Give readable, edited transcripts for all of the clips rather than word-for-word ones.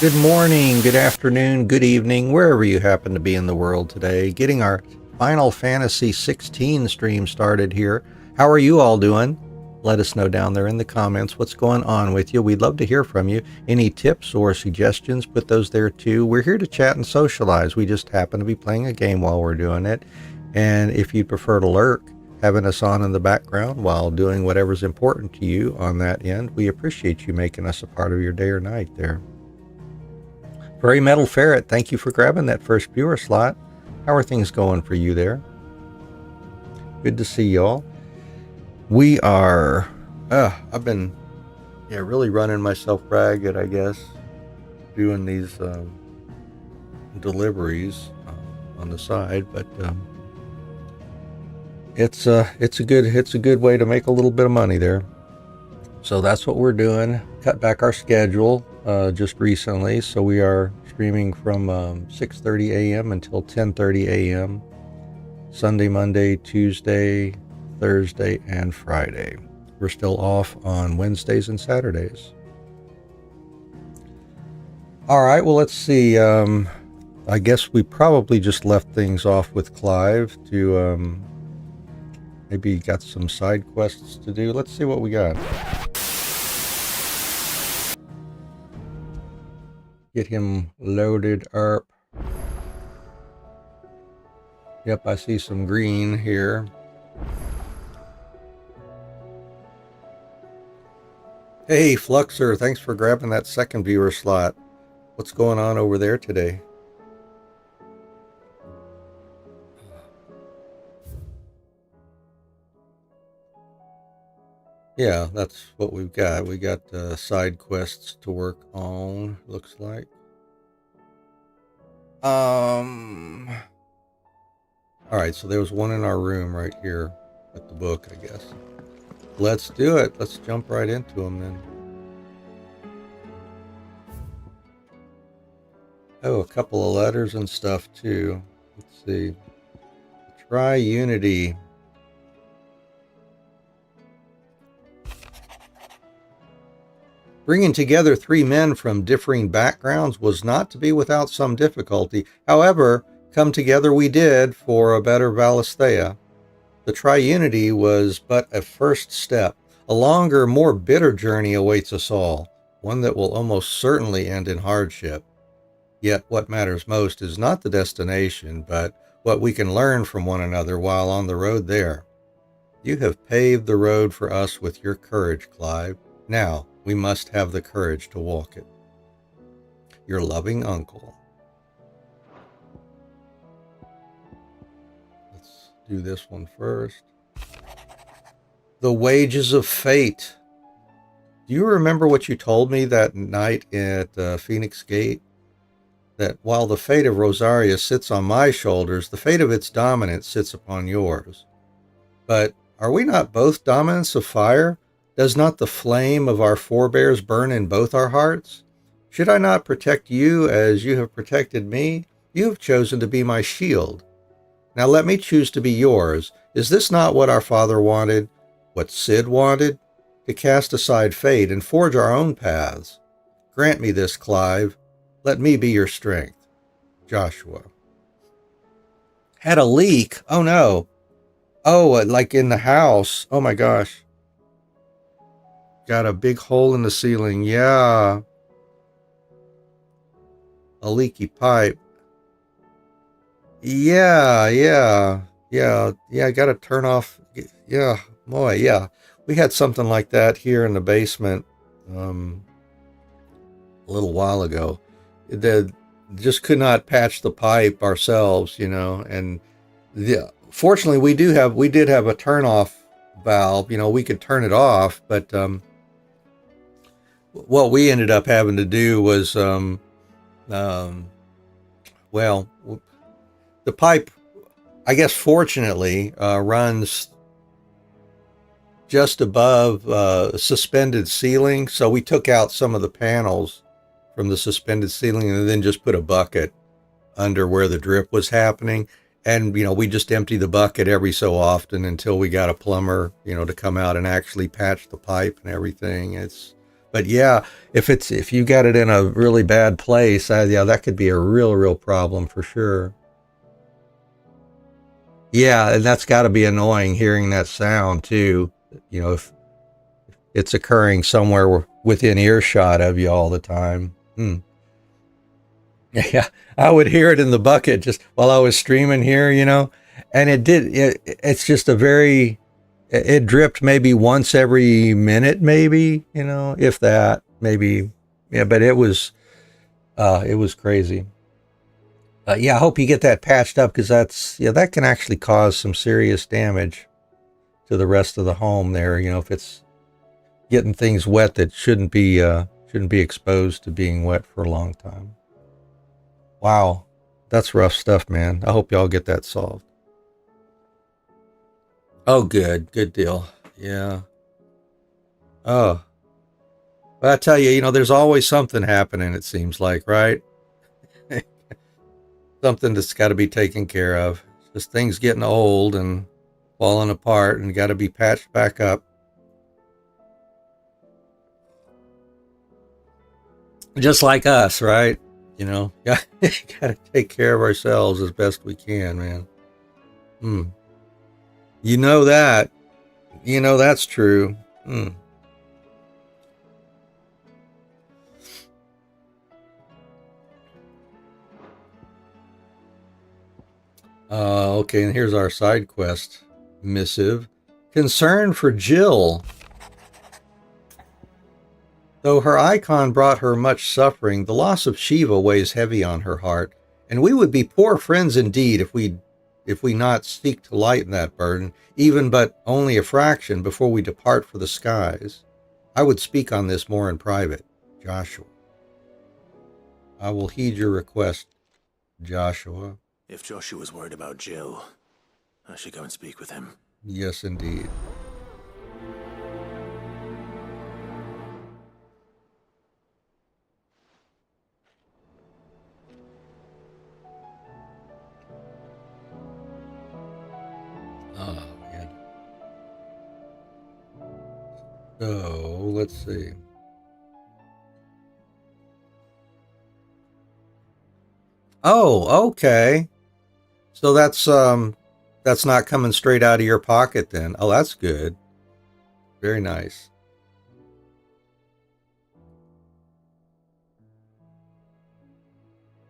Good morning, good afternoon, good evening, wherever you happen to be in the world today. Getting our Final Fantasy 16 stream started here. How are you all doing? Let us know down there in the comments what's going on with you. We'd love to hear from you. Any tips or suggestions, put those there too. We're here to chat and socialize. We just happen to be playing a game while we're doing it. And if you'd prefer to lurk, having us on in the background while doing whatever's important to you on that end, we appreciate you making us a part of your day or night there. Furry Metal Ferret, thank you for grabbing that first viewer slot. How are things going for you there? Good to see y'all. We are, I've been, really running myself ragged, I guess, doing these deliveries on the side, but it's a good way to make a little bit of money there. So that's what we're doing. Cut back our schedule just recently, so we are streaming from 6:30 a.m. until 10:30 a.m. Sunday, Monday, Tuesday, Thursday, and Friday. We're still off on Wednesdays and Saturdays. All right, well, let's see. I guess we probably just left things off with Clive to maybe got some side quests to do. Let's see what we got. Get him loaded up. Yep, I see some green here. Hey, Fluxer, thanks for grabbing that second viewer slot. What's going on over there today? Yeah, that's what we've got. We got side quests to work on, looks like. All right, so there was one in our room right here with the book, I guess. Let's do it. Let's jump right into them then. Oh, a couple of letters and stuff too. Let's see. Try Unity. Bringing together three men from differing backgrounds was not to be without some difficulty. However, come together we did for a better Valisthea. The triunity was but a first step. A longer, more bitter journey awaits us all, one that will almost certainly end in hardship. Yet what matters most is not the destination, but what we can learn from one another while on the road there. You have paved the road for us with your courage, Clive. Now, we must have the courage to walk it. Your loving uncle. Let's do this one first. The wages of fate. Do you remember what you told me that night at Phoenix Gate? That while the fate of Rosaria sits on my shoulders, the fate of its dominant sits upon yours. But are we not both dominants of fire? Does not the flame of our forebears burn in both our hearts? Should I not protect you as you have protected me? You have chosen to be my shield. Now let me choose to be yours. Is this not what our father wanted? What Sid wanted? To cast aside fate and forge our own paths. Grant me this, Clive. Let me be your strength. Joshua. Had a leak? Oh no. Oh, like in the house. Oh my gosh. Got a big hole in the ceiling. Yeah. A leaky pipe. Yeah. I got to turn off. Yeah. Boy, yeah. We had something like that here in the basement a little while ago. Just could not patch the pipe ourselves, and fortunately we did have a turn off valve. We could turn it off, but what we ended up having to do was, the pipe, I guess, fortunately, runs just above suspended ceiling. So we took out some of the panels from the suspended ceiling and then just put a bucket under where the drip was happening. And, we just empty the bucket every so often until we got a plumber, to come out and actually patch the pipe and everything. But yeah, if you got it in a really bad place, yeah, that could be a real problem for sure. Yeah, and that's got to be annoying hearing that sound too. If it's occurring somewhere within earshot of you all the time. Hmm. Yeah, I would hear it in the bucket just while I was streaming here, and it did. It's just a very. It dripped maybe once every minute, maybe, if that, maybe. Yeah, but it was crazy. Yeah, I hope you get that patched up because that can actually cause some serious damage to the rest of the home there. If it's getting things wet that shouldn't be exposed to being wet for a long time. Wow, that's rough stuff, man. I hope y'all get that solved. Oh, good deal. Yeah. Oh, but I tell you, there's always something happening. It seems like, right? Something that's got to be taken care of. Just things getting old and falling apart and got to be patched back up. Just like us, right? Got to take care of ourselves as best we can, man. Hmm. You know that. That's true. Hmm. Okay, and here's our side quest missive. Concern for Jill. Though her icon brought her much suffering, the loss of Shiva weighs heavy on her heart, and we would be poor friends indeed if we not seek to lighten that burden, even but only a fraction before we depart for the skies. I would speak on this more in private, Joshua. I will heed your request, Joshua. If Joshua's worried about Jill, I should go and speak with him. Yes, indeed. Oh, man. So, let's see. Oh, okay. So that's not coming straight out of your pocket then. Oh, that's good. Very nice.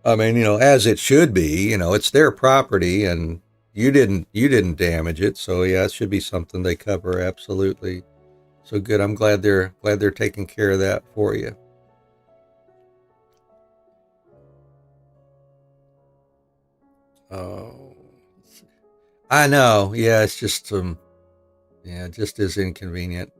I mean, as it should be, it's their property and you didn't damage it. So yeah, it should be something they cover absolutely. So good. I'm glad they're taking care of that for you. Oh, I know. Yeah, it's just yeah, just as inconvenient.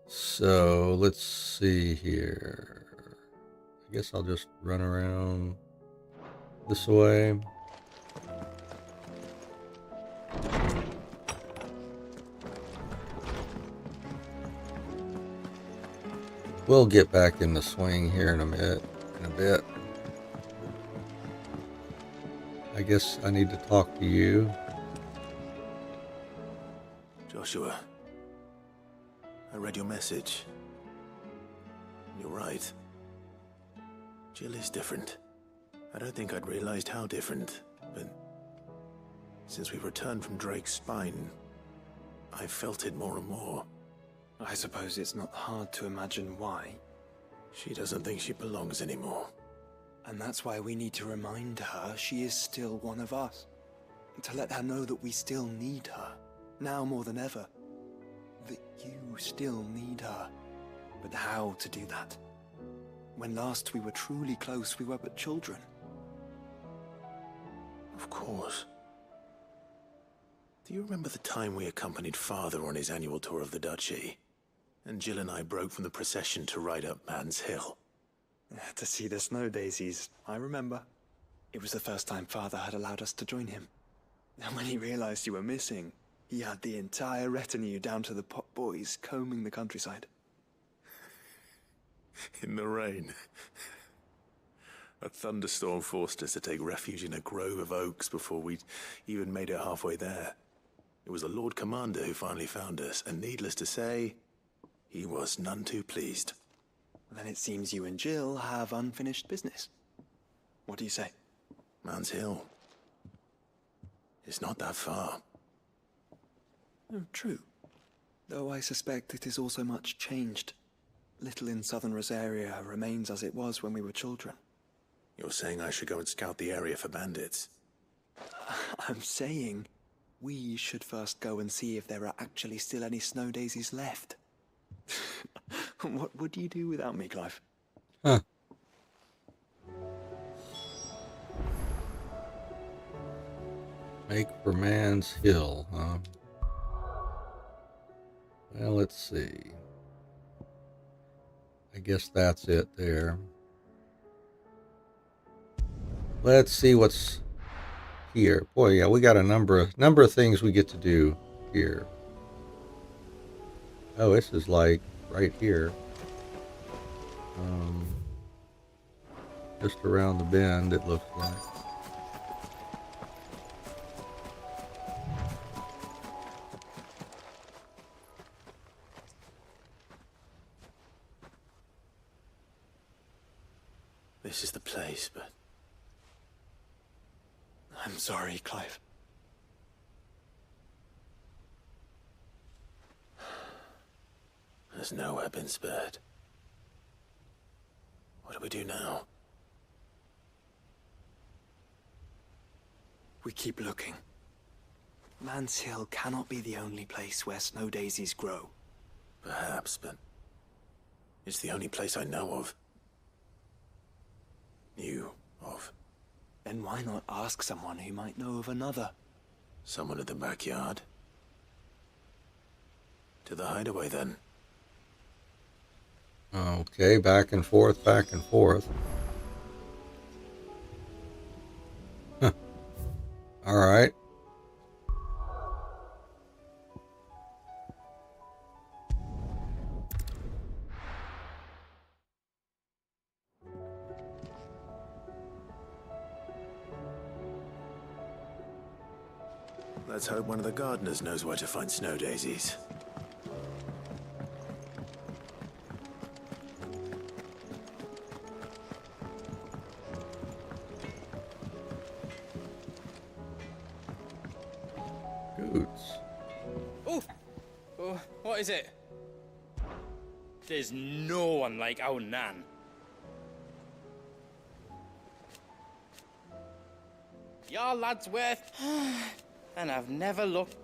So let's see here. I guess I'll just run around this way. We'll get back in the swing here in a bit. I guess I need to talk to you. Joshua, I read your message. You're right. Jill is different. I don't think I'd realized how different, but since we returned from Drake's spine, I've felt it more and more. I suppose it's not hard to imagine why. She doesn't think she belongs anymore. And that's why we need to remind her she is still one of us. To let her know that we still need her, now more than ever. That you still need her. But how to do that? When last we were truly close, we were but children. Of course. Do you remember the time we accompanied Father on his annual tour of the Duchy? And Jill and I broke from the procession to ride up Man's Hill. To see the snow daisies, I remember. It was the first time Father had allowed us to join him. And when he realized you were missing, he had the entire retinue down to the pot boys combing the countryside. In the rain. A thunderstorm forced us to take refuge in a grove of oaks before we'd even made it halfway there. It was the Lord Commander who finally found us, and needless to say, he was none too pleased. Then it seems you and Jill have unfinished business. What do you say? Man's Hill. It's not that far. Oh, true. Though I suspect it is also much changed. Little in southern Rosaria remains as it was when we were children. You're saying I should go and scout the area for bandits? I'm saying we should first go and see if there are actually still any snow daisies left. What would you do without me, Clive? Huh. Make for Man's Hill, huh? Well, let's see. I guess that's it there. Let's see what's here. Boy, yeah, we got a number of things we get to do here. Oh, this is like right here. Just around the bend, it looks like. This is the place, but I'm sorry, Clive. there's nowhere been spared. What do we do now? We keep looking. Man's Hill cannot be the only place where snow daisies grow. Perhaps, but it's the only place I know of. Knew of. Then why not ask someone who might know of another? Someone in the backyard. To the hideaway, then. Okay, back and forth, back and forth. Huh. All right. Let's hope one of the gardeners knows where to find snow daisies. Goods. Oh, what is it? There's no one like our Nan. Your lad's worth, and I've never looked.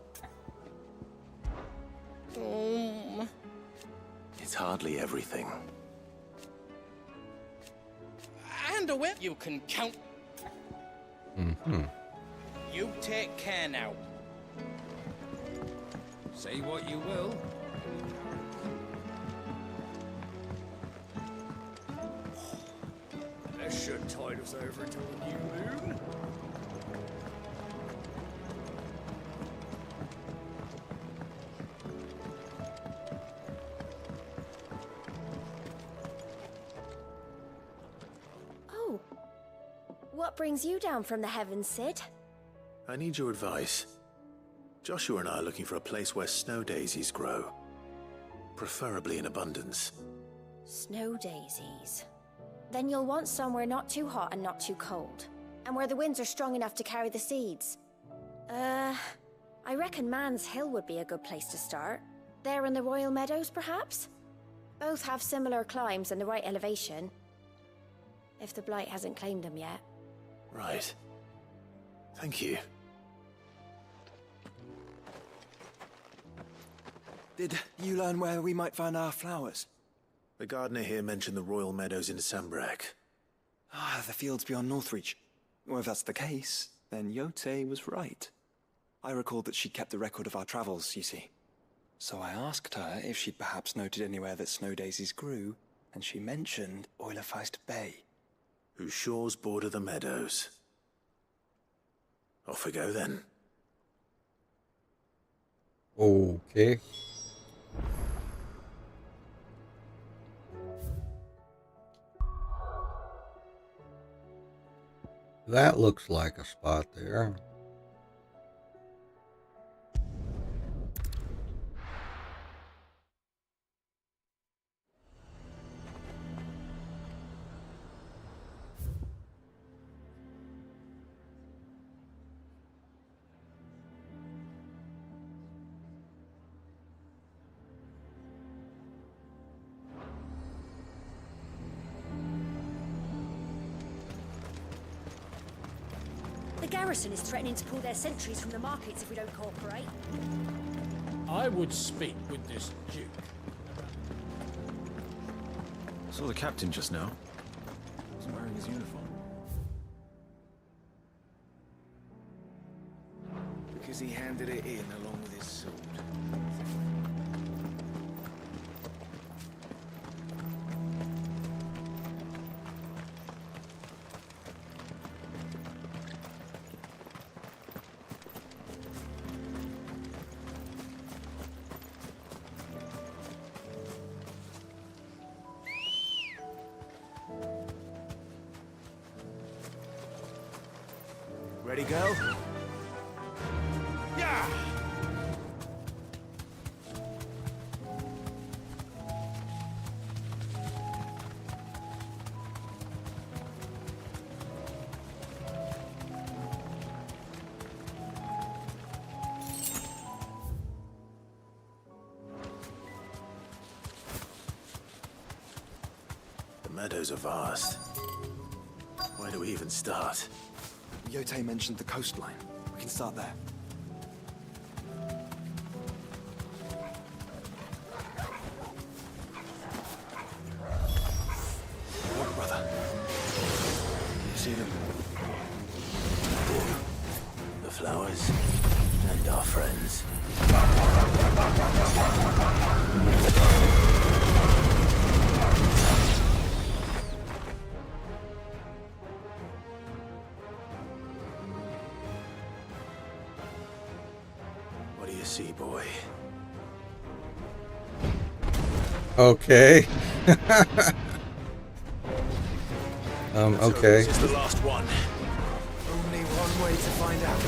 It's hardly everything. And a whip. You can count. You take care now. Say what you will. That should tide us over till the new moon. Oh. What brings you down from the heavens, Sid? I need your advice. Joshua and I are looking for a place where snow daisies grow. Preferably in abundance. Snow daisies. Then you'll want somewhere not too hot and not too cold. And where the winds are strong enough to carry the seeds. I reckon Man's Hill would be a good place to start. There in the Royal Meadows, perhaps? Both have similar climbs and the right elevation. If the Blight hasn't claimed them yet. Right. Thank you. Did you learn where we might find our flowers? The gardener here mentioned the Royal Meadows in Sambrek. Ah, the fields beyond Northreach. Well, if that's the case, then Yote was right. I recalled that she kept the record of our travels, you see. So I asked her if she'd perhaps noted anywhere that snow daisies grew, and she mentioned Oilefeist Bay. Whose shores border the meadows. Off we go then. Okay. That looks like a spot there. garrison is threatening to pull their sentries from the markets if we don't cooperate. I would speak with this Duke. Saw the captain just now. He's wearing his uniform. Because he handed it in along with his sword. Ready, girl? Yeah! The meadows are vast. Where do we even start? Yote mentioned the coastline. We can start there. Look, brother. You see them? The flowers and our friends. What do you see, boy? Okay. Okay. This is the last one. Only one way to find out.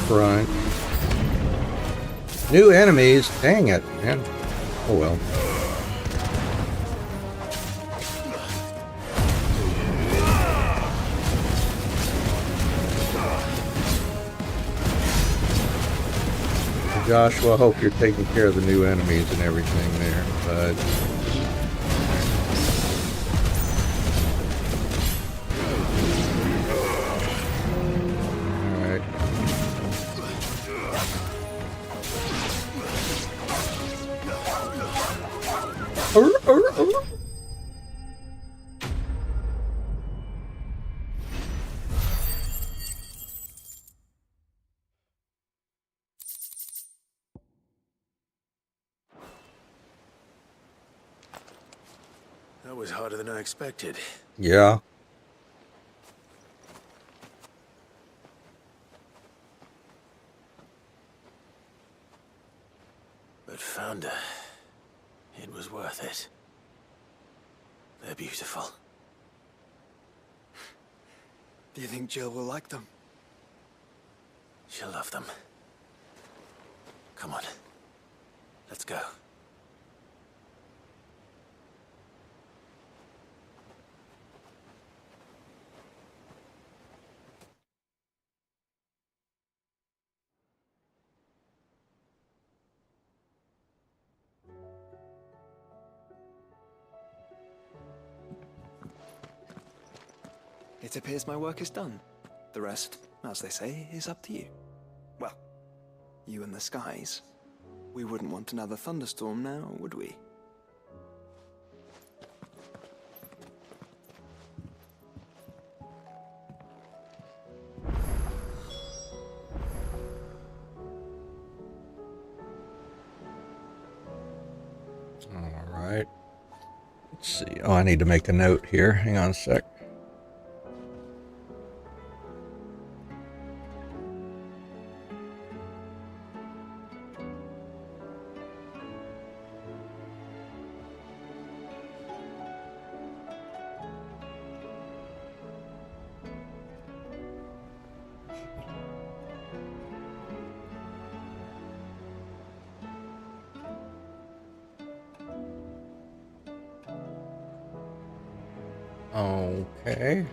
Front. New enemies. Dang it, man. Oh well. Joshua, I hope you're taking care of the new enemies and everything there, but alright. That was harder than I expected. Yeah. But found her. It was worth it. They're beautiful. Do you think Jill will like them? She'll love them. Come on. Let's go. It appears my work is done. The rest, as they say, is up to you. Well, you and the skies. We wouldn't want another thunderstorm now, would we? Alright. Let's see. Oh, I need to make a note here. Hang on a sec. Okay.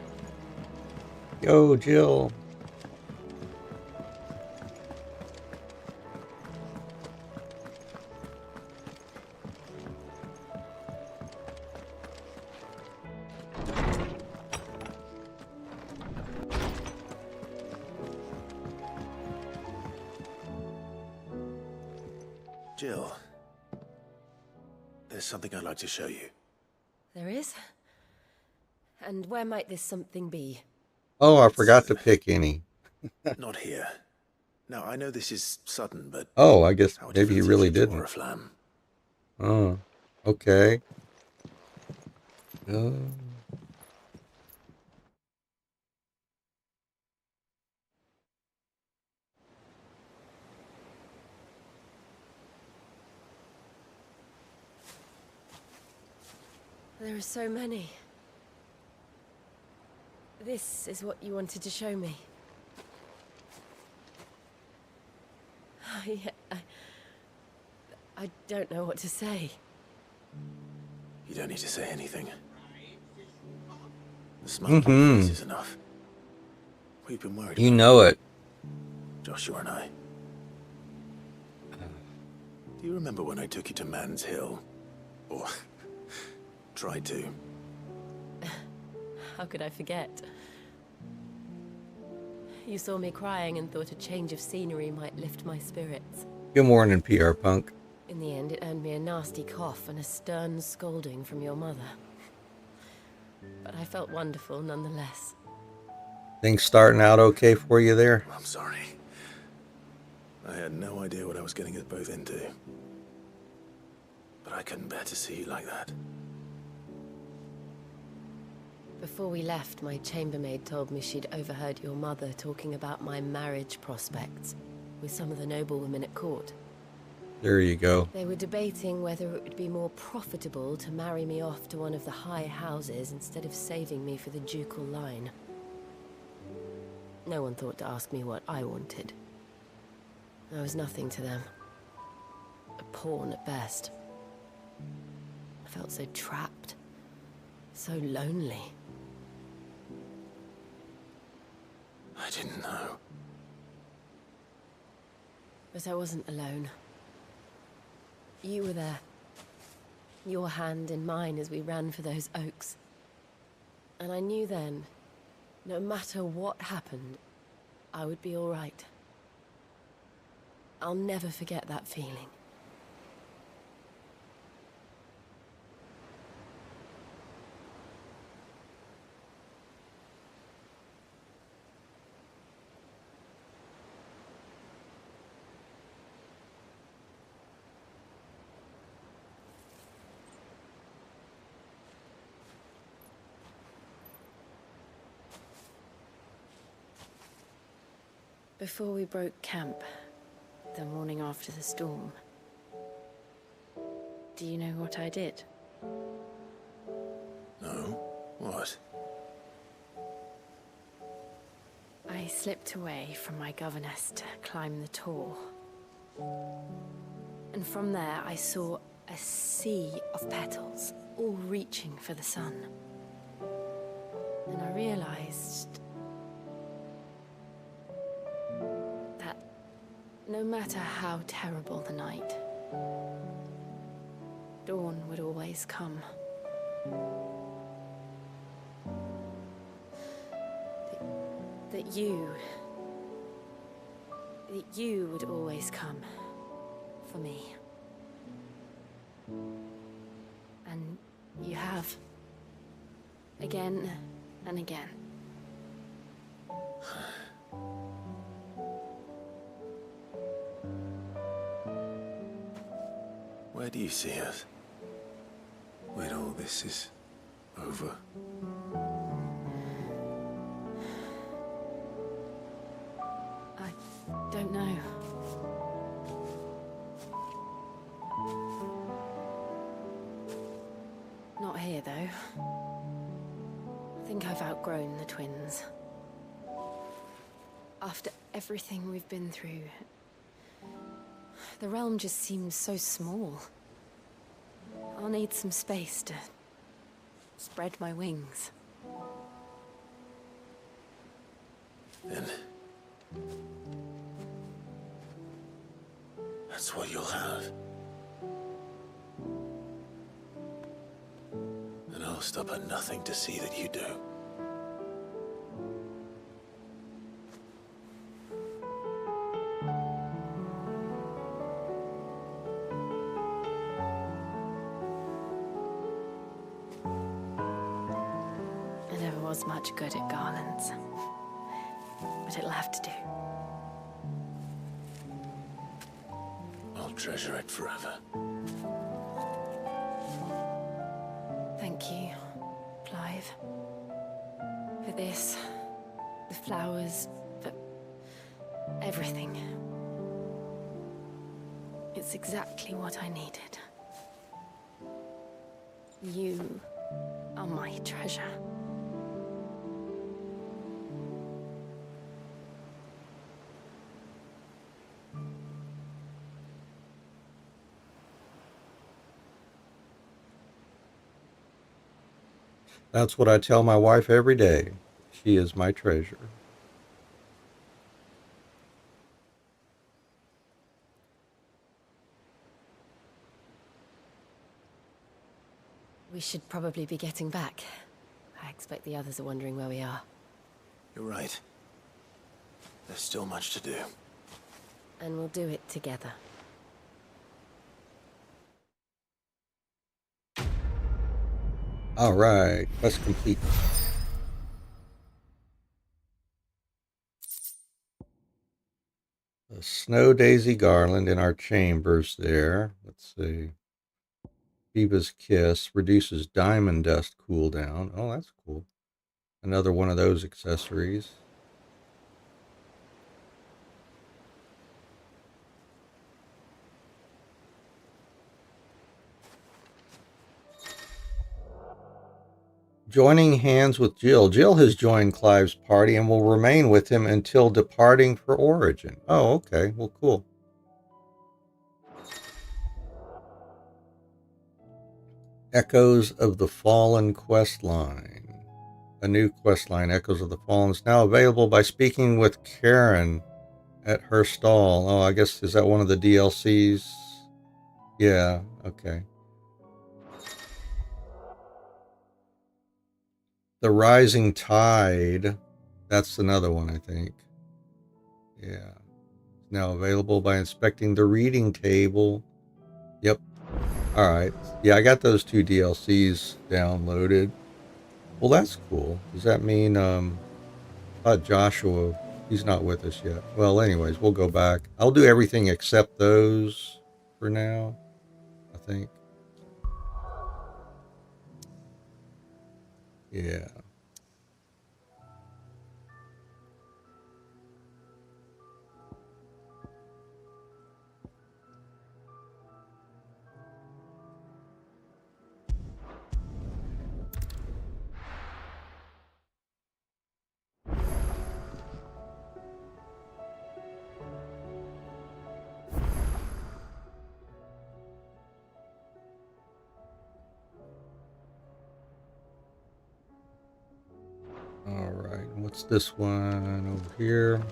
Go, Jill. Jill, there's something I'd like to show you. There is? And where might this something be? Oh, I forgot to pick any. Not here. Now, I know this is sudden, but Oh, I guess how would you maybe he fancy a really trip to didn't. Oriflamme? Oh, okay. Uh, There are so many. This is what you wanted to show me. I don't know what to say. You don't need to say anything. The smile on your face is enough. We've been worried you about know it. Joshua and I. Do you remember when I took you to Man's Hill? Or tried to? How could I forget? You saw me crying and thought a change of scenery might lift my spirits. Good morning, PR Punk. In the end, it earned me a nasty cough and a stern scolding from your mother. But I felt wonderful nonetheless. Things starting out okay for you there? I'm sorry. I had no idea what I was getting us both into. But I couldn't bear to see you like that. Before we left, my chambermaid told me she'd overheard your mother talking about my marriage prospects with some of the noblewomen at court. There you go. They were debating whether it would be more profitable to marry me off to one of the high houses instead of saving me for the ducal line. No one thought to ask me what I wanted. I was nothing to them. A pawn at best. I felt so trapped. So lonely. I didn't know. But I wasn't alone. You were there. Your hand in mine as we ran for those oaks. And I knew then, no matter what happened, I would be all right. I'll never forget that feeling. Before we broke camp, the morning after the storm, do you know what I did? No? What? I slipped away from my governess to climb the tor. And from there I saw a sea of petals, all reaching for the sun. And I realized that no matter how terrible the night, dawn would always come. That you would always come for me. And you have. Again and again. Where do you see us? When all this is over? I don't know. Not here, though. I think I've outgrown the twins. After everything we've been through, the realm just seems so small. I'll need some space to spread my wings. then that's what you'll have. And I'll stop at nothing to see that you do. I never was much good at garlands, but it'll have to do. I'll treasure it forever. Thank you, Clive. For this, the flowers, for everything. It's exactly what I needed. You are my treasure. That's what I tell my wife every day. She is my treasure. We should probably be getting back. I expect the others are wondering where we are. You're right. There's still much to do. And we'll do it together. All right, quest complete. A snow daisy garland in our chambers there. Let's see. Phoebe's kiss reduces diamond dust cooldown. Oh, that's cool. Another one of those accessories. Joining hands with Jill. Jill has joined Clive's party and will remain with him until departing for Origin. Oh, okay. Well, cool. Echoes of the Fallen questline. A new questline, Echoes of the Fallen, is now available by speaking with Karen at her stall. Oh, I guess, is that one of the DLCs? Yeah, okay. The Rising Tide. That's another one, I think. Yeah. It's now available by inspecting the reading table. Yep. All right. Yeah, I got those two DLCs downloaded. Well, that's cool. Does that mean, Joshua, he's not with us yet. Well, anyways, we'll go back. I'll do everything except those for now, I think. Yeah. All right. What's this one over here?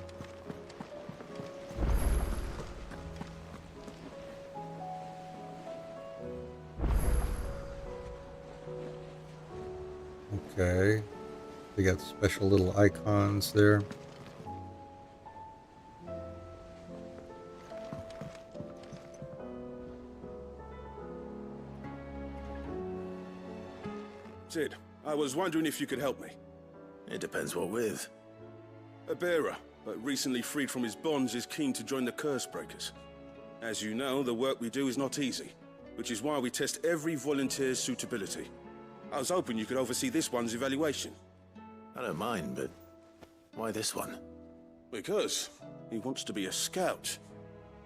Okay. They got special little icons there. Sid, I was wondering if you could help me. It depends what with. A bearer, but recently freed from his bonds, is keen to join the Curse Breakers. As you know, the work we do is not easy, which is why we test every volunteer's suitability. I was hoping you could oversee this one's evaluation. I don't mind, but why this one? Because he wants to be a scout.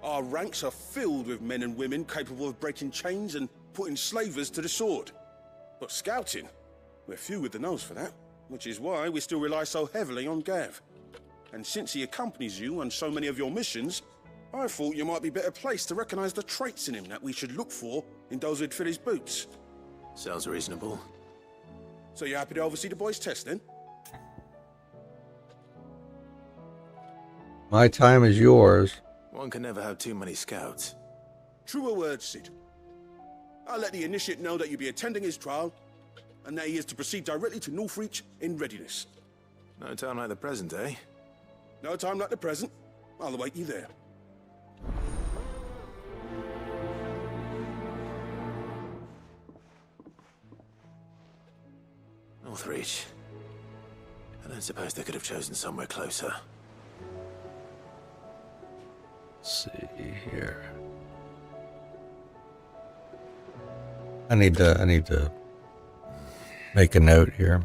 Our ranks are filled with men and women capable of breaking chains and putting slavers to the sword. But scouting, we're few with the nose for that, which is why we still rely so heavily on Gav. And since he accompanies you on so many of your missions, I thought you might be better placed to recognize the traits in him that we should look for in those who'd fill his boots. Sounds reasonable. So you're happy to oversee the boys' test, then? My time is yours. One can never have too many scouts. Truer words, Sid. I'll let the initiate know that you'll be attending his trial, and that he is to proceed directly to Northreach in readiness. No time like the present, eh? No time like the present. I'll await you there. Northreach. I don't suppose they could have chosen somewhere closer. Let's see here. I need to make a note here.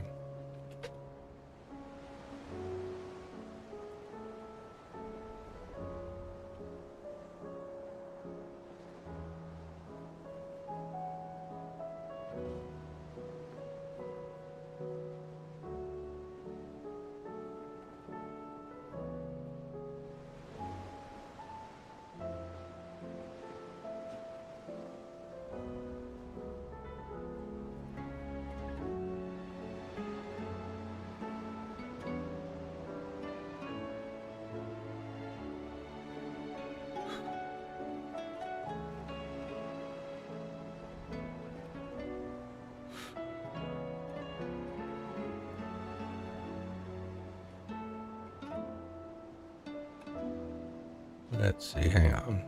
Let's see, hang on.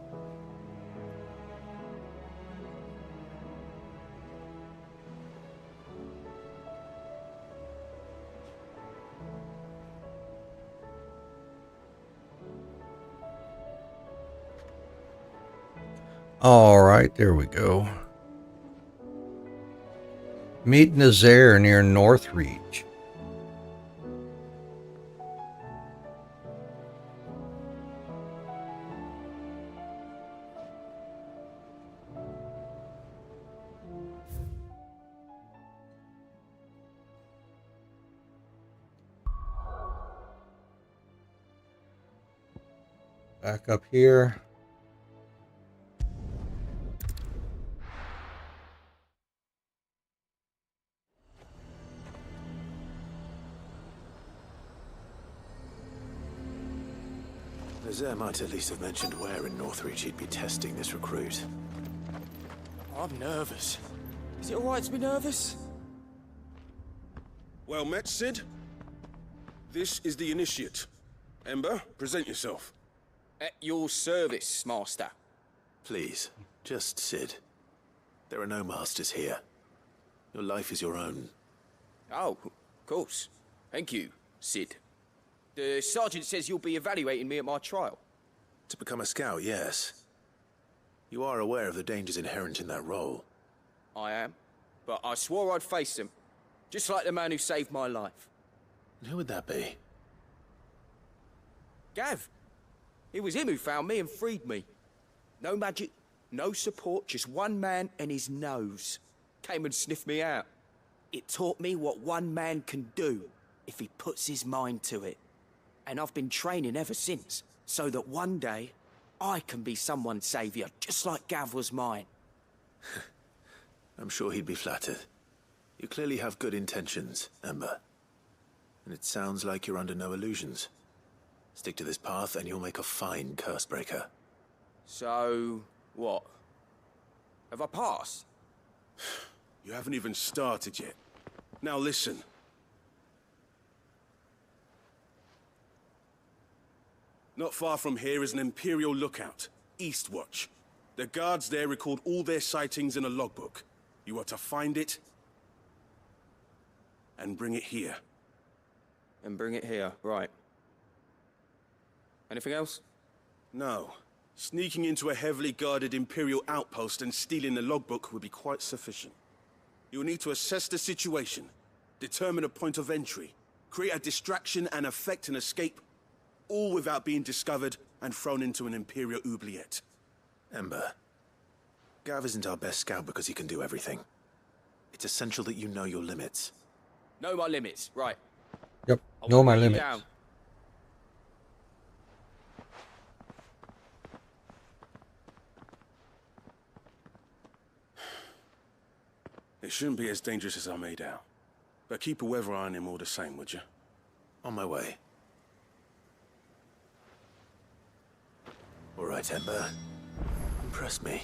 All right, there we go. Meet Nazaire near Northreach. Back up here. Nazaire might at least have mentioned where in Northreach he'd be testing this recruit. I'm nervous. Is it alright to be nervous? Well met, Sid. This is the initiate. Ember, present yourself. At your service, Master. Please, just Sid. There are no masters here. Your life is your own. Oh, of course. Thank you, Sid. The sergeant says you'll be evaluating me at my trial. To become a scout, yes. You are aware of the dangers inherent in that role. I am. But I swore I'd face them. Just like the man who saved my life. And who would that be? Gav. It was him who found me and freed me. No magic, no support, just one man and his nose. Came and sniffed me out. It taught me what one man can do if he puts his mind to it. And I've been training ever since, so that one day I can be someone's saviour, just like Gav was mine. I'm sure he'd be flattered. You clearly have good intentions, Ember. And it sounds like you're under no illusions. Stick to this path and you'll make a fine cursebreaker. So, what? Have I passed? You haven't even started yet. Now listen. Not far from here is an Imperial lookout, Eastwatch. The guards there record all their sightings in a logbook. You are to find it and bring it here. And bring it here, right. Anything else? No. Sneaking into a heavily guarded Imperial outpost and stealing the logbook would be quite sufficient. You will need to assess the situation, determine a point of entry, create a distraction and effect an escape, all without being discovered and thrown into an Imperial oubliette. Ember, Gav isn't our best scout because he can do everything. It's essential that you know your limits. Know my limits, right. Yep, I'll know my write you limits. down. It shouldn't be as dangerous as I made out. But keep a weather eye on him all the same, would you? On my way. right, Ember. Impress me.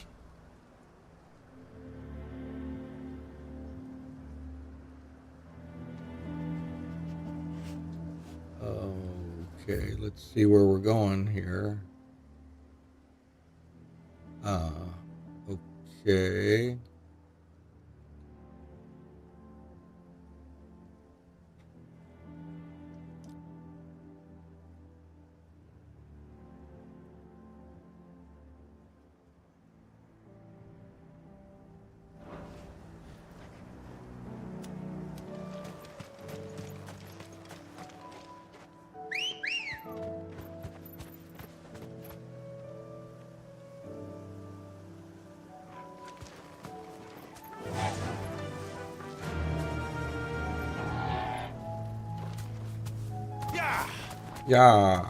Okay, let's see where we're going here. Okay. Yeah.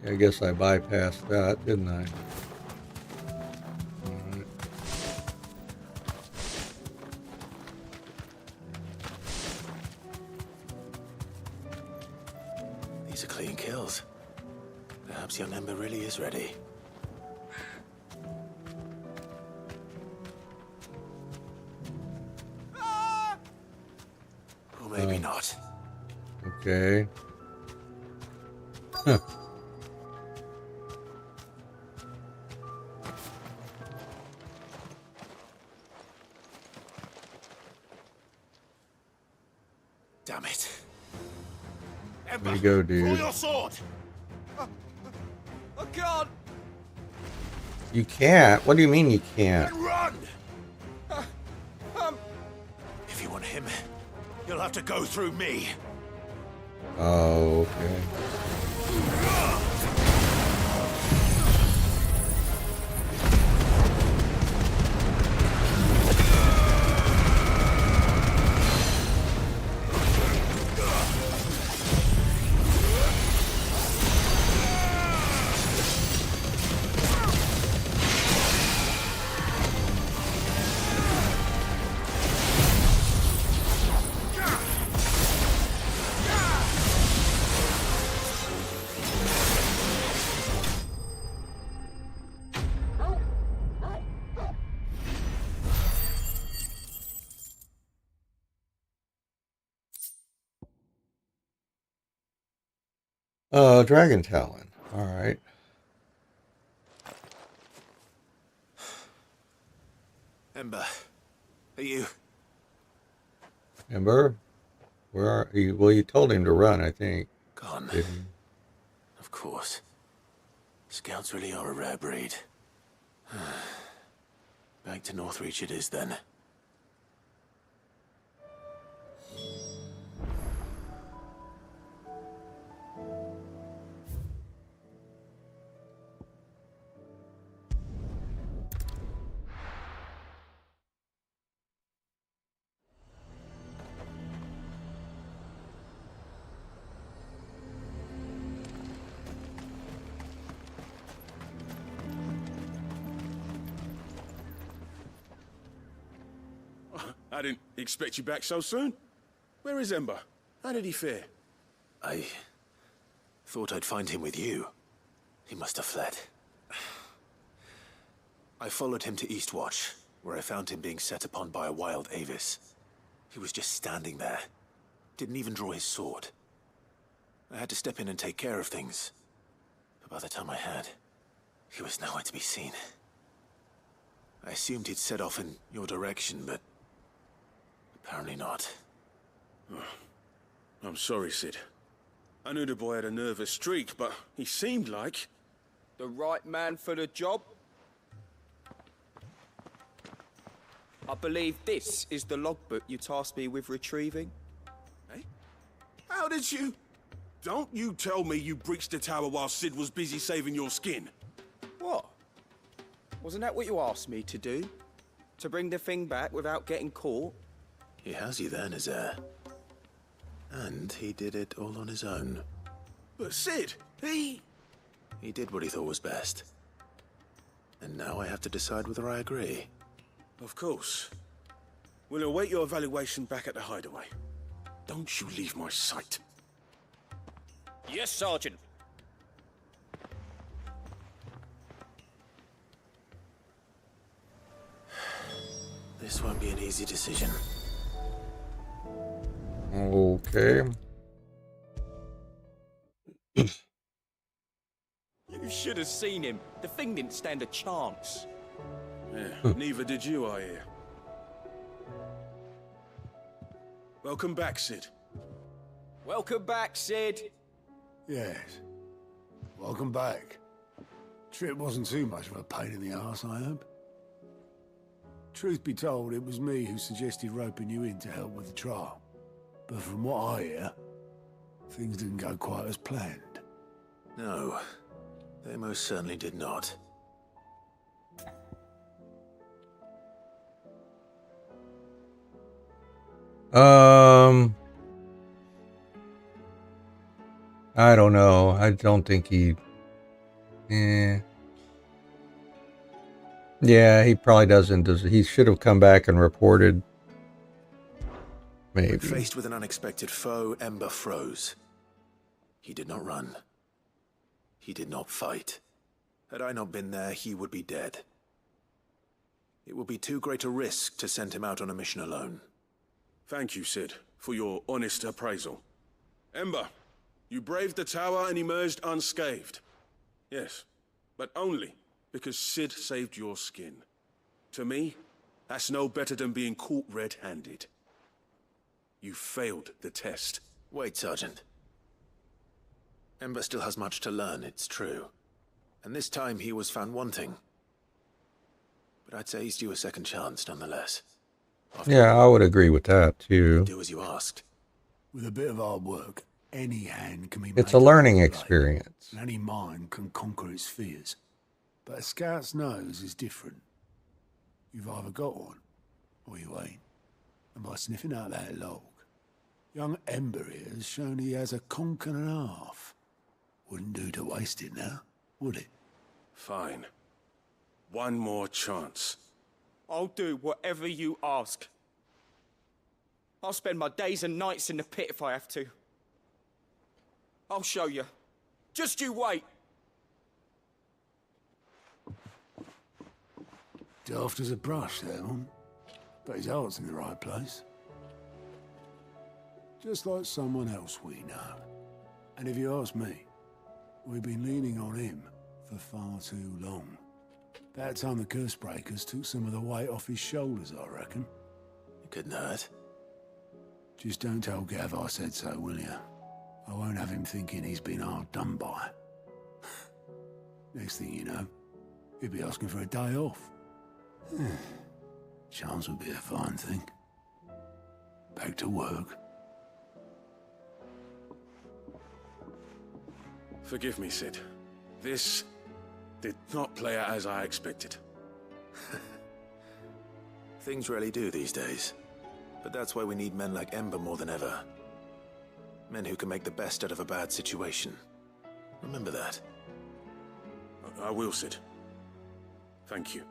I guess I bypassed that, didn't I? Alright. These are clean kills. Perhaps young Ember really is ready. Or maybe not. Okay. Huh. Damn it. There you go, Draw dude. your sword! I can't. You can't? What do you mean you can't? And run! If you want him, you'll have to go through me. Oh, okay. Dragon Talon. All right. Ember, are you? Ember? Where are you? Well, you told him to run, I think. Gone. Didn't you? Of course. Scouts really are a rare breed. Back to Northreach it is then. I didn't expect you back so soon. Where is Ember? How did he fare? I thought I'd find him with you. He must have fled. I followed him to Eastwatch, where I found him being set upon by a wild Avis. He was just standing there. Didn't even draw his sword. I had to step in and take care of things. But by the time I had, he was nowhere to be seen. I assumed he'd set off in your direction, but apparently not. I'm sorry, Sid. I knew the boy had a nervous streak, but he seemed like... The right man for the job? I believe this is the logbook you tasked me with retrieving. Eh? How did you... Don't you tell me you breached the tower while Sid was busy saving your skin. What? Wasn't that what you asked me to do? To bring the thing back without getting caught? He has you then, his heir. And he did it all on his own. But Sid, He did what he thought was best. And now I have to decide whether I agree. Of course. We'll await your evaluation back at the hideaway. Don't you leave my sight. Yes, Sergeant. This won't be an easy decision. Okay. You should have seen him. The thing didn't stand a chance. Yeah, neither did you, I hear. Welcome back, Sid. Welcome back, Sid. Yes. Welcome back. Trip wasn't too much of a pain in the arse, I hope. Truth be told, it was me who suggested roping you in to help with the trial. But from what I hear, things didn't go quite as planned. No, they most certainly did not. I don't know. I don't think he. Yeah, he probably doesn't. He should have come back and reported. Maybe. When faced with an unexpected foe, Ember froze. He did not run. He did not fight. Had I not been there, he would be dead. It would be too great a risk to send him out on a mission alone. Thank you, Sid, for your honest appraisal. Ember, you braved the tower and emerged unscathed. Yes, but only because Sid saved your skin. To me, that's no better than being caught red-handed. You failed the test. Wait, Sergeant. Ember still has much to learn, it's true. And this time he was found wanting. But I'd say he's due a second chance, nonetheless. Yeah, I would agree with that, too. Do as you asked. With a bit of hard work, any hand can be made It's a learning to play, experience. and any mind can conquer its fears. But a scout's nose is different. You've either got one, or you ain't. And by sniffing out that log, young Ember here has shown he has a conk and a half. Wouldn't do to waste it now, would it? Fine. One more chance. I'll do whatever you ask. I'll spend my days and nights in the pit if I have to. I'll show you. Just you wait. Daft as a brush, that one. But his heart's in the right place. Just like someone else we know. And if you ask me, we've been leaning on him for far too long. That time the curse breakers took some of the weight off his shoulders, I reckon. It couldn't hurt. Just don't tell Gav I said so, will you? I won't have him thinking he's been hard done by. Next thing you know, he'll be asking for a day off. Chance would be a fine thing. Back to work. Forgive me, Sid. This did not play out as I expected. Things rarely do these days. But that's why we need men like Ember more than ever. Men who can make the best out of a bad situation. Remember that. I will, Sid. Thank you.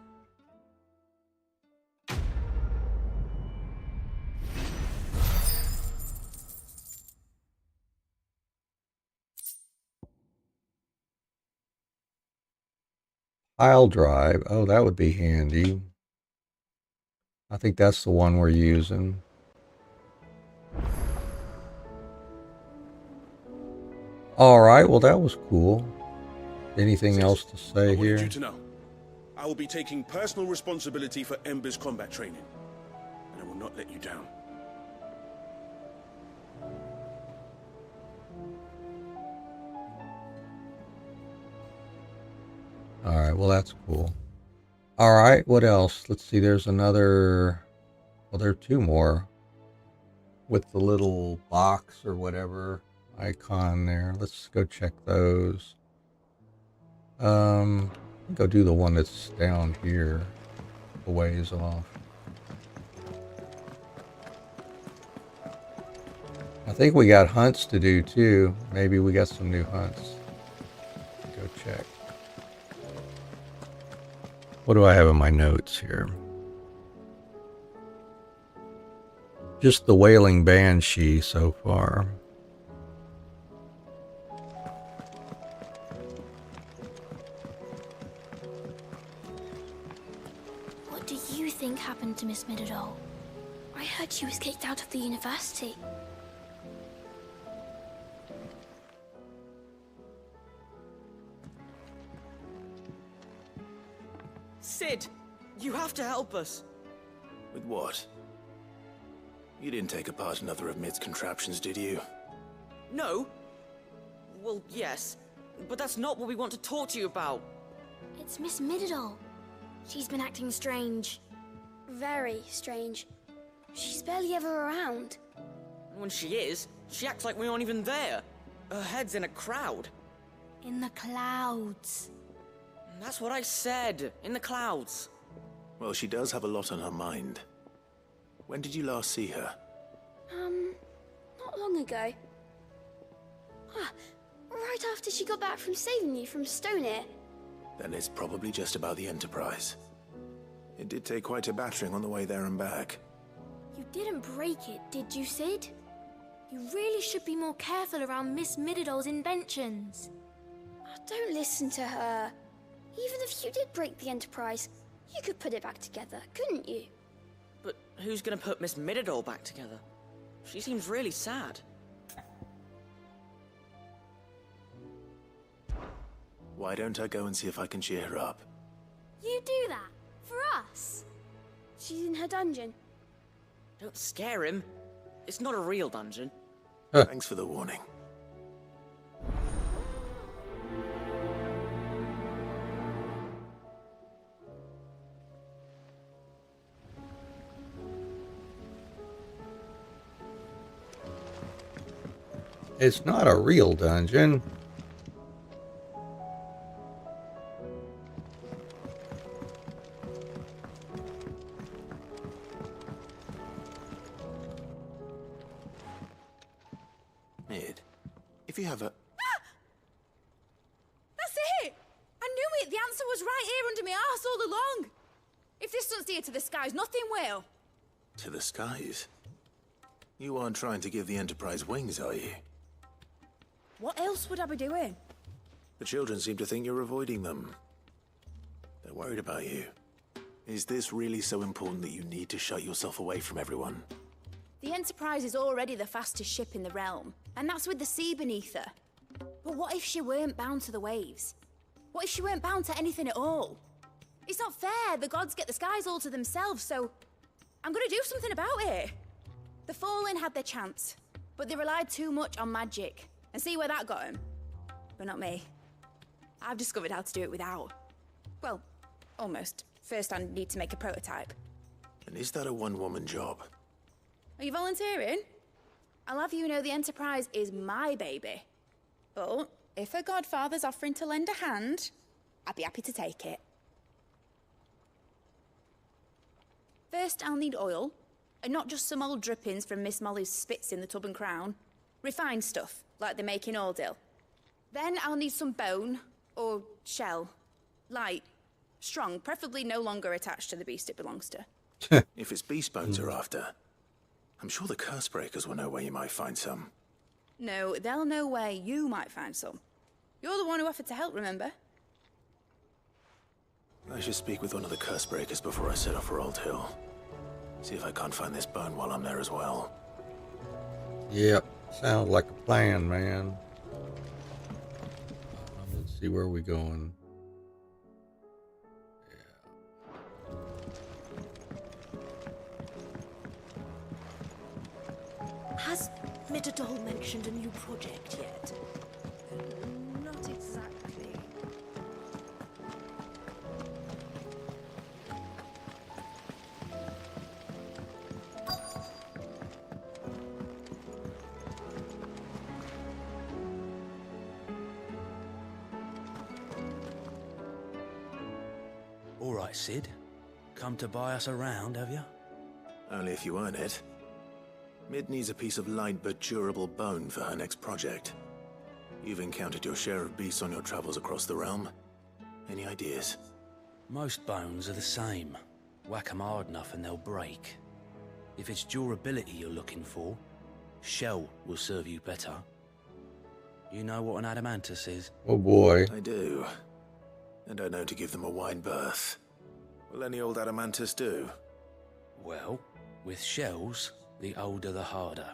Pile drive. Oh, that would be handy. I think that's the one we're using. All right. Well, that was cool. Anything else to say I here? wanted you to know, I will be taking personal responsibility for Ember's combat training, and I will not let you down. All right. Well, that's cool. All right. What else? Let's see. There's another. Well, there are two more with the little box or whatever icon there. Let's go check those. Go do the one that's down here, a ways off. I think we got hunts to do too. Maybe we got some new hunts. Go check. What do I have in my notes here? Just the Wailing Banshee so far. What do you think happened to Miss Middledore? I heard she was kicked out of the university. Sid, you have to help us. With what? You didn't take apart another of Mid's contraptions, did you? No? Well, yes. But that's not what we want to talk to you about. It's Miss Middledore. She's been acting strange. Very strange. She's barely ever around. And when she is, she acts like we aren't even there. Her head's in a crowd. In the clouds. That's what I said. In the clouds. Well, she does have a lot on her mind. When did you last see her? Not long ago. Ah, right after she got back from saving you from Stonehenge. Then it's probably just about the Enterprise. It did take quite a battering on the way there and back. You didn't break it, did you, Sid? You really should be more careful around Miss Middeldore's inventions. Oh, don't listen to her. Even if you did break the Enterprise, you could put it back together, couldn't you? But who's gonna put Miss Middledore back together? She seems really sad. Why don't I go and see if I can cheer her up? You do that? For us? She's in her dungeon. Don't scare him. It's not a real dungeon. Thanks for the warning. It's not a real dungeon. Mid, if you have a... That's it! I knew it! The answer was right here under my arse all along! If this doesn't steer to the skies, nothing will! To the skies? You aren't trying to give the Enterprise wings, are you? What else would I be doing? The children seem to think you're avoiding them. They're worried about you. Is this really so important that you need to shut yourself away from everyone? The Enterprise is already the fastest ship in the realm, and that's with the sea beneath her. But what if she weren't bound to the waves? What if she weren't bound to anything at all? It's not fair. The gods get the skies all to themselves, so I'm gonna do something about it. The Fallen had their chance, but they relied too much on magic. And see where that got them? But not me. I've discovered how to do it without. Well, almost. First I need to make a prototype. And is that a one-woman job? Are you volunteering? I'll have you know the Enterprise is my baby. But if a godfather's offering to lend a hand, I'd be happy to take it. First, I'll need oil, and not just some old drippings from Miss Molly's spits in the Tub and Crown. Refined stuff, like they make in Ordil. Then I'll need some bone, or shell. Light, strong, preferably no longer attached to the beast it belongs to. If it's beast bones you're after, I'm sure the curse breakers will know where you might find some. No, they'll know where you might find some. You're the one who offered to help, remember? I should speak with one of the curse breakers before I set off for Old Hill. See if I can't find this bone while I'm there as well. Yep, sounds like a plan, man. Let's see where we going. Has Middledore mentioned a new project yet? Not exactly. All right, Sid. Come to buy us around, have you? Only if you earn it. Mid needs a piece of light but durable bone for her next project. You've encountered your share of beasts on your travels across the realm. Any ideas? Most bones are the same. Whack 'em hard enough and they'll break. If it's durability you're looking for, shell will serve you better. You know what an adamantus is? Oh boy. I do. And I know to give them a wide berth. Will any old adamantus do? Well, with shells, the older the harder.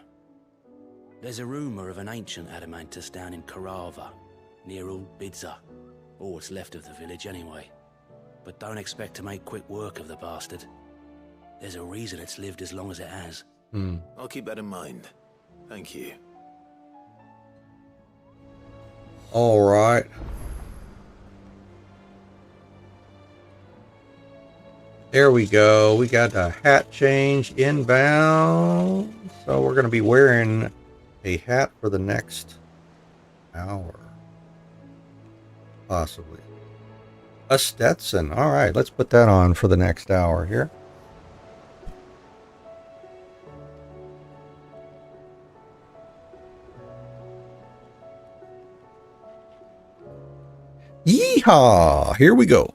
There's a rumour of an ancient adamantus down in Karava, near Old Bidza, or what's left of the village anyway. But don't expect to make quick work of the bastard. There's a reason it's lived as long as it has. I'll keep that in mind. Thank you. All right. There we go. We got a hat change inbound. So we're going to be wearing a hat for the next hour. Possibly. A Stetson. All right, let's put that on for the next hour here. Yeehaw! Here we go.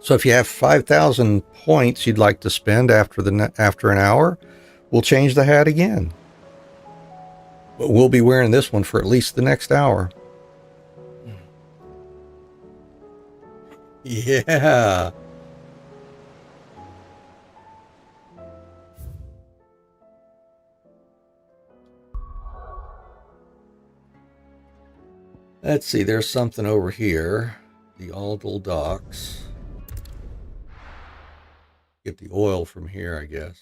So if you have 5,000 points you'd like to spend after an hour, we'll change the hat again. But we'll be wearing this one for at least the next hour. Yeah. Let's see, there's something over here. The Aldal Docks. Get the oil from here, I guess.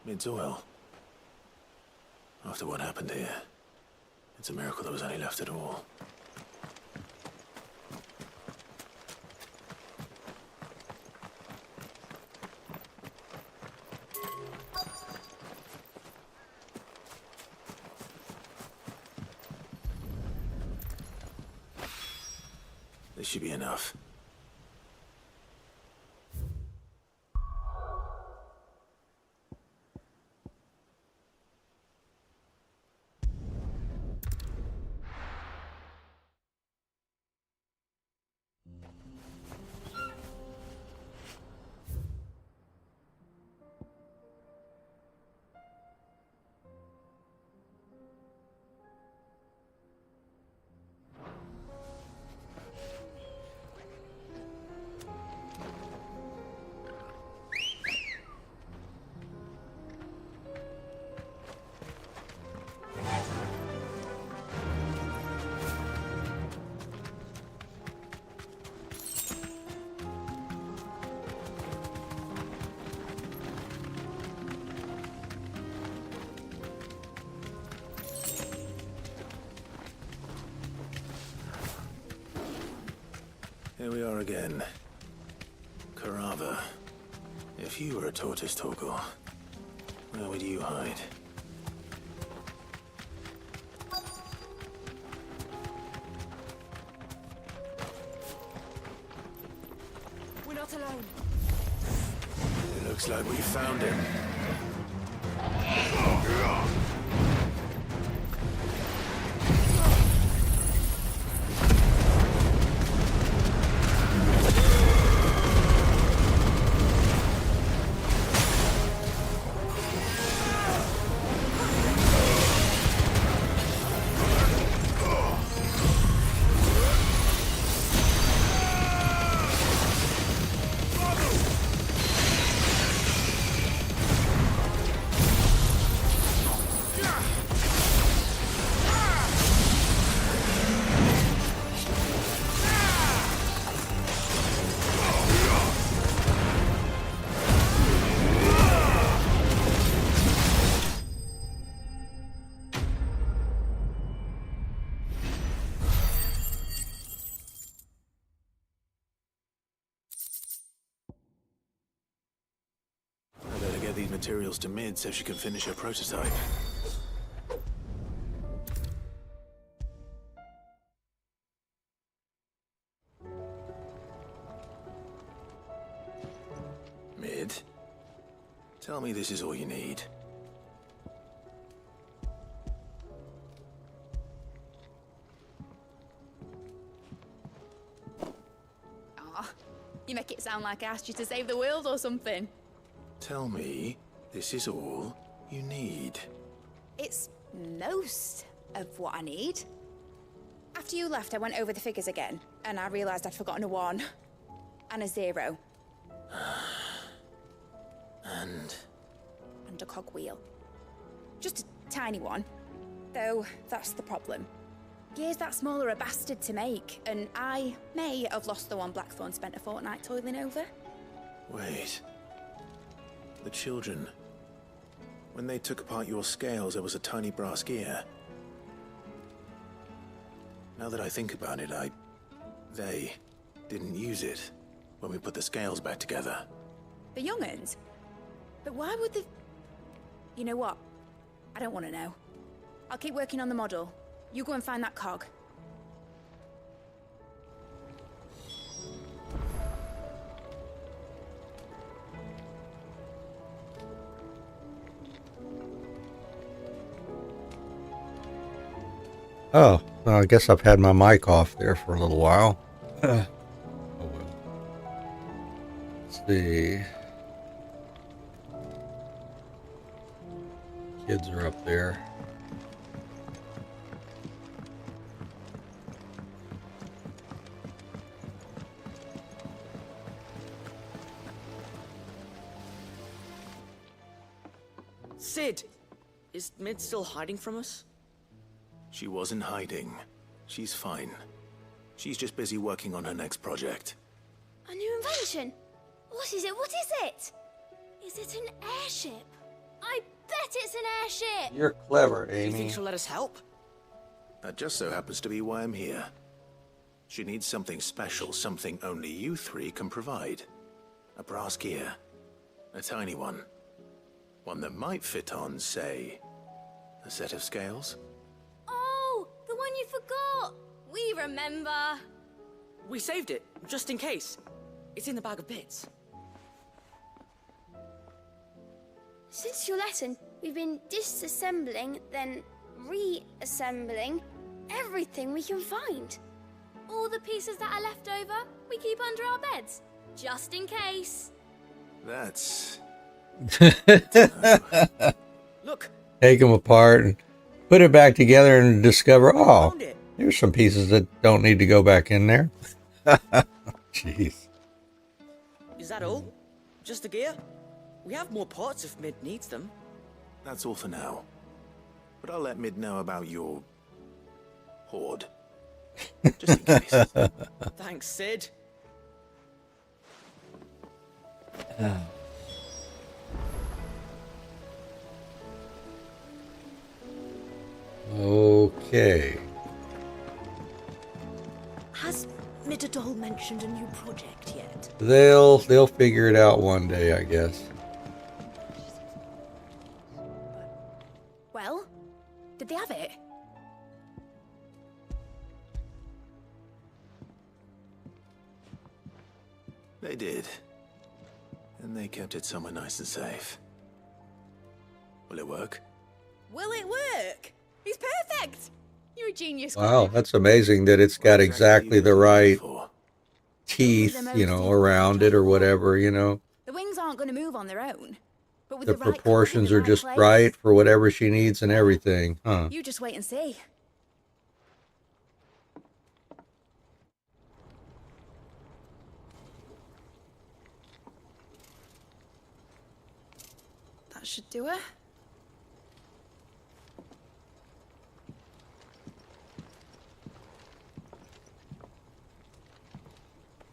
Mid's oil. After what happened here, it's a miracle there was any left at all. This should be enough. Here we are again. Karava. If you were a tortoise, Torgor, Where would you hide? We're not alone. It looks like we found him. These materials to Mid so she can finish her prototype. Mid, tell me this is all you need. Aw, you make it sound like I asked you to save the world or something. Tell me this is all you need. It's most of what I need. After you left, I went over the figures again, and I realized I'd forgotten a 1 and a 0. And a cogwheel. Just a tiny one. Though, that's the problem. Gears that small are a bastard to make, and I may have lost the one Blackthorn spent a fortnight toiling over. wait. The children. When they took apart your scales, there was a tiny brass gear. Now that I think about it, they didn't use it when we put the scales back together. The young'uns? But why would the... You know what? I don't want to know. I'll keep working on the model. You go and find that cog. Oh, well, I guess I've had my mic off there for a little while. Oh well. Let's see. Kids are up there. Sid! Is Mid still hiding from us? She wasn't hiding. She's fine. She's just busy working on her next project. A new invention? What is it? What is it? Is it an airship? I bet it's an airship! You're clever, Do you Amy. think she'll let us help? That just so happens to be why I'm here. She needs something special, something only you three can provide. A brass gear. A tiny one. One that might fit on, say, a set of scales. Oh, the one you forgot! We remember! We saved it, just in case. It's in the bag of bits. Since your lesson, we've been disassembling, then reassembling everything we can find. All the pieces that are left over, we keep under our beds, just in case. That's... Look! Take them apart and put it back together and discover, oh, Found it. there's some pieces that don't need to go back in there. Jeez. Is that all? Just the gear? We have more parts if Mid needs them. That's all for now. But I'll let Mid know about your... hoard. Just in case. Thanks, Sid. Okay. Has Midadol mentioned a new project yet? They'll figure it out one day, I guess. Well, did they have it? They did. And they kept it somewhere nice and safe. Will it work? Will it work? He's perfect! You're a genius, Wow, Clive. that's amazing that it's got exactly the right teeth, you know, around it or whatever, you know. The wings aren't going to move on their own. But with The the right proportions covering are in the just place, right for whatever she needs and everything, huh? You just wait and see. That should do it.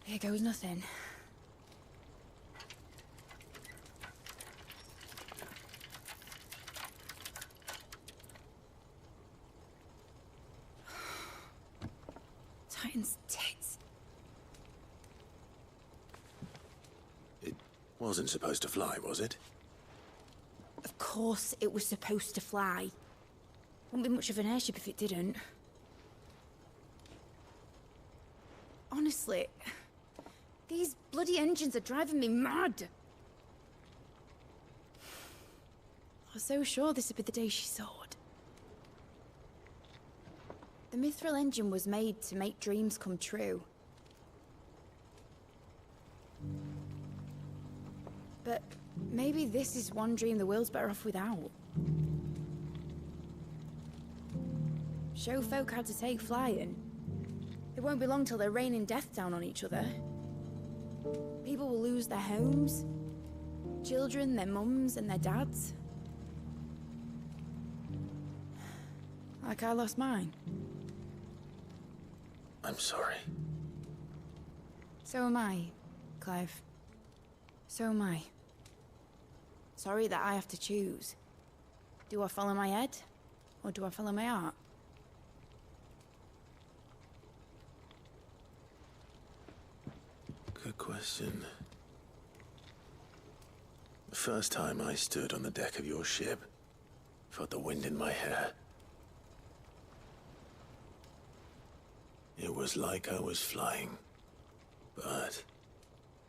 Here goes nothing. Titan's tits. It wasn't supposed to fly, was it? Of course it was supposed to fly. Wouldn't be much of an airship if it didn't. Honestly, these bloody engines are driving me mad. I was so sure this would be the day she soared. The Mithril engine was made to make dreams come true. But maybe this is one dream the world's better off without. Show folk how to take flying. It won't be long till they're raining death down on each other. People will lose their homes. Children, their mums and their dads. Like I lost mine. I'm sorry. So am I, Clive. So am I. Sorry that I have to choose. Do I follow my head, or do I follow my heart? Good question. The first time I stood on the deck of your ship, felt the wind in my hair. It was like I was flying. But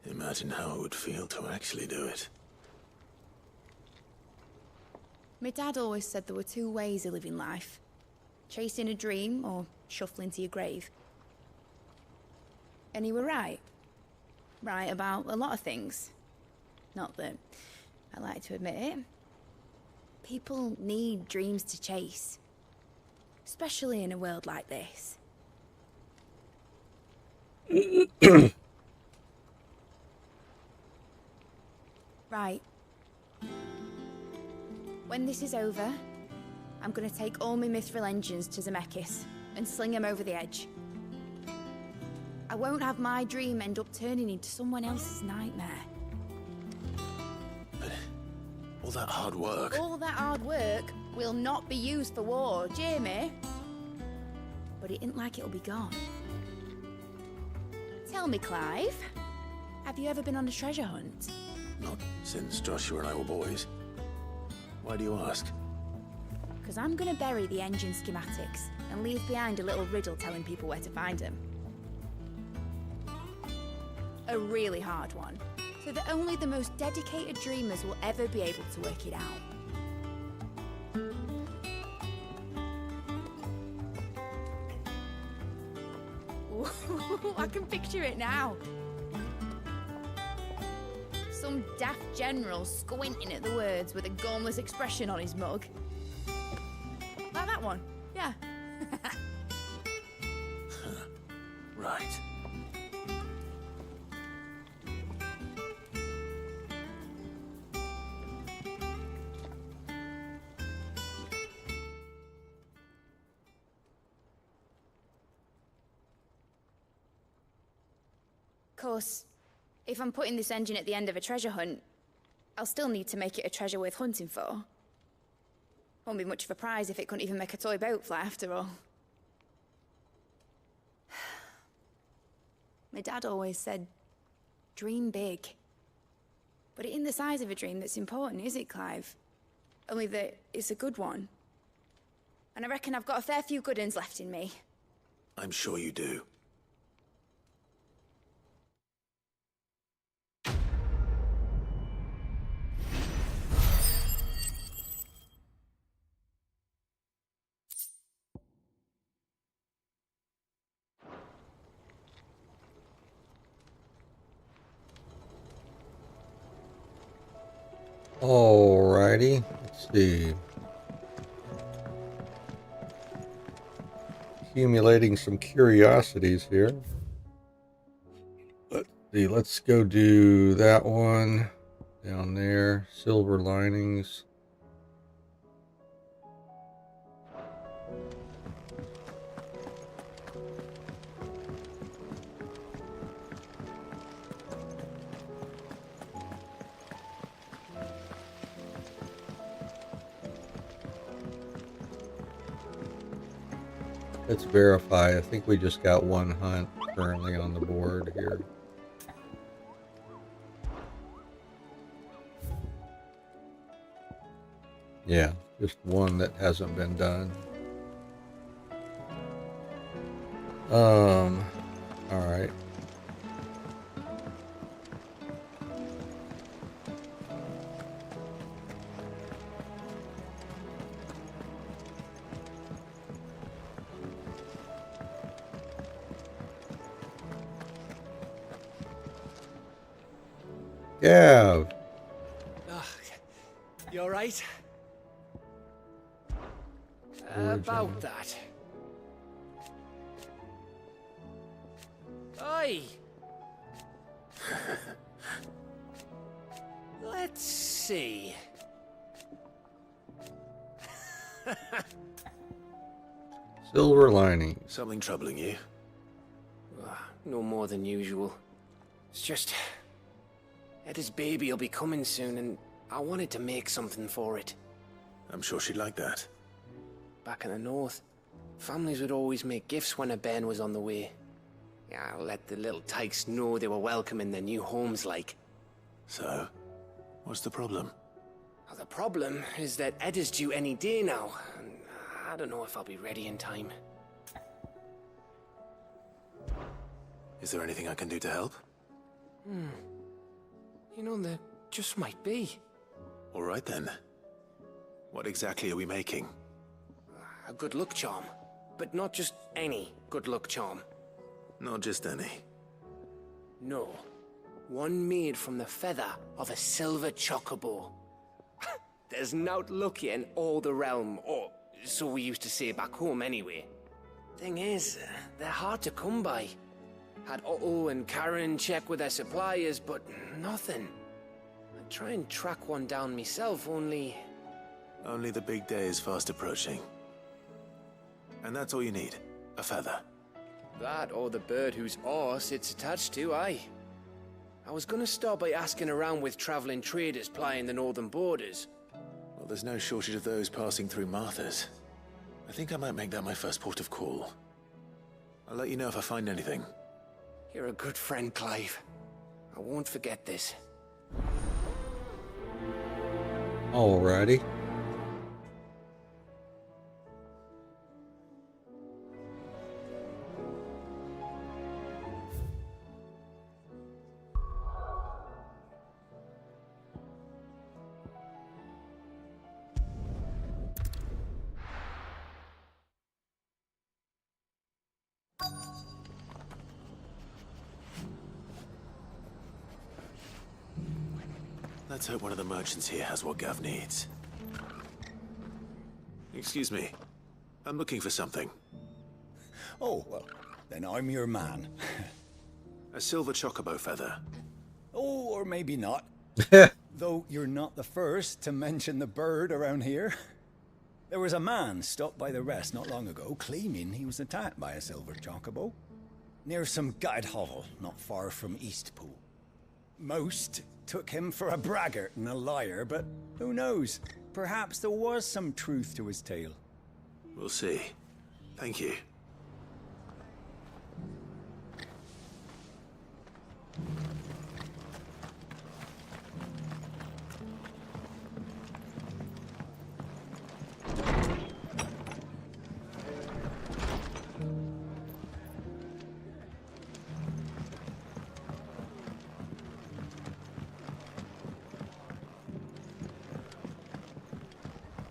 imagine how it would feel to actually do it. My dad always said there were two ways of living life. Chasing a dream or shuffling to your grave. And he were right. Right about a lot of things. Not that I like to admit it. People need dreams to chase. Especially in a world like this. Right. When this is over, I'm gonna take all my Mithril engines to Zemeckis and sling them over the edge. I won't have my dream end up turning into someone else's nightmare. But all that hard work... All that hard work will not be used for war, Jamie. But it ain't like it'll be gone. Tell me, Clive, have you ever been on a treasure hunt? Not since Joshua and I were boys. Why do you ask? Because I'm gonna bury the engine schematics and leave behind a little riddle telling people where to find them. A really hard one, so that only the most dedicated dreamers will ever be able to work it out. Ooh, I can picture it now. Some daft general squinting at the words with a gormless expression on his mug. Like that one, yeah. Right. Of course, if I'm putting this engine at the end of a treasure hunt, I'll still need to make it a treasure worth hunting for. Won't be much of a prize if it couldn't even make a toy boat fly after all. My dad always said, dream big. But it ain't the size of a dream that's important, is it, Clive? Only that it's a good one, And I reckon I've got a fair few good uns left in me. I'm sure you do. Alrighty, let's see. Accumulating some curiosities here. Let's see, let's go do that one down there. Silver linings. Let's verify. I think we just got one hunt currently on the board here. Yeah, just one that hasn't been done. All right. Gav. You alright? About that. Oi! Let's see. Silver lining. Something troubling you? No more than usual. It's just... Etta's baby will be coming soon, and I wanted to make something for it. I'm sure she'd like that. Back in the north, families would always make gifts when a bairn was on the way. Yeah, I'll let the little tykes know they were welcome in their new homes, like. So, what's the problem? Well, the problem is that Etta's due any day now, and I don't know if I'll be ready in time. Is there anything I can do to help? You know, there just might be. All right then. What exactly are we making? A good luck charm. But not just any good luck charm. Not just any. No. One made from the feather of a silver chocobo. There's naught lucky in all the realm, or so we used to say back home anyway. Thing is, they're hard to come by. Had Otto and Karen check with their suppliers, but nothing. I'd try and track one down myself, only... Only the big day is fast approaching. And that's all you need, a feather. That or the bird whose horse it's attached to, aye. I was gonna start by asking around with traveling traders plying the northern borders. Well, there's no shortage of those passing through Martha's. I think I might make that my first port of call. I'll let you know if I find anything. You're a good friend, Clive. I won't forget this. Alrighty. Let's hope one of the merchants here has what Gav needs. Excuse me. I'm looking for something. Oh, well, then I'm your man. A silver chocobo feather. Oh, or maybe not. Though you're not the first to mention the bird around here. There was a man stopped by the rest not long ago claiming he was attacked by a silver chocobo. Near some gutted hovel not far from Eastpool. Most took him for a braggart and a liar, but who knows? Perhaps there was some truth to his tale. We'll see. Thank you.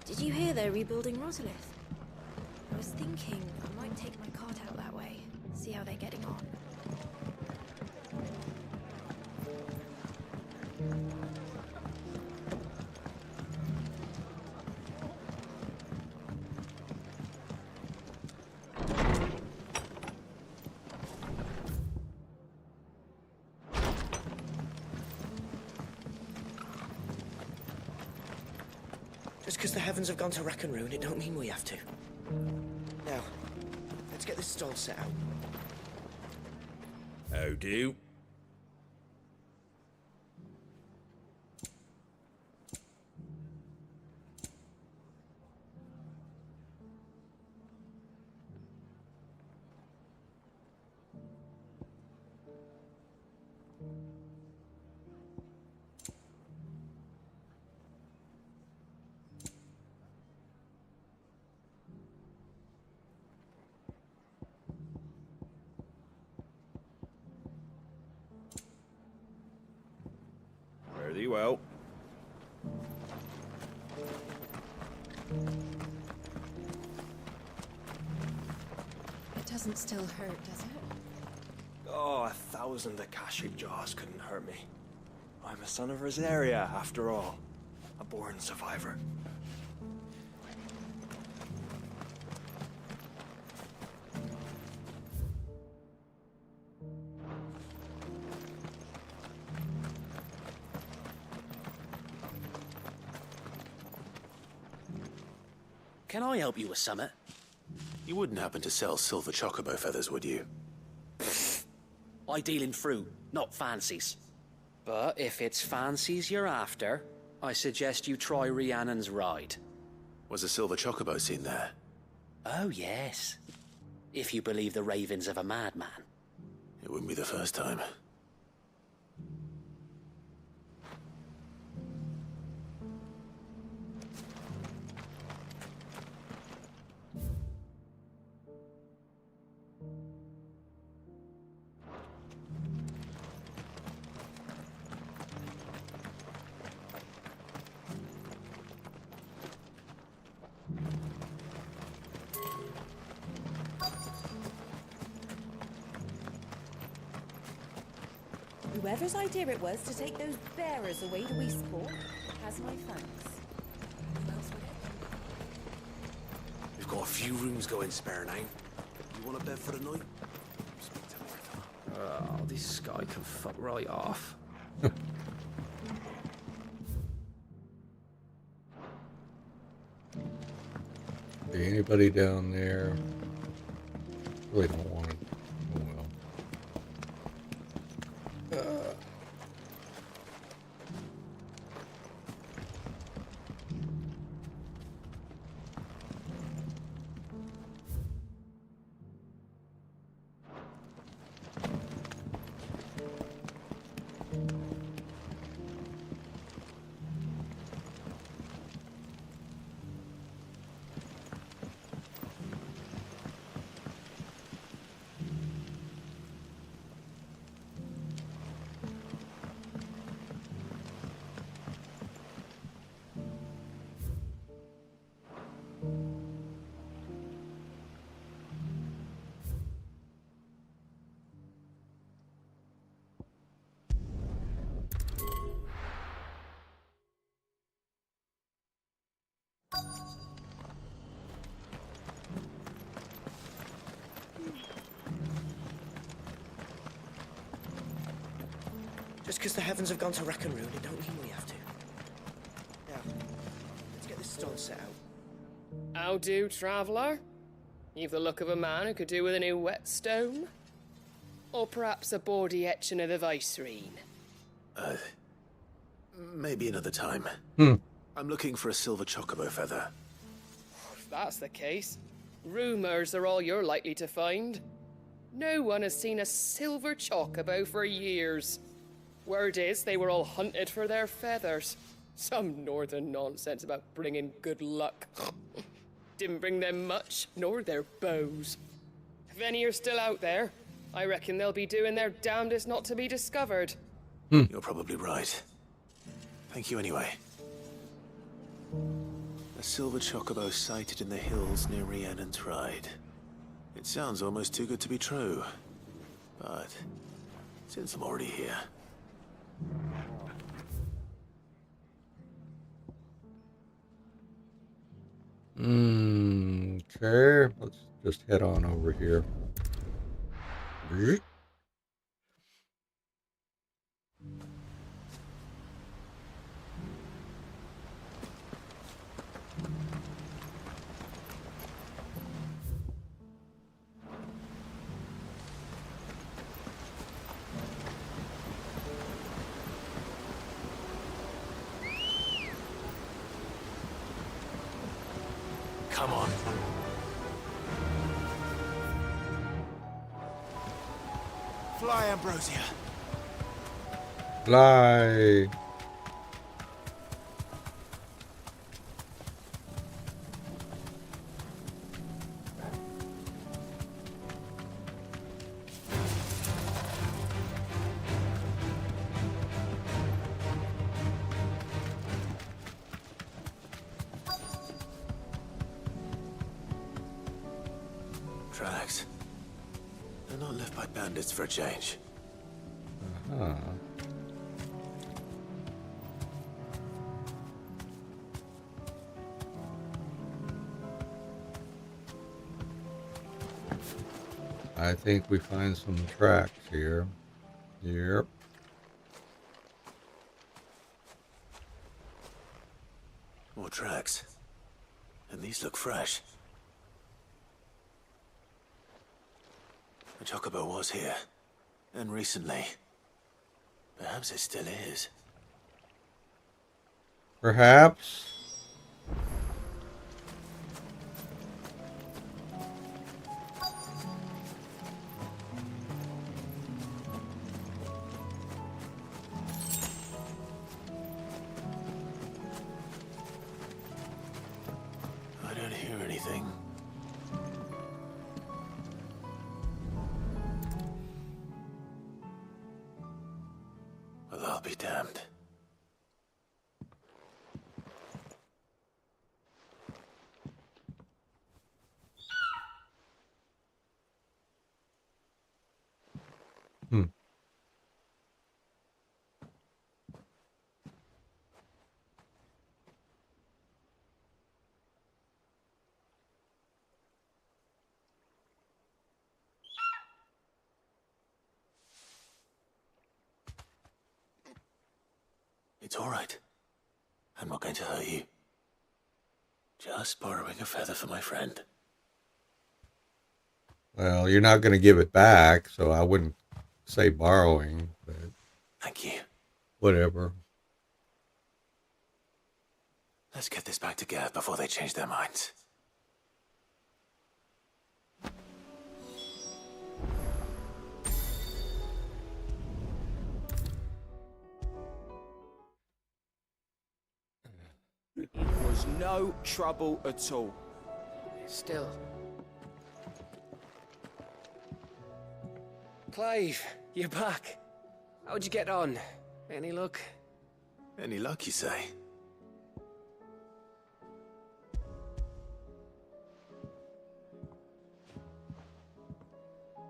Did you hear they're rebuilding Rosalith? I was thinking I might take my cart out that way, see how they're getting on. Just because the heavens have gone to rack and ruin, it don't mean we have to. Now, let's get this stall set out. How do? Fare thee well. It doesn't still hurt, does it? Oh, 1,000 Akashic jars couldn't hurt me. I'm a son of Rosaria, after all. A born survivor. Can I help you with summit? You wouldn't happen to sell silver chocobo feathers, would you? I deal in fruit, not fancies. But if it's fancies you're after, I suggest you try Rhiannon's ride. Was a silver chocobo seen there? Oh, yes. If you believe the ravings of a madman. It wouldn't be the first time. Whoever's idea it was to take those bearers away to Eastport has my thanks. Who else would it We've got a few rooms going spare now. You want a bed for the night? Oh, this guy can fuck right off. Anybody down there? Really don't want to. Oh well. Just because the heavens have gone to rack and ruin, it don't mean we have to. Now, let's get this stall set out. How do, traveller? You've the look of a man who could do with a new whetstone. Or perhaps a bawdy etching of the Vicerine. Maybe another time. I'm looking for a silver chocobo feather. If that's the case, rumours are all you're likely to find. No one has seen a silver chocobo for years. Word is they were all hunted for their feathers. Some northern nonsense about bringing good luck. Didn't bring them much, nor their bows. If any are still out there, I reckon they'll be doing their damnedest not to be discovered. You're probably right. Thank you anyway. A silver chocobo sighted in the hills near Rhiannon's Ride. It sounds almost too good to be true. But since I'm already here... Okay, let's just head on over here. Come on. Fly, Ambrosia. Fly. Tracks. They're not left by bandits for a change. Uh-huh. I think we find some tracks here. Yep. More tracks. And these look fresh. The chocobo was here. And recently. Perhaps it still is. Perhaps. I don't hear anything. Well, I'll be damned. Hmm. It's all right. I'm not going to hurt you. Just borrowing a feather for my friend. Well, you're not going to give it back, so I wouldn't say borrowing, but Thank you. whatever. Let's get this back to Gareth before they change their minds. It was no trouble at all. Still. Clive, you're back. How'd you get on? Any luck? Any luck, you say?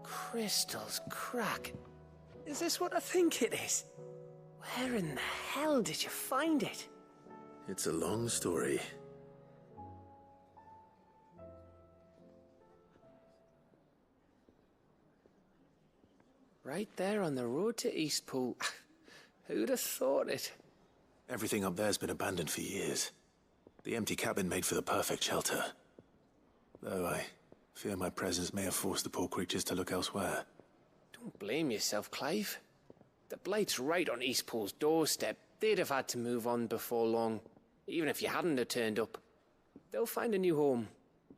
Crystal's crack. Is this what I think it is? Where in the hell did you find it? It's a long story. Right there on the road to Eastpool. Who'd have thought it? Everything up there's been abandoned for years. The empty cabin made for the perfect shelter. Though I fear my presence may have forced the poor creatures to look elsewhere. Don't blame yourself, Clive. The Blight's right on Eastpool's doorstep. They'd have had to move on before long, even if you hadn't have turned up. They'll find a new home.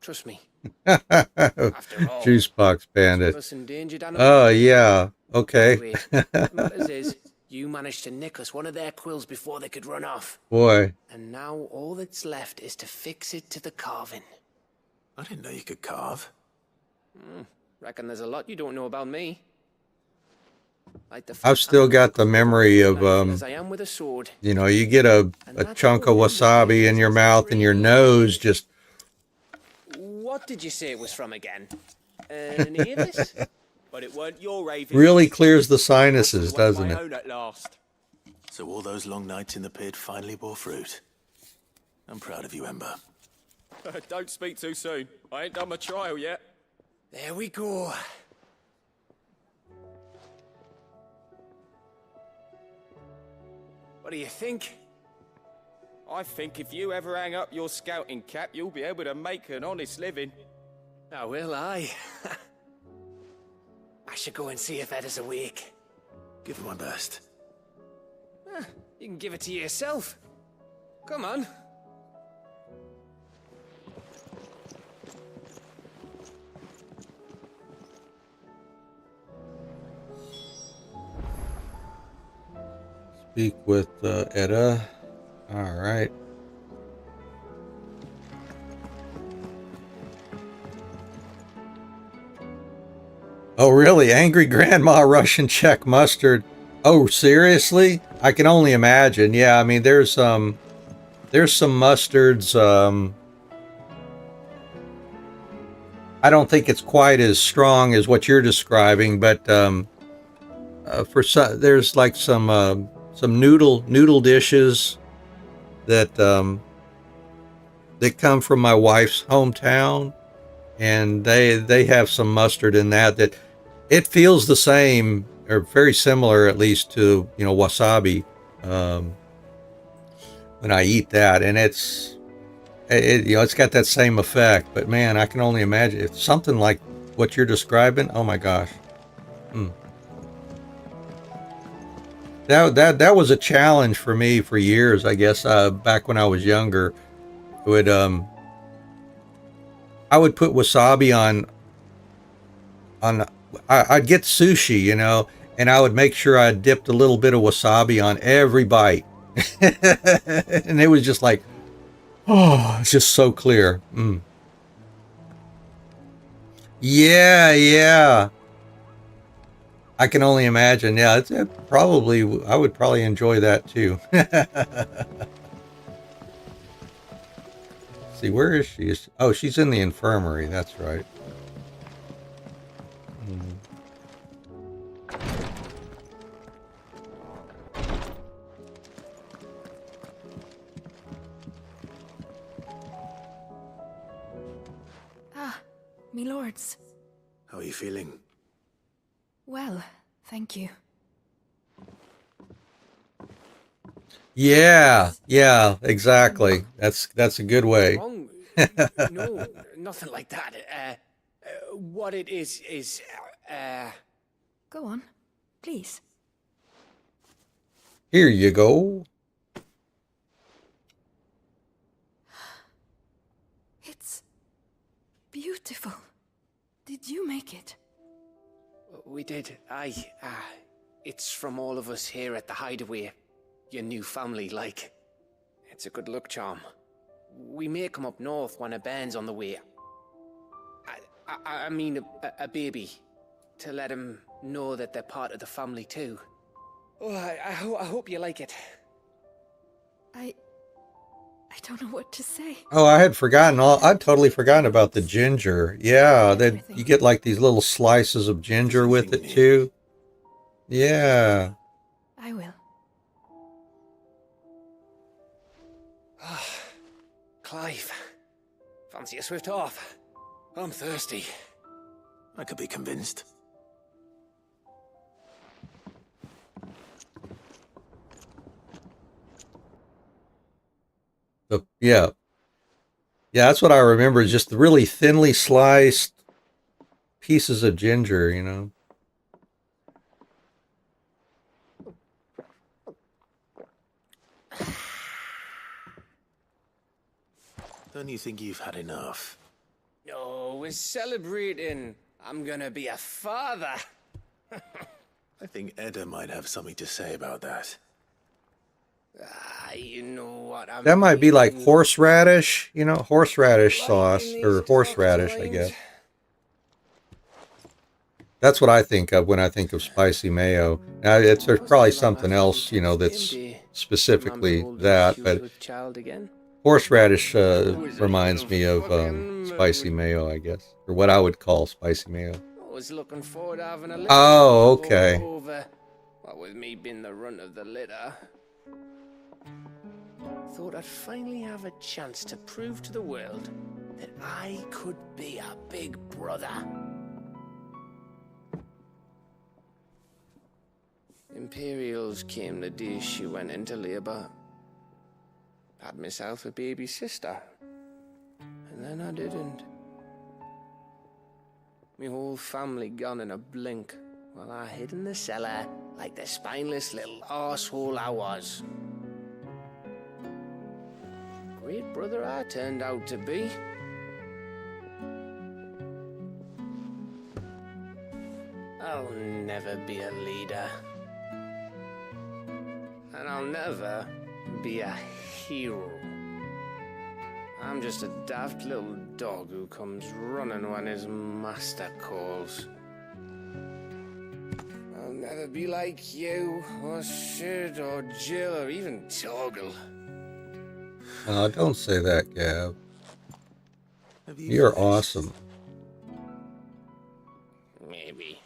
Trust me. After all, Juice box bandit. us endangered animals. Oh, yeah. Okay. Anyway, the matters is, you managed to nick us one of their quills before they could run off. Boy. And now all that's left is to fix it to the carving. I didn't know you could carve. Reckon there's a lot you don't know about me. Like the I've still got the memory of, as I am with a sword. you know, you get a chunk of wasabi in your mouth and your nose just... What did you say it was from again? An Avis? But it weren't your Avis. really clears the sinuses, doesn't it? Own at last. So all those long nights in the pit finally bore fruit. I'm proud of you, Ember. Don't speak too soon. I ain't done my trial yet. There we go. What do you think? I think if you ever hang up your scouting cap, you'll be able to make an honest living. Oh, will I? I should go and see if Ed is awake. Give it my best. You can give it to yourself. Come on. Speak with Edda. All right. Oh, really? Angry Grandma Russian check mustard. Oh, seriously? I can only imagine. Yeah, I mean, there's some mustards. I don't think it's quite as strong as what you're describing, but for some, there's like some noodle dishes that that come from my wife's hometown, and they have some mustard in that it feels the same or very similar, at least, to, you know, wasabi when I eat that, and you know, it's got that same effect. But man, I can only imagine it's something like what you're describing. Oh my gosh. That was a challenge for me for years, I guess, back when I was younger. I would put wasabi on I'd get sushi, you know, and I would make sure I dipped a little bit of wasabi on every bite. And it was just like, oh, it's just so clear. Yeah. I can only imagine. Yeah, I would probably enjoy that too. See, where is she? Oh, she's in the infirmary. That's right. Ah, me lords. How are you feeling? Well, thank you. Yeah, exactly. That's a good way. Wrong? No, nothing like that. What it is... Go on, please. Here you go. It's beautiful. Did you make it? We did. It's from all of us here at the Hideaway. Your new family, like. It's a good luck charm. We may come up north when a band's on the way. I mean a baby. To let him know that they're part of the family too. Oh, I hope you like it. I don't know what to say. Oh, I'd totally forgotten about the ginger. Yeah, that you get like these little slices of ginger with it too. Yeah. I will. Clive, fancy a swift off? I'm thirsty. I could be convinced. Yeah, that's what I remember, is just the really thinly sliced pieces of ginger, you know. Don't you think you've had enough? No, we're celebrating. I'm gonna be a father. I think Edda might have something to say about that. You know what? That might be like horseradish, you know, horseradish sauce, or horseradish, I guess. That's what I think of when I think of spicy mayo. Now, there's probably something else, you know, that's specifically that, but horseradish reminds me of spicy mayo, I guess, or what I would call spicy mayo. I was looking forward to having a little Oh, okay. over. What with me being the runt of the litter. Thought I'd finally have a chance to prove to the world that I could be a big brother. Imperials came the day she went into labour. Had myself a baby sister. And then I didn't. My whole family gone in a blink, while I hid in the cellar like the spineless little arsehole I was. Great brother I turned out to be. I'll never be a leader. And I'll never be a hero. I'm just a daft little dog who comes running when his master calls. I'll never be like you, or Sid, or Jill, or even Torgal. Don't say that, Gav. You're awesome. Maybe.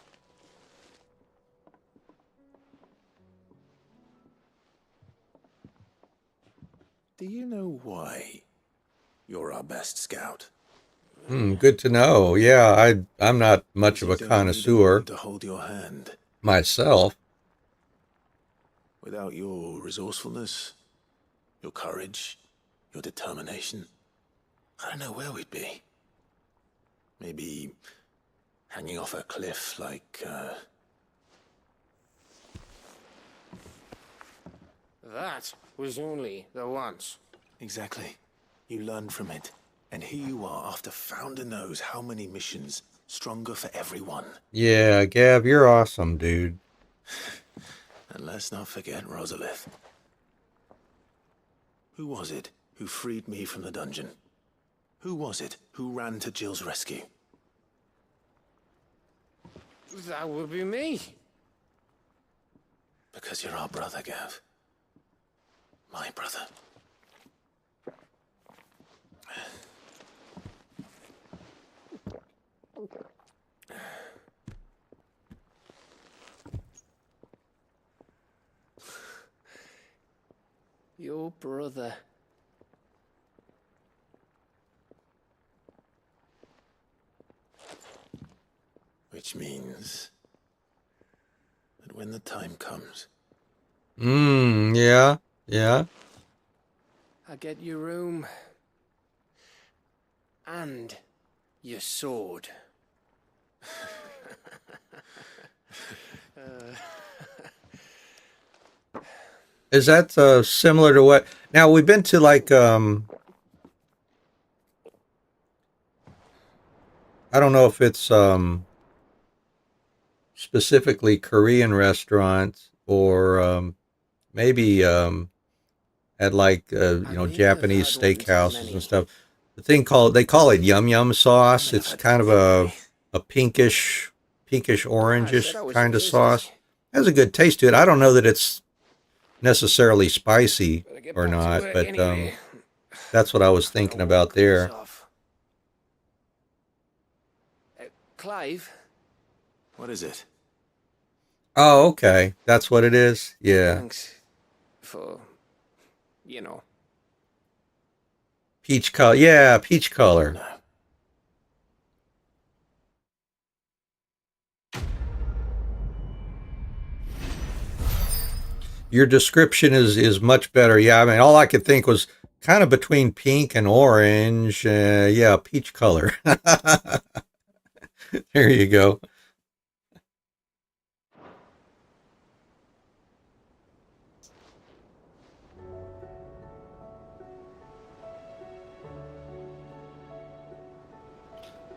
Do you know why you're our best scout? Good to know. Yeah, I'm not much of a connoisseur To hold your hand. myself. Without your resourcefulness, your courage, your determination, I don't know where we'd be. Maybe hanging off a cliff like, That was only the once. Exactly. You learned from it. And here you are, after founder knows how many missions, stronger for everyone. Yeah, Gav, you're awesome, dude. And let's not forget Rosalith. Who was it who freed me from the dungeon? Who was it who ran to Jill's rescue? That would be me. Because you're our brother, Gav. My brother. Your brother. Which means that when the time comes... Yeah. I get your room. And your sword. Is that similar to what... Now, we've been to, like, I don't know if it's specifically Korean restaurants or maybe at, like, Japanese steakhouses and stuff. The thing they call it yum yum sauce. It's kind of a pinkish orangish kind of sauce. It has a good taste to it. I don't know that it's necessarily spicy or not, but that's what I was thinking about there. Clive? What is it? Oh, okay. That's what it is? Yeah. Thanks for, Peach color. Yeah, peach color. Your description is much better. Yeah, I mean, all I could think was kind of between pink and orange. Yeah, peach color. There you go.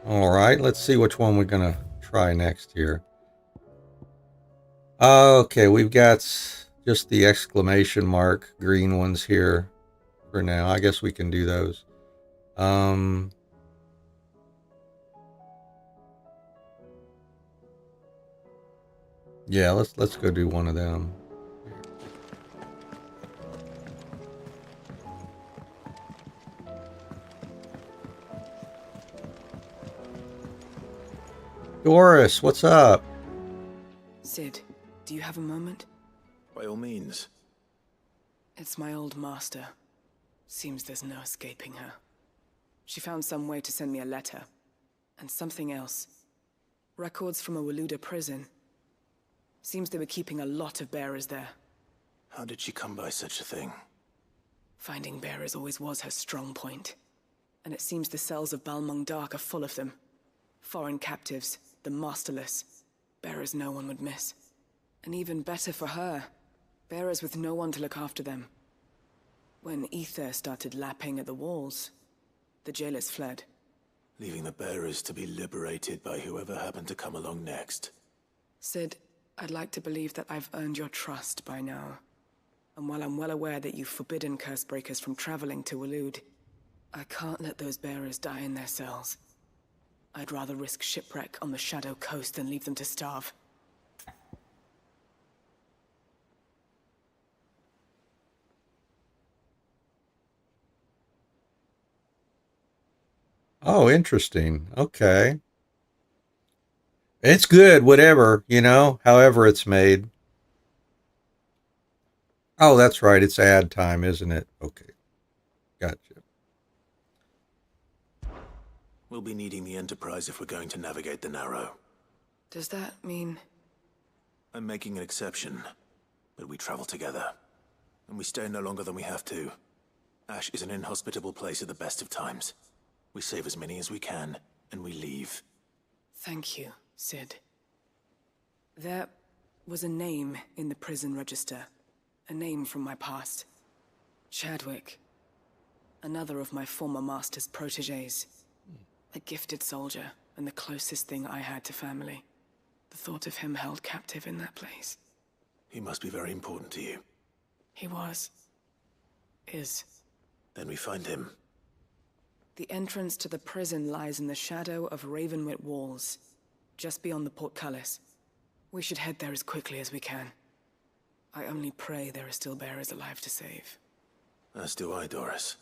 All right, let's see which one we're going to try next here. Okay, we've got just the exclamation mark green ones here for now. I guess we can do those. Yeah, let's go do one of them. Doris, what's up? Sid, do you have a moment? By all means. It's my old master. Seems there's no escaping her. She found some way to send me a letter. And something else. Records from a Waluda prison. Seems they were keeping a lot of bearers there. How did she come by such a thing? Finding bearers always was her strong point. And it seems the cells of Balmung Dark are full of them. Foreign captives, the masterless. Bearers no one would miss. And even better for her, bearers with no one to look after them. When ether started lapping at the walls, the jailers fled. Leaving the bearers to be liberated by whoever happened to come along next. Sid, I'd like to believe that I've earned your trust by now. And while I'm well aware that you've forbidden Cursebreakers from traveling to Waloed, I can't let those bearers die in their cells. I'd rather risk shipwreck on the Shadow Coast than leave them to starve. Oh, interesting. Okay. It's good, whatever, however it's made. Oh, that's right. It's ad time, isn't it? Okay. Gotcha. We'll be needing the Enterprise if we're going to navigate the Narrow. Does that mean... I'm making an exception, but we travel together. And we stay no longer than we have to. Ash is an inhospitable place at the best of times. We save as many as we can, and we leave. Thank you, Sid. There was a name in the prison register. A name from my past. Chadwick. Another of my former master's protégés. A gifted soldier, and the closest thing I had to family. The thought of him held captive in that place. He must be very important to you. He was. Is. Then we find him. The entrance to the prison lies in the shadow of Ravenwit Walls, just beyond the portcullis. We should head there as quickly as we can. I only pray there are still bearers alive to save. As do I, Doris.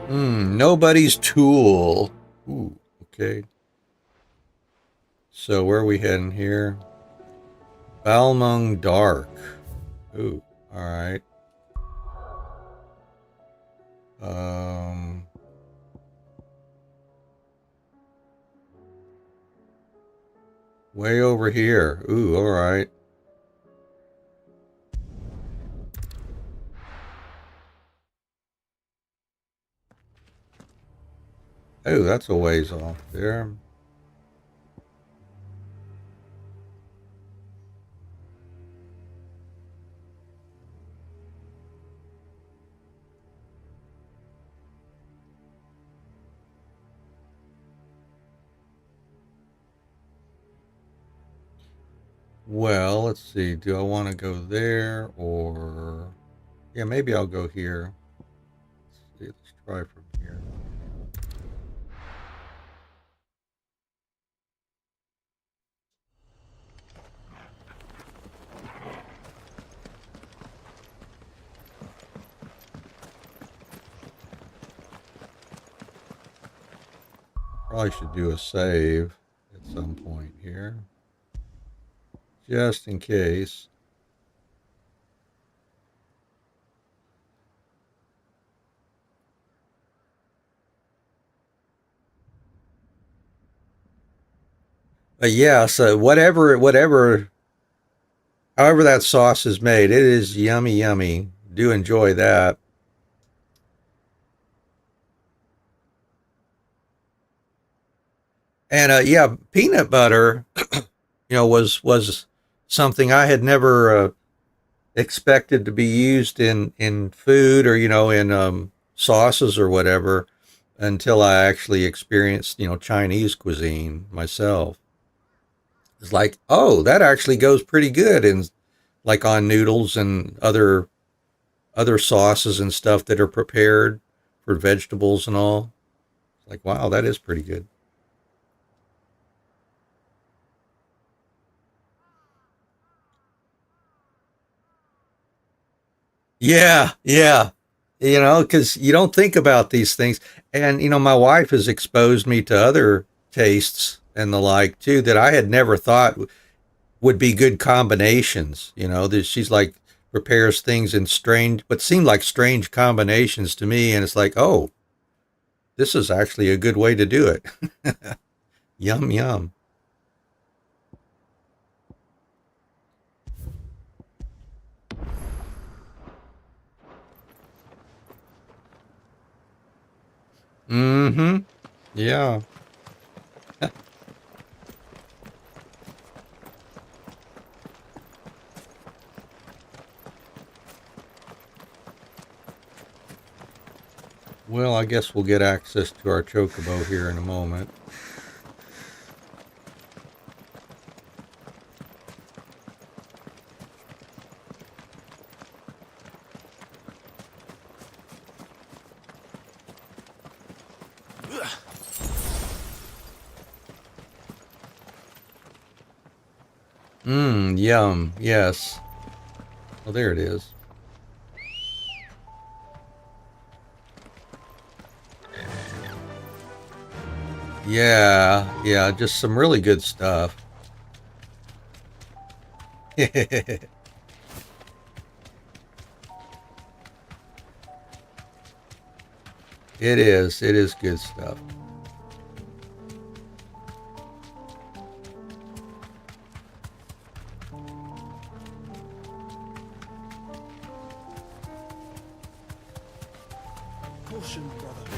Nobody's tool. Ooh, okay. So where are we heading here? Balmung Dark. Ooh, alright. Way over here. Ooh, alright. Oh, that's a ways off there. Well, let's see. Do I want to go there or... Yeah, maybe I'll go here. Let's see. Let's try from here. Probably should do a save at some point here. Just in case. But yeah, so however that sauce is made, it is yummy, yummy. Do enjoy that. And yeah, peanut butter, was something I had never expected to be used in food or in sauces or whatever until I actually experienced Chinese cuisine myself. It's like, oh, that actually goes pretty good in like on noodles and other sauces and stuff that are prepared for vegetables and all. It's like, wow, that is pretty good. Yeah, yeah. You know, because you don't think about these things. And, you know, my wife has exposed me to other tastes and the like, too, that I had never thought would be good combinations. You know, that she's like prepares things in strange, but seem like strange combinations to me. And it's like, oh, this is actually a good way to do it. Yum, yum. Mm-hmm. Yeah. Well, I guess we'll get access to our chocobo here in a moment. Mmm, yum. Yes. Oh, there it is. Yeah, yeah, just some really good stuff. It is. It is good stuff. Caution, brother.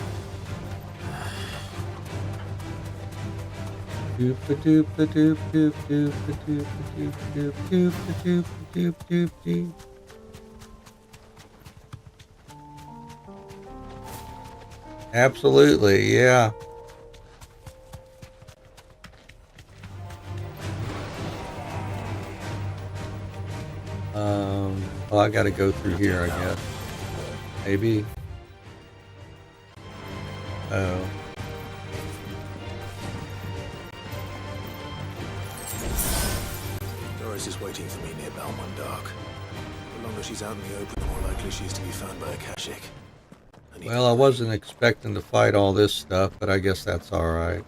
Doop doop doop doop doop doop doop doop doop doop doop doop doop. Absolutely, yeah. Well, I gotta go through here, I guess. Maybe. Oh. Doris is waiting for me near Balmondark. The longer she's out in the open, the more likely she is to be found by a Kashik. Well, I wasn't expecting to fight all this stuff, but I guess that's alright.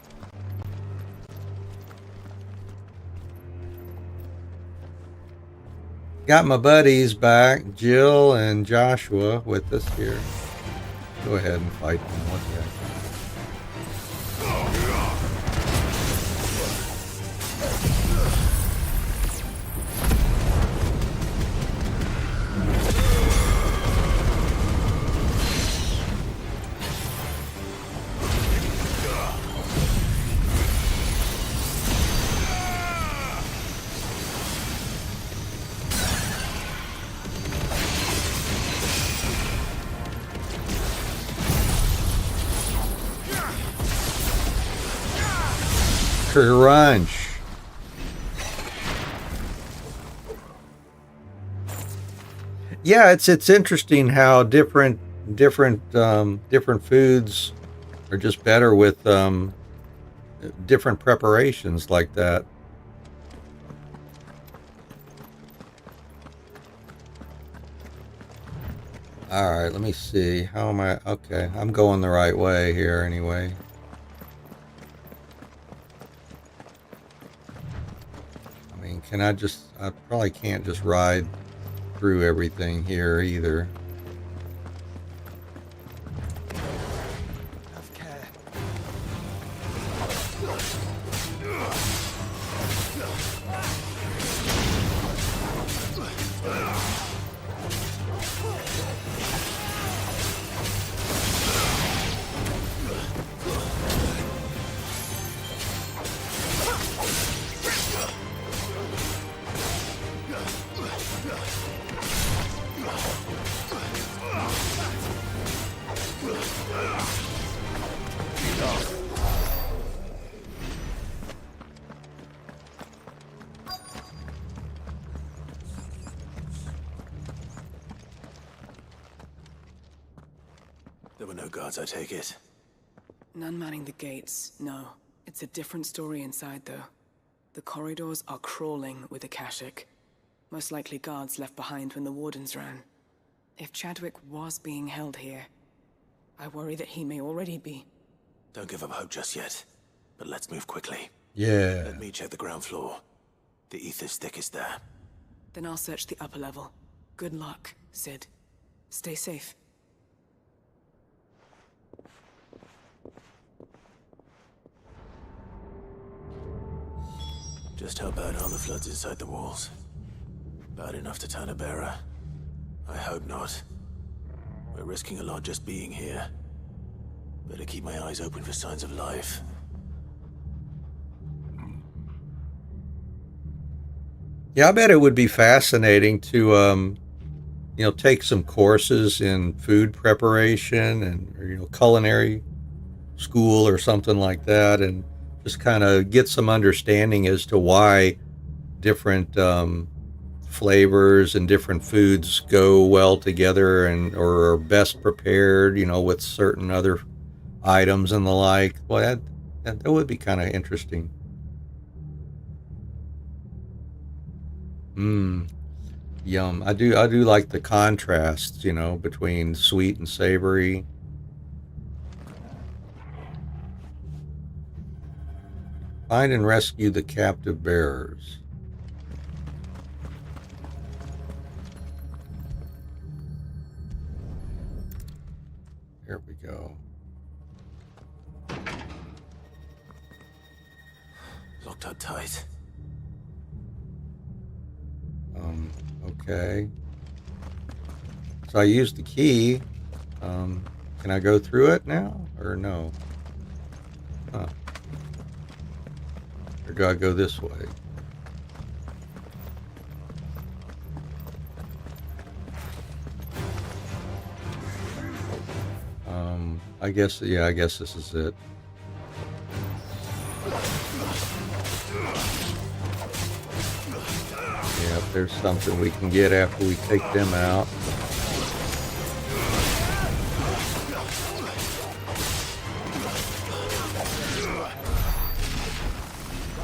Got my buddies back, Jill and Joshua, with us here. Go ahead and fight them. What the heck? Crunch. Yeah, it's interesting how different foods are just better with different preparations like that. All right, let me see. How am I? Okay, I'm going the right way here anyway. I mean, can I just... I probably can't just ride through everything here either. Have care. There were no guards, I take it. None manning the gates, no. It's a different story inside, though. The corridors are crawling with Akashic. Most likely guards left behind when the wardens ran. If Chadwick was being held here, I worry that he may already be. Don't give up hope just yet, but let's move quickly. Yeah. Let me check the ground floor. The ether's thickest there. Then I'll search the upper level. Good luck, Sid. Stay safe. Just how bad are the floods inside the walls? Bad enough to turn a bearer? I hope not. We're risking a lot just being here. Better keep my eyes open for signs of life. Yeah, I bet it would be fascinating to, take some courses in food preparation and, or, culinary school or something like that, and just kind of get some understanding as to why different flavors and different foods go well together and or are best prepared, with certain other items and the like. Well, that would be kind of interesting. Yum. I do like the contrasts, between sweet and savory. Find and rescue the captive bearers. There we go. Locked up tight. Okay. So I used the key. Can I go through it now or no? Huh. Or do I go this way? I guess this is it. Yeah, if there's something we can get after we take them out.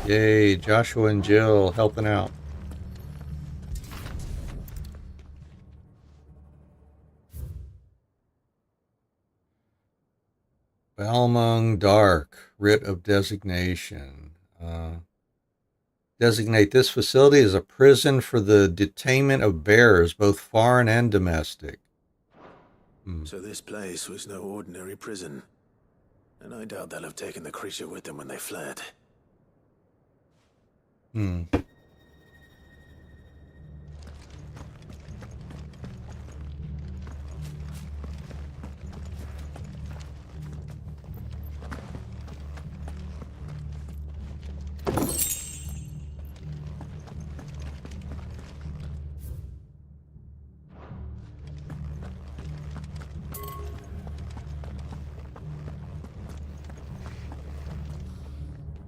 Yay, Joshua and Jill helping out. Balmung Dark, writ of designation. Designate this facility as a prison for the detainment of bears, both foreign and domestic. So this place was no ordinary prison. And I doubt they'll have taken the creature with them when they fled.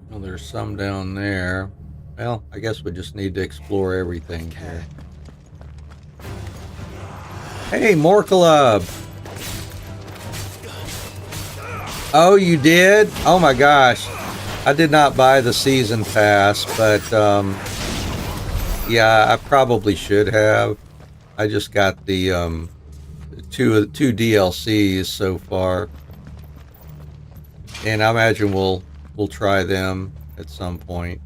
Well, there's some down there. Well, I guess we just need to explore everything here. Hey, Morkalub! Oh, you did? Oh my gosh. I did not buy the season pass, but yeah, I probably should have. I just got the two DLCs so far. And I imagine we'll try them at some point.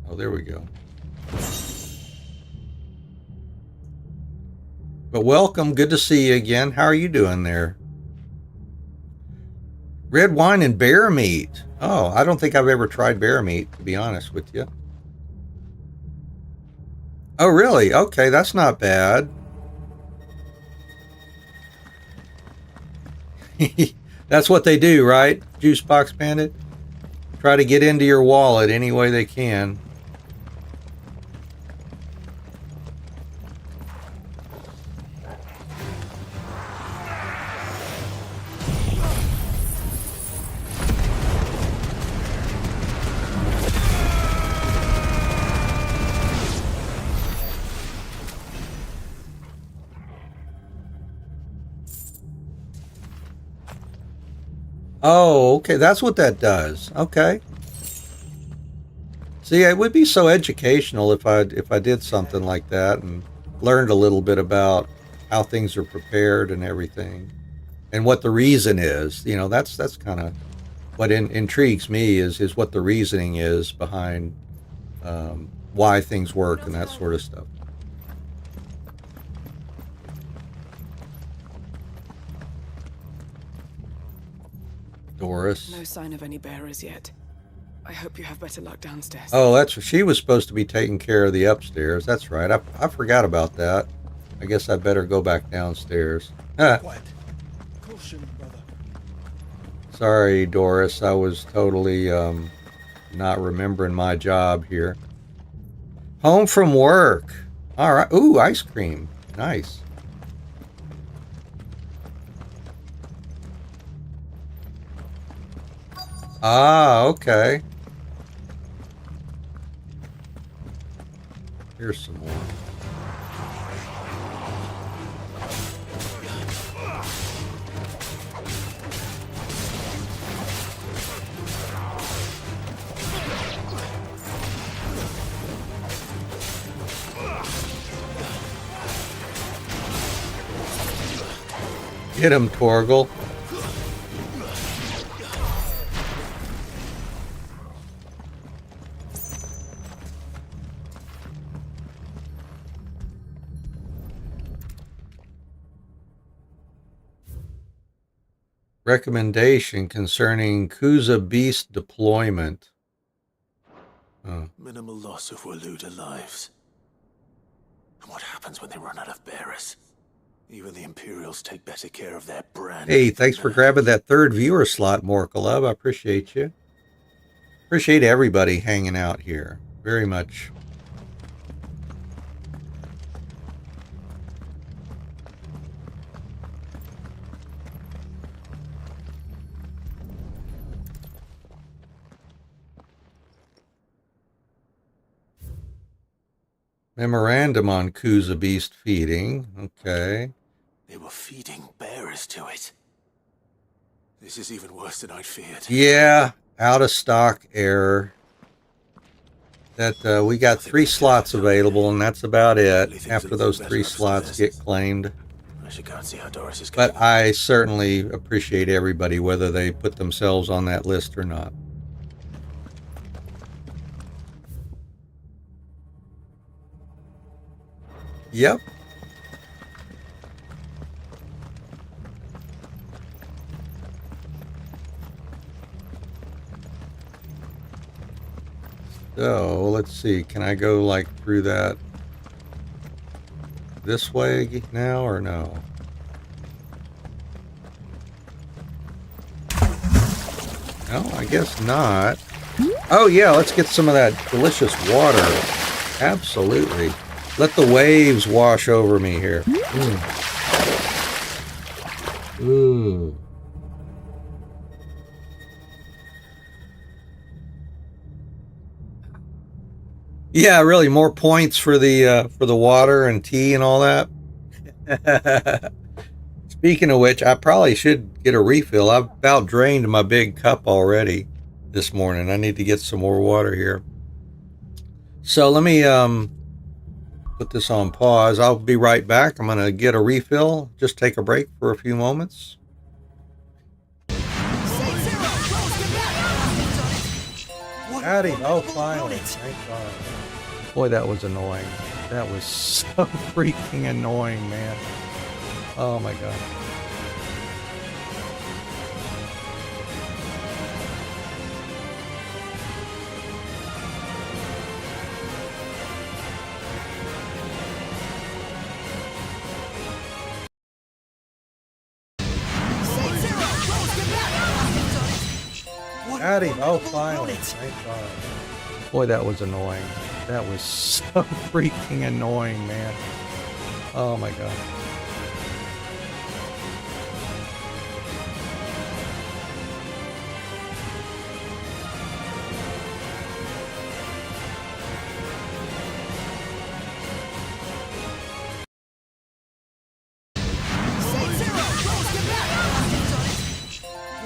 Oh, there we go. But welcome, good to see you again. How are you doing there? Red wine and bear meat. Oh, I don't think I've ever tried bear meat, to be honest with you. Oh, really? Okay, that's not bad. That's what they do, right? Juice Box Bandit? Try to get into your wallet any way they can. Oh, okay, that's what that does. Okay. See, it would be so educational if I did something like that, and learned a little bit about how things are prepared and everything, and what the reason is. You know, that's kind of what intrigues me is what the reasoning is behind why things work and that sort of stuff. Doris. No sign of any bearers yet. I hope you have better luck downstairs. Oh, she was supposed to be taking care of the upstairs. That's right. I forgot about that. I guess I better go back downstairs. Quiet. Caution, brother. Sorry, Doris. I was totally not remembering my job here. Home from work. All right. Ooh, ice cream. Nice. Ah, okay. Here's some more. Get him, Torgal. Recommendation concerning Kuza Beast deployment. Minimal loss of Waluda lives. And what happens when they run out of bearers? Even the Imperials take better care of their brand. Hey, thanks for grabbing that third viewer slot, Morkalov. I appreciate you. Appreciate everybody hanging out here. Very much. Memorandum on Kuza Beast feeding. Okay. They were feeding bearers to it. This is even worse than I'd feared. Yeah, out of stock error. That we got 3 slots available, and that's about it. After those 3 slots get claimed. I can't see how Doris is but I certainly appreciate everybody, whether they put themselves on that list or not. Yep. So, let's see. Can I go, like, through that this way now or no? No, I guess not. Oh, yeah, let's get some of that delicious water. Absolutely. Let the waves wash over me here. Ooh. Yeah, really, more points for the water and tea and all that. Speaking of which, I probably should get a refill. I've about drained my big cup already this morning. I need to get some more water here. So let me put this on pause. I'll be right back. I'm going to get a refill. Just take a break for a few moments. Howdy. Oh, finally. Thank God. Boy, that was annoying. That was so freaking annoying, man. Oh, my God. Howdy. Oh, finally. Thank God. Boy, that was annoying. That was so freaking annoying, man. Oh, my God.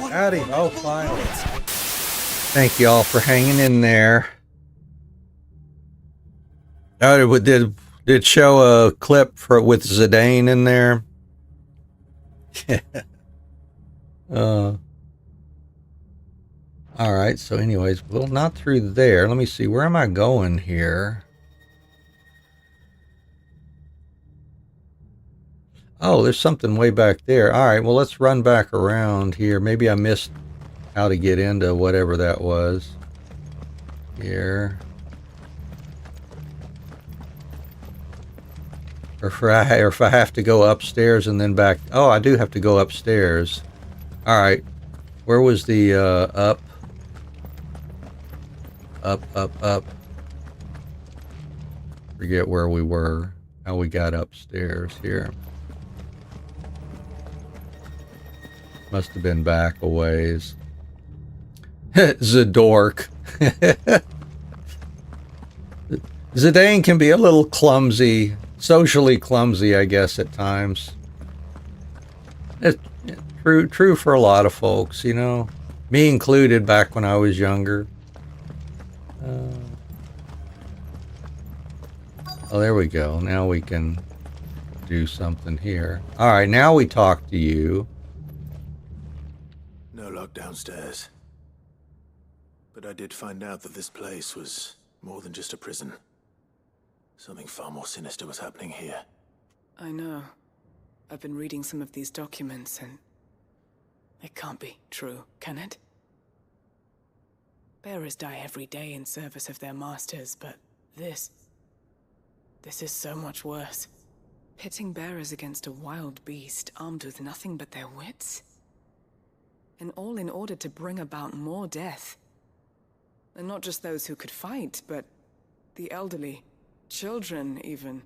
Howdy. Oh, finally. Thank you all for hanging in there. Oh, did Did it show a clip with Zidane in there? All right, so anyways, well, not through there. Let me see. Where am I going here? Oh, there's something way back there. All right, well, let's run back around here. Maybe I missed how to get into whatever that was. Here. Or if I have to go upstairs and then back. Oh, I do have to go upstairs. All right. Where was the up? Up. Forget where we were. How we got upstairs here. Must have been back a ways. Zadork. Zidane can be a little clumsy. Socially clumsy, I guess, at times. It's true for a lot of folks, you know. Me included back when I was younger. Oh, there we go. Now we can do something here. All right, now we talk to you. No lock downstairs. But I did find out that this place was more than just a prison. Something far more sinister was happening here. I know. I've been reading some of these documents, and it can't be true, can it? Bearers die every day in service of their masters, but this is so much worse. Pitting bearers against a wild beast armed with nothing but their wits? And all in order to bring about more death. And not just those who could fight, but the elderly, children even.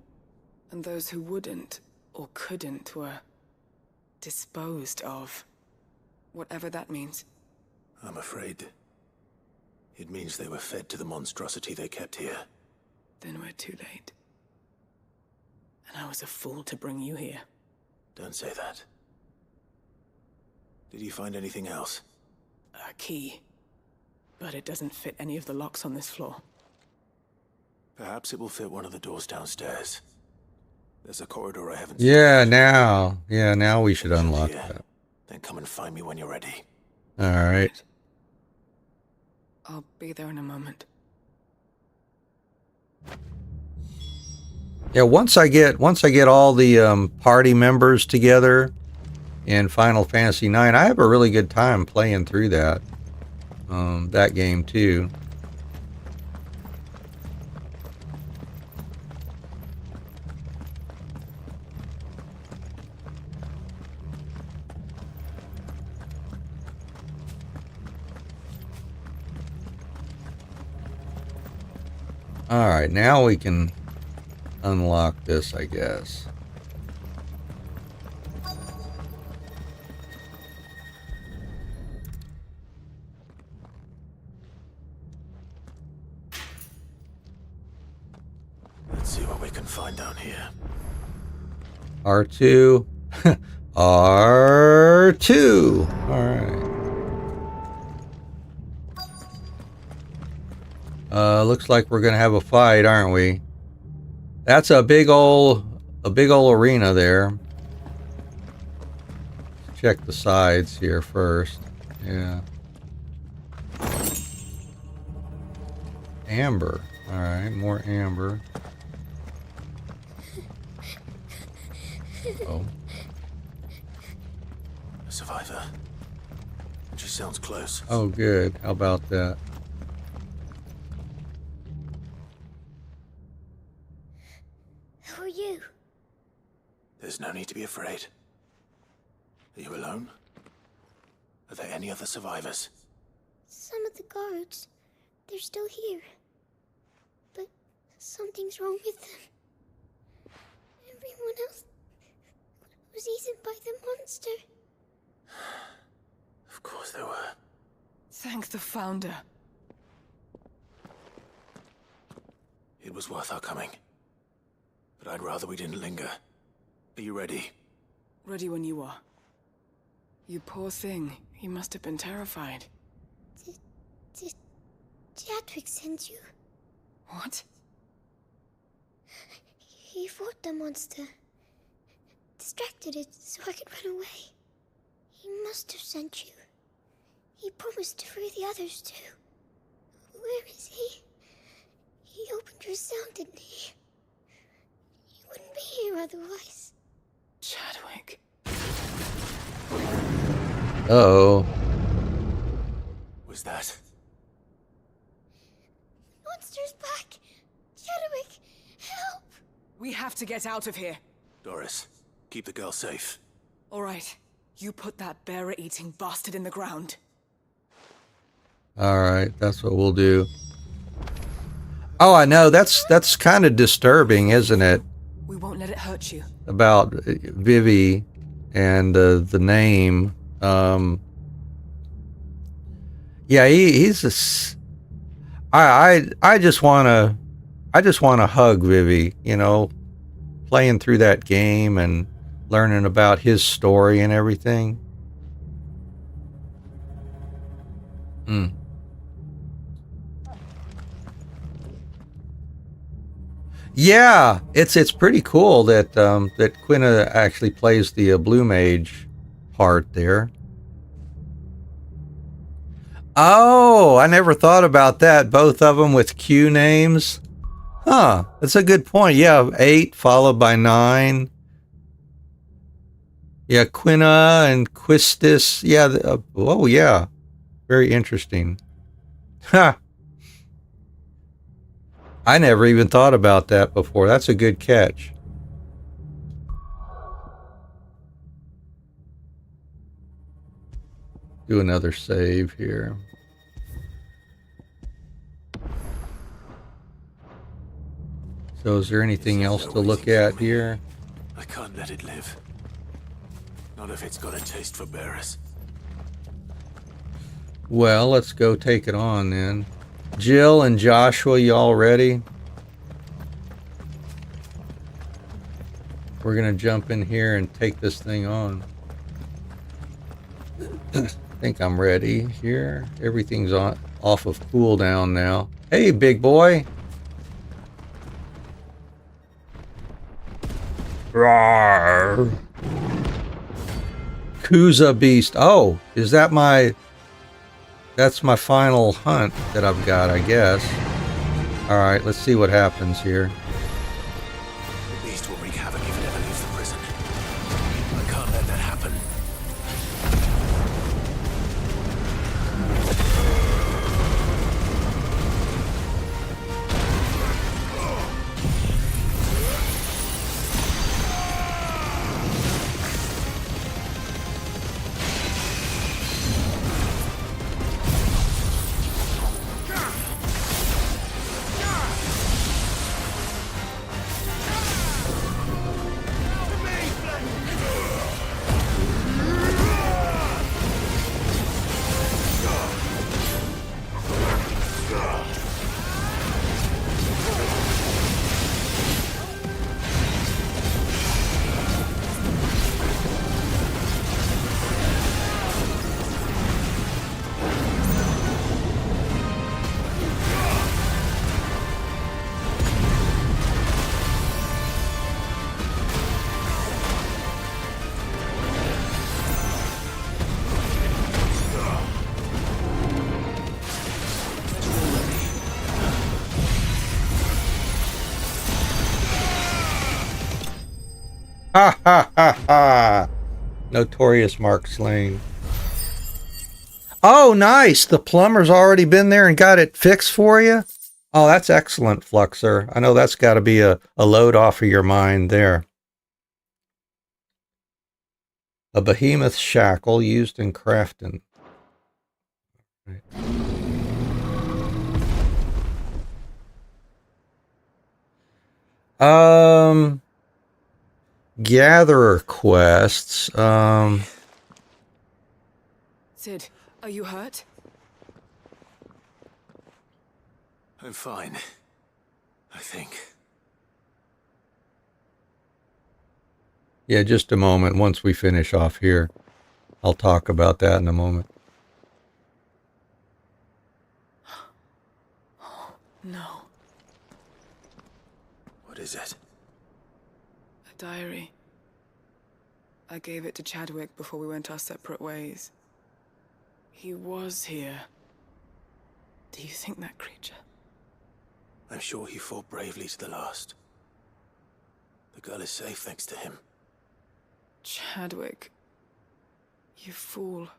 And those who wouldn't or couldn't were disposed of. Whatever that means. I'm afraid it means they were fed to the monstrosity they kept here. Then we're too late. And I was a fool to bring you here. Don't say that. Did you find anything else? A key. But it doesn't fit any of the locks on this floor. Perhaps it will fit one of the doors downstairs. There's a corridor I haven't Yeah, now we should unlock that. Then come and find me when you're ready. All right. I'll be there in a moment. Yeah, once I get all the party members together in Final Fantasy IX, I have a really good time playing through that game too. All right, now we can unlock this, I guess. Let's see what we can find down here. R2. R2. All right. Looks like we're gonna have a fight, aren't we? That's a big old arena there. Check the sides here first. Yeah. Amber. All right, more amber. Oh. A survivor. She sounds close. Oh, good. How about that? Who are you? There's no need to be afraid. Are you alone? Are there any other survivors? Some of the guards. They're still here. But something's wrong with them. Everyone else was eaten by the monster. Of course there were. Thank the Founder. It was worth our coming. But I'd rather we didn't linger. Are you ready? Ready when you are. You poor thing. He must have been terrified. Did Jadwick send you? What? He fought the monster. Distracted it so I could run away. He must have sent you. He promised to free the others too. Where is he? He opened your cell, didn't he? He wouldn't be here otherwise. Chadwick. Uh-oh. Was that? Monster's back! Chadwick, help! We have to get out of here. Doris, keep the girl safe. All right. You put that bearer-eating bastard in the ground. All right, that's what we'll do. Oh, I know. That's kind of disturbing, isn't it? We won't let it hurt you. About Vivi and the name. Yeah, he's a. I just wanna hug Vivi. You know, playing through that game and learning about his story and everything. Yeah, it's pretty cool that that Quina actually plays the Blue Mage part there. Oh, I never thought about that. Both of them with Q names. Huh, that's a good point. Yeah, 8 followed by 9. Yeah, Quina and Quistis. Yeah, oh yeah. Very interesting. Ha! I never even thought about that before. That's a good catch. Do another save here. So is there anything else to look at here? I can't let it live. Not if it's got a taste for bearers. Well, let's go take it on then. Jill and Joshua, y'all ready? We're gonna jump in here and take this thing on. I think I'm ready here. Everything's off of cooldown now. Hey, big boy. Rawr. Kuza Beast. Oh, is that my... That's my final hunt that I've got, I guess. Alright, let's see what happens here. The beast will wreak havoc if it ever leaves the prison. I can't let that happen. Ha ha ha ha! Notorious Mark slain. Oh, nice! The plumber's already been there and got it fixed for you? Oh, that's excellent, Fluxer. I know that's got to be a load off of your mind there. A behemoth shackle used in crafting. Right. Gatherer quests. Sid, are you hurt? I'm fine. I think. Yeah, just a moment. Once we finish off here, I'll talk about that in a moment. No. What is it? diary. I gave it to Chadwick before we went our separate ways. He was here. Do you think that creature? I'm sure he fought bravely to the last. The girl is safe thanks to him. Chadwick. You fool.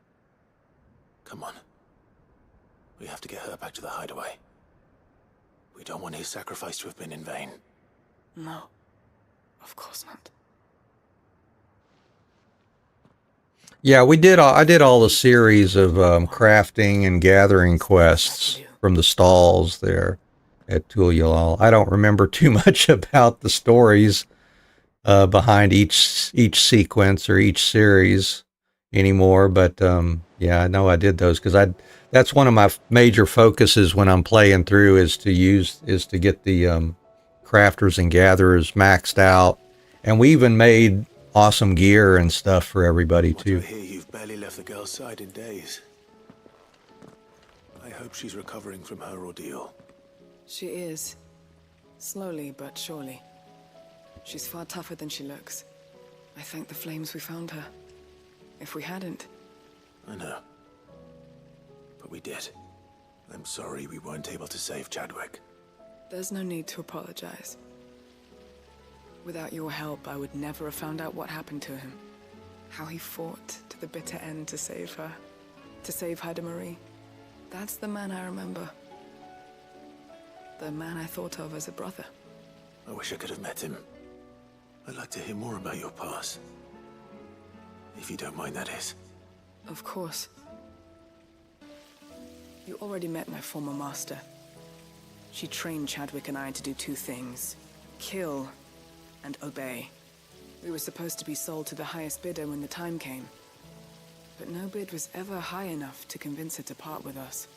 Come on. We have to get her back to the hideaway. We don't want his sacrifice to have been in vain. No. Of course not. Yeah, we did. I did all the series of crafting and gathering quests from the stalls there at Tulyal. I don't remember too much about the stories behind each sequence or each series anymore, but yeah, I know I did those because that's one of my major focuses when I'm playing through is to get the crafters and gatherers maxed out, and we even made awesome gear and stuff for everybody too. I hear you've barely left the girl's side in days. I hope she's recovering from her ordeal. She is. Slowly but surely. She's far tougher than she looks. I thank the flames we found her. If we hadn't... I know. But we did. I'm sorry we weren't able to save Chadwick. There's no need to apologize. Without your help, I would never have found out what happened to him. How he fought to the bitter end to save her. To save Haida Marie. That's the man I remember. The man I thought of as a brother. I wish I could have met him. I'd like to hear more about your past. If you don't mind, that is. Of course. You already met my former master. She trained Chadwick and I to do two things. Kill and obey. We were supposed to be sold to the highest bidder when the time came. But no bid was ever high enough to convince her to part with us.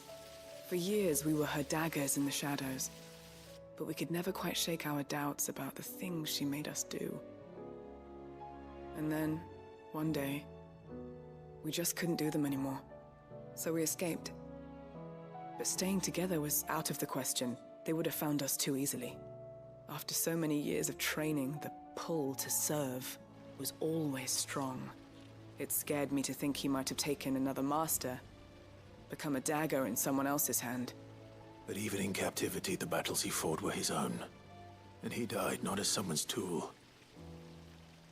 For years we were her daggers in the shadows. But we could never quite shake our doubts about the things she made us do. And then, one day, we just couldn't do them anymore. So we escaped. But staying together was out of the question. They would have found us too easily. After so many years of training, the pull to serve was always strong. It scared me to think he might have taken another master, become a dagger in someone else's hand. But even in captivity, the battles he fought were his own. And he died not as someone's tool,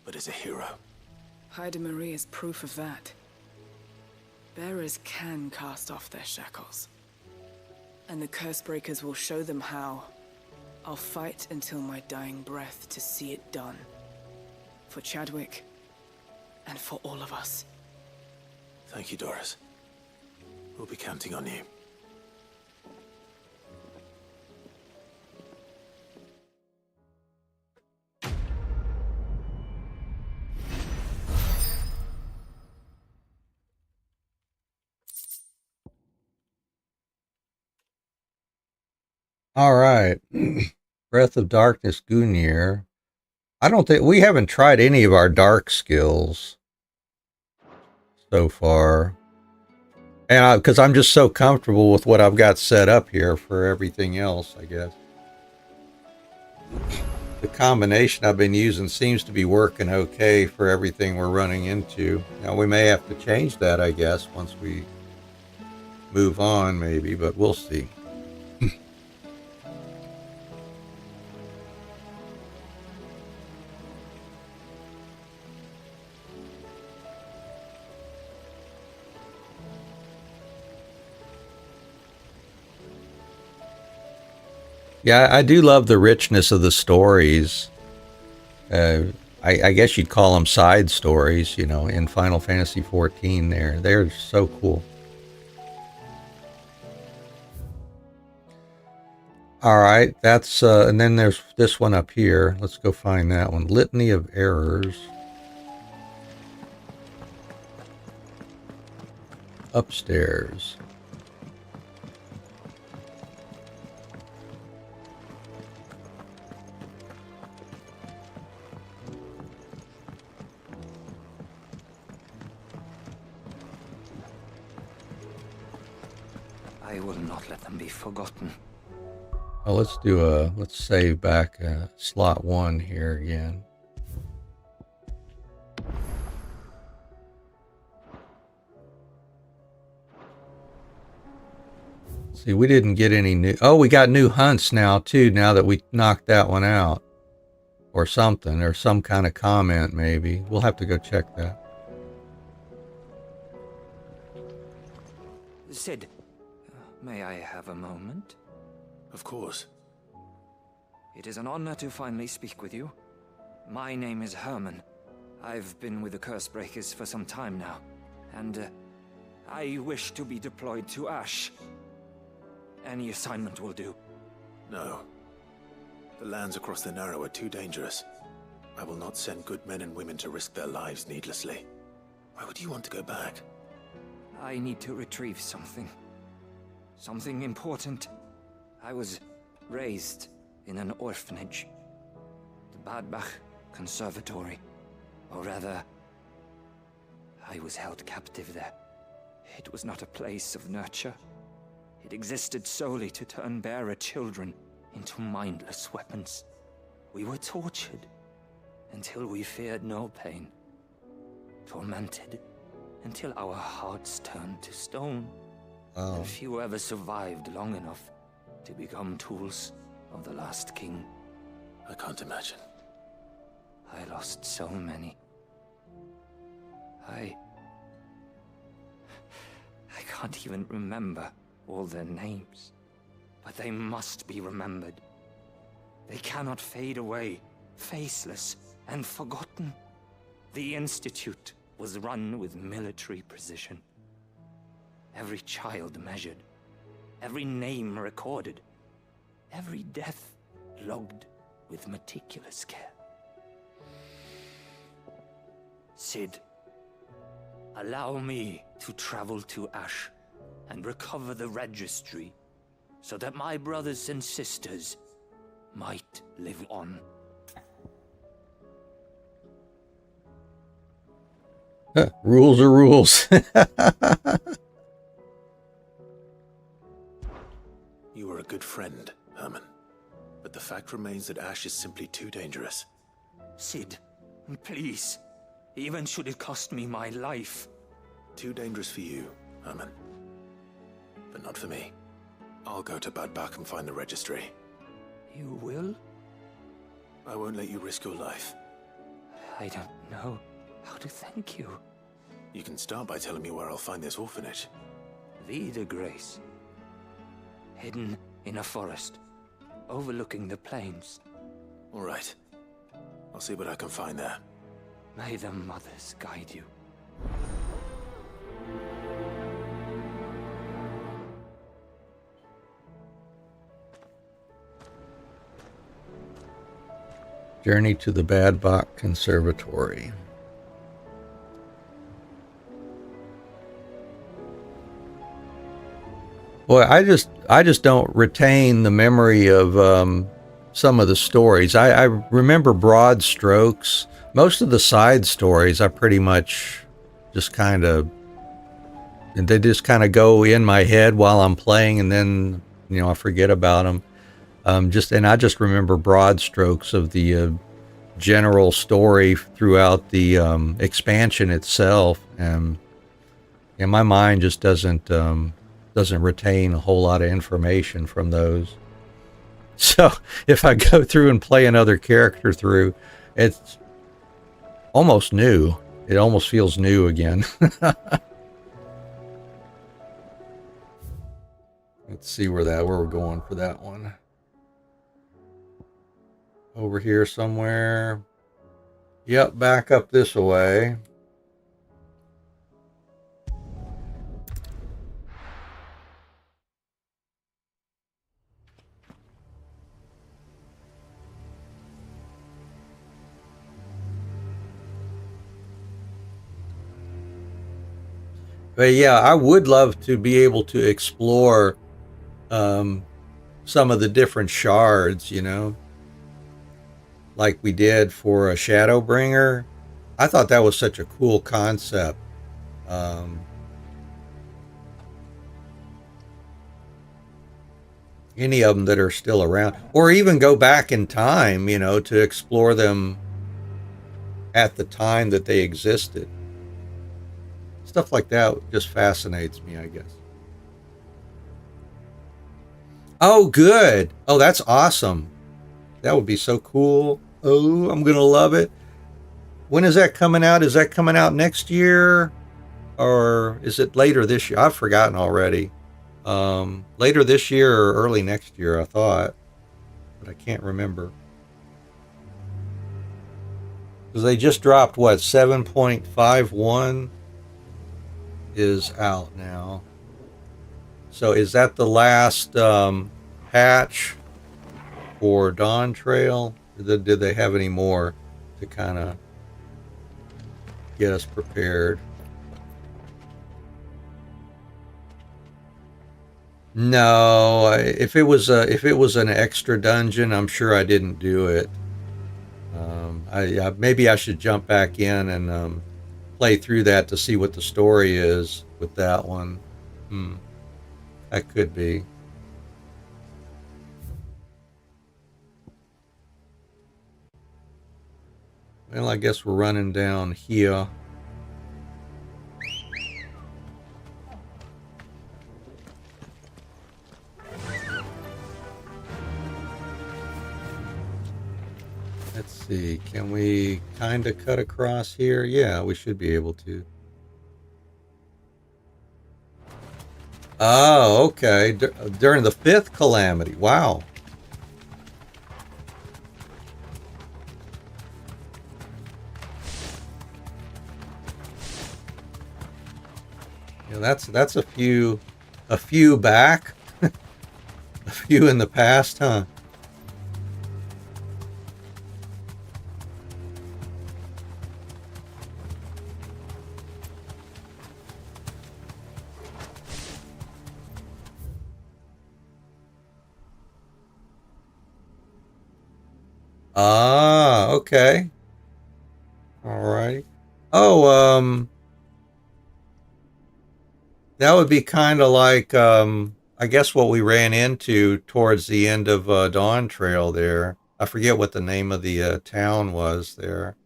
but as a hero. Haida Marie is proof of that. Bearers can cast off their shackles. And the Cursebreakers will show them how. I'll fight until my dying breath to see it done. For Chadwick, and for all of us. Thank you, Doris. We'll be counting on you. All right. Breath of Darkness, Gungnir. I don't think we haven't tried any of our dark skills so far. And because I'm just so comfortable with what I've got set up here for everything else, I guess. The combination I've been using seems to be working okay for everything we're running into. Now we may have to change that, I guess, once we move on maybe, but we'll see. Yeah, I do love the richness of the stories. I guess you'd call them side stories, you know, in Final Fantasy XIV. They're so cool. All right, that's and then there's this one up here. Let's go find that one. Litany of Errors. Upstairs. I will not let them be forgotten. Oh, let's save back slot 1 here again. See, we didn't get any new... Oh, we got new hunts now, too, now that we knocked that one out. Or something, or some kind of comment, maybe. We'll have to go check that. Sid, may I have a moment? Of course. It is an honor to finally speak with you. My name is Herman. I've been with the Cursebreakers for some time now, and I wish to be deployed to Ash. Any assignment will do. No. The lands across the Narrow are too dangerous. I will not send good men and women to risk their lives needlessly. Why would you want to go back? I need to retrieve something. Something important. I was raised in an orphanage. The Badbach Conservatory. Or rather, I was held captive there. It was not a place of nurture. It existed solely to turn bearer children into mindless weapons. We were tortured until we feared no pain. Tormented until our hearts turned to stone. Oh. And few ever survived long enough to become tools of the last king. I can't imagine. I lost so many. I can't even remember all their names. But they must be remembered. They cannot fade away, faceless and forgotten. The Institute was run with military precision. Every child measured, every name recorded, every death logged with meticulous care. Sid, allow me to travel to Ash and recover the registry so that my brothers and sisters might live on. Rules are rules. You were a good friend, Herman. But the fact remains that Ash is simply too dangerous. Sid, please. Even should it cost me my life. Too dangerous for you, Herman. But not for me. I'll go to Bad Bach and find the registry. You will? I won't let you risk your life. I don't know how to thank you. You can start by telling me where I'll find this orphanage. Vida Grace. Hidden in a forest, overlooking the plains. All right. I'll see what I can find there. May the mothers guide you. Journey to the Bad Bach Conservatory. Boy, I just don't retain the memory of some of the stories. I remember broad strokes. Most of the side stories I pretty much just kind of, they just kind of go in my head while I'm playing, and then, you know, I forget about them. And I just remember broad strokes of the general story throughout the expansion itself, and my mind just doesn't retain a whole lot of information from those. So if I go through and play another character through, it's almost new. It almost feels new again. Let's see where we're going for that one. Over here somewhere. Yep, back up this way. But yeah, I would love to be able to explore some of the different shards, you know, like we did for a Shadowbringer. I thought that was such a cool concept. Any of them that are still around, or even go back in time, you know, to explore them at the time that they existed. Stuff like that just fascinates me, I guess. Oh, good. Oh, that's awesome. That would be so cool. Oh, I'm going to love it. When is that coming out? Is that coming out next year? Or is it later this year? I've forgotten already. Later this year or early next year, I thought. But I can't remember. Because they just dropped, what, 7.51 is out now. So is that the last patch for Dawn Trail? Did they have any more to kind of get us prepared? No, if it was an extra dungeon, I'm sure I didn't do it. Maybe I should jump back in and play through that to see what the story is with that one. That could be. Well, I guess we're running down here. Let's see, can we kind of cut across here? Yeah, we should be able to. Oh, okay. During the 5th calamity. Wow. Yeah, that's a few back. A few in the past, huh? Ah, okay. All right. Oh, that would be kind of like, I guess what we ran into towards the end of Dawn Trail there. I forget what the name of the town was there.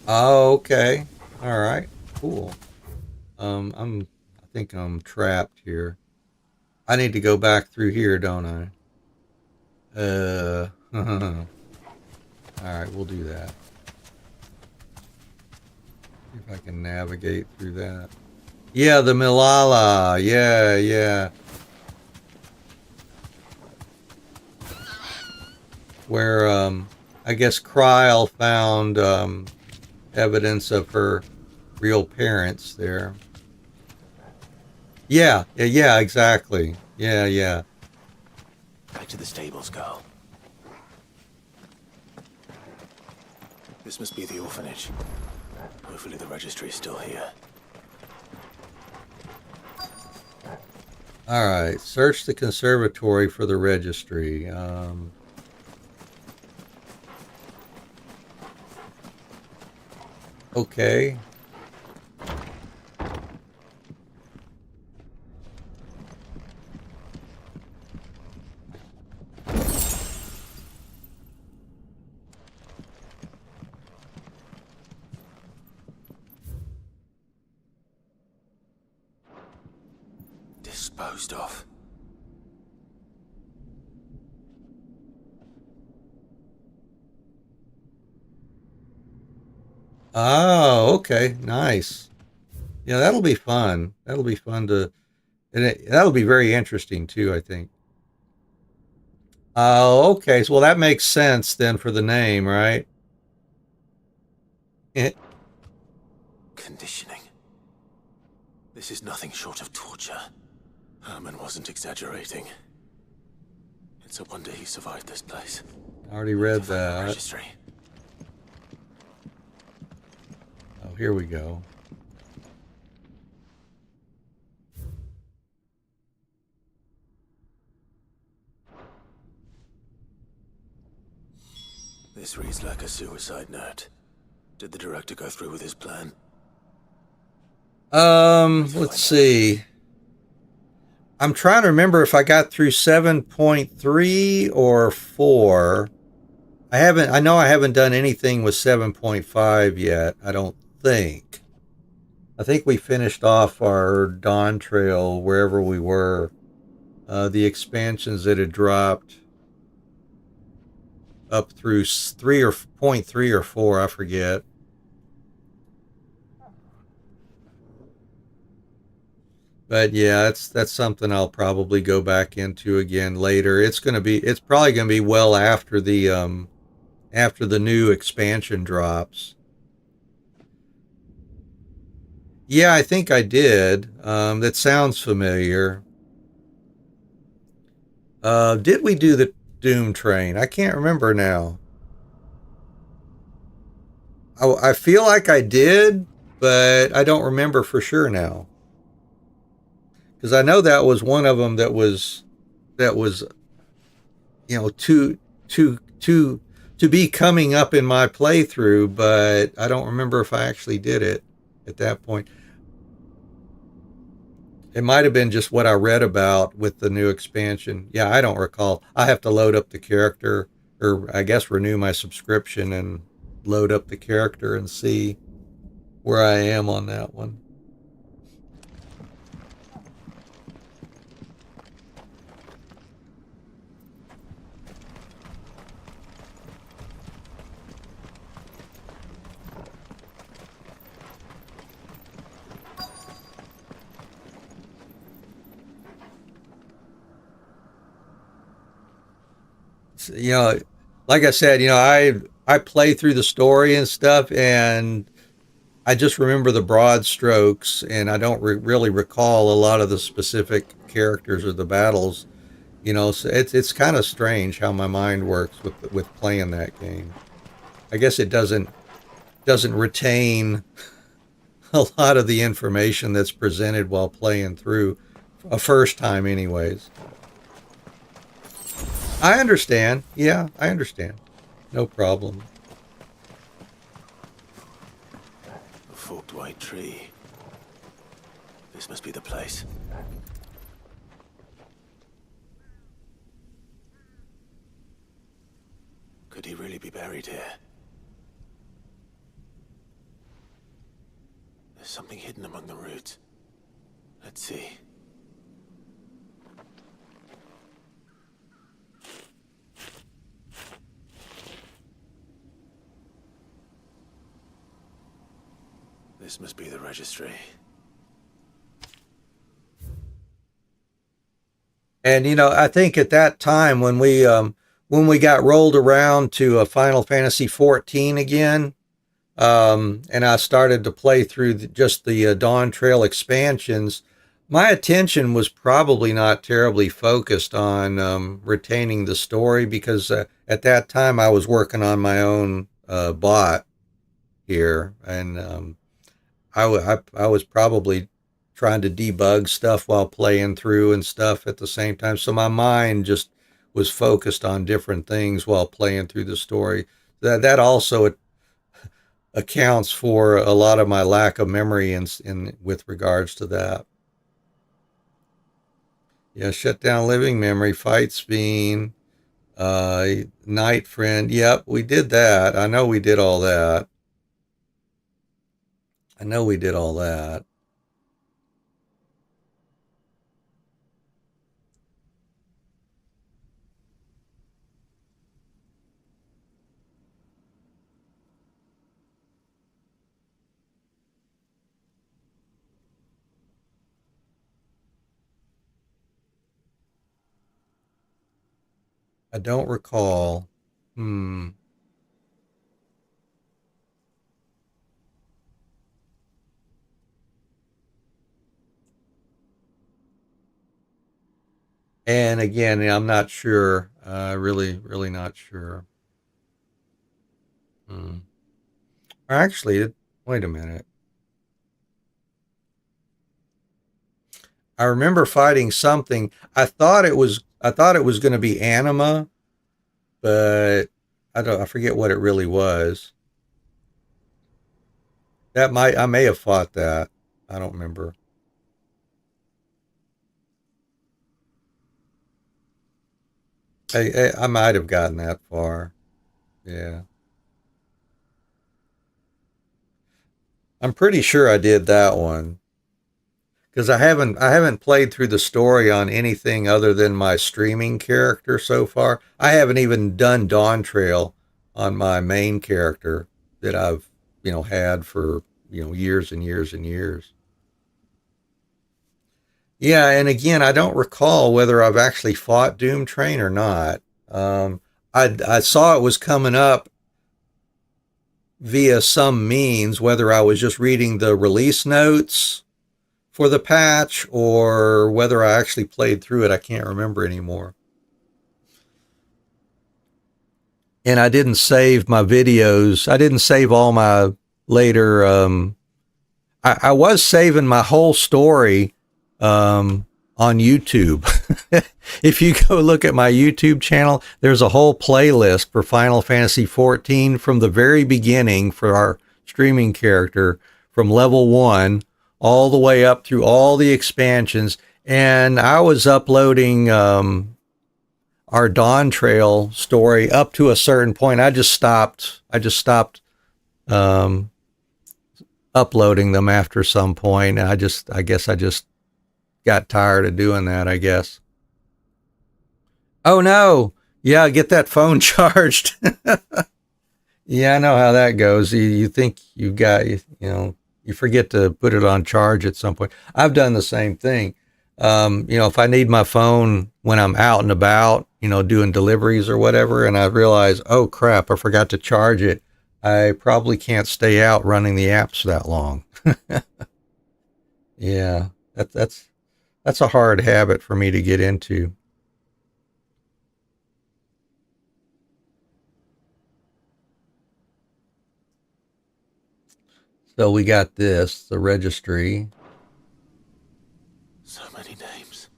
Oh, okay. All right. Cool. I think I'm trapped here. I need to go back through here, don't I? All right, we'll do that. See if I can navigate through that. Yeah, the Milala. Yeah, yeah. Where, I guess Kryle found, evidence of her real parents there. Yeah, exactly. Yeah. Back to the stables, girl. This must be the orphanage. Hopefully the registry is still here. All right, search the conservatory for the registry. Okay. Disposed of. Oh, okay, nice. Yeah, that'll be fun. That'll be fun to, and that'll be very interesting too, I think. Oh, okay. So, well, that makes sense then for the name, right? Conditioning. This is nothing short of torture. Herman wasn't exaggerating. It's a wonder he survived this place. I already read that. Registry. Oh, here we go. This reads like a suicide note. Did the director go through with his plan? Let's see. I'm trying to remember if I got through 7.3 or 4. I know I haven't done anything with 7.5 yet, I don't think. I think we finished off our Dawn Trail wherever we were. The expansions that had dropped up through 3 or point 3 or 4, I forget. But yeah, that's something I'll probably go back into again later. It's probably gonna be well after the new expansion drops. Yeah, I think I did. That sounds familiar. Did we do the Doom Train? I can't remember now. I feel like I did, but I don't remember for sure now. Because I know that was one of them that was to be coming up in my playthrough, but I don't remember if I actually did it at that point. It might have been just what I read about with the new expansion. Yeah, I don't recall. I have to load up the character, or I guess renew my subscription and load up the character and see where I am on that one. You know, like I said, I play through the story and stuff, and I just remember the broad strokes, and I don't really recall a lot of the specific characters or the battles. So it's kind of strange how my mind works with playing that game. I guess it doesn't retain a lot of the information that's presented while playing through a first time, anyways. I understand. Yeah, I understand. No problem. A forked white tree. This must be the place. Could he really be buried here? There's something hidden among the roots. Let's see. This must be the registry. And I think at that time when we got rolled around to Final Fantasy 14 again, and I started to play through just the Dawn Trail expansions, my attention was probably not terribly focused on retaining the story because at that time I was working on my own bot here, and I was probably trying to debug stuff while playing through and stuff at the same time. So my mind just was focused on different things while playing through the story. That also accounts for a lot of my lack of memory in with regards to that. Yeah, shut down living memory, fight Speen, Night Friend. Yep, we did that. I know we did all that. I know we did all that. I don't recall. Hmm. And again, I'm not sure. Really not sure. Hmm. Actually, wait a minute. I remember fighting something. I thought it was going to be anima, but I forget what it really was. I may have fought that. I don't remember. I might have gotten that far. Yeah. I'm pretty sure I did that one. Because I haven't played through the story on anything other than my streaming character so far. I haven't even done Dawn Trail on my main character that I've, had for, years and years and years. Yeah, and again, I don't recall whether I've actually fought Doom Train or not. I saw it was coming up via some means, whether I was just reading the release notes for the patch or whether I actually played through it. I can't remember anymore. And I didn't save my videos. I didn't save all my later. I was saving my whole story on YouTube. If you go look at my YouTube channel, there's a whole playlist for Final Fantasy XIV from the very beginning for our streaming character, from level 1 all the way up through all the expansions. And I was uploading our Dawn Trail story up to a certain point. I just stopped um, uploading them after some point. And I guess I just got tired of doing that, I guess. Oh no. Yeah, get that phone charged. Yeah, I know how that goes. You think you've got, you forget to put it on charge at some point. I've done the same thing. If I need my phone when I'm out and about, doing deliveries or whatever, and I realize, oh crap, I forgot to charge it, I probably can't stay out running the apps that long. Yeah, that's a hard habit for me to get into. So we got the registry. So many names.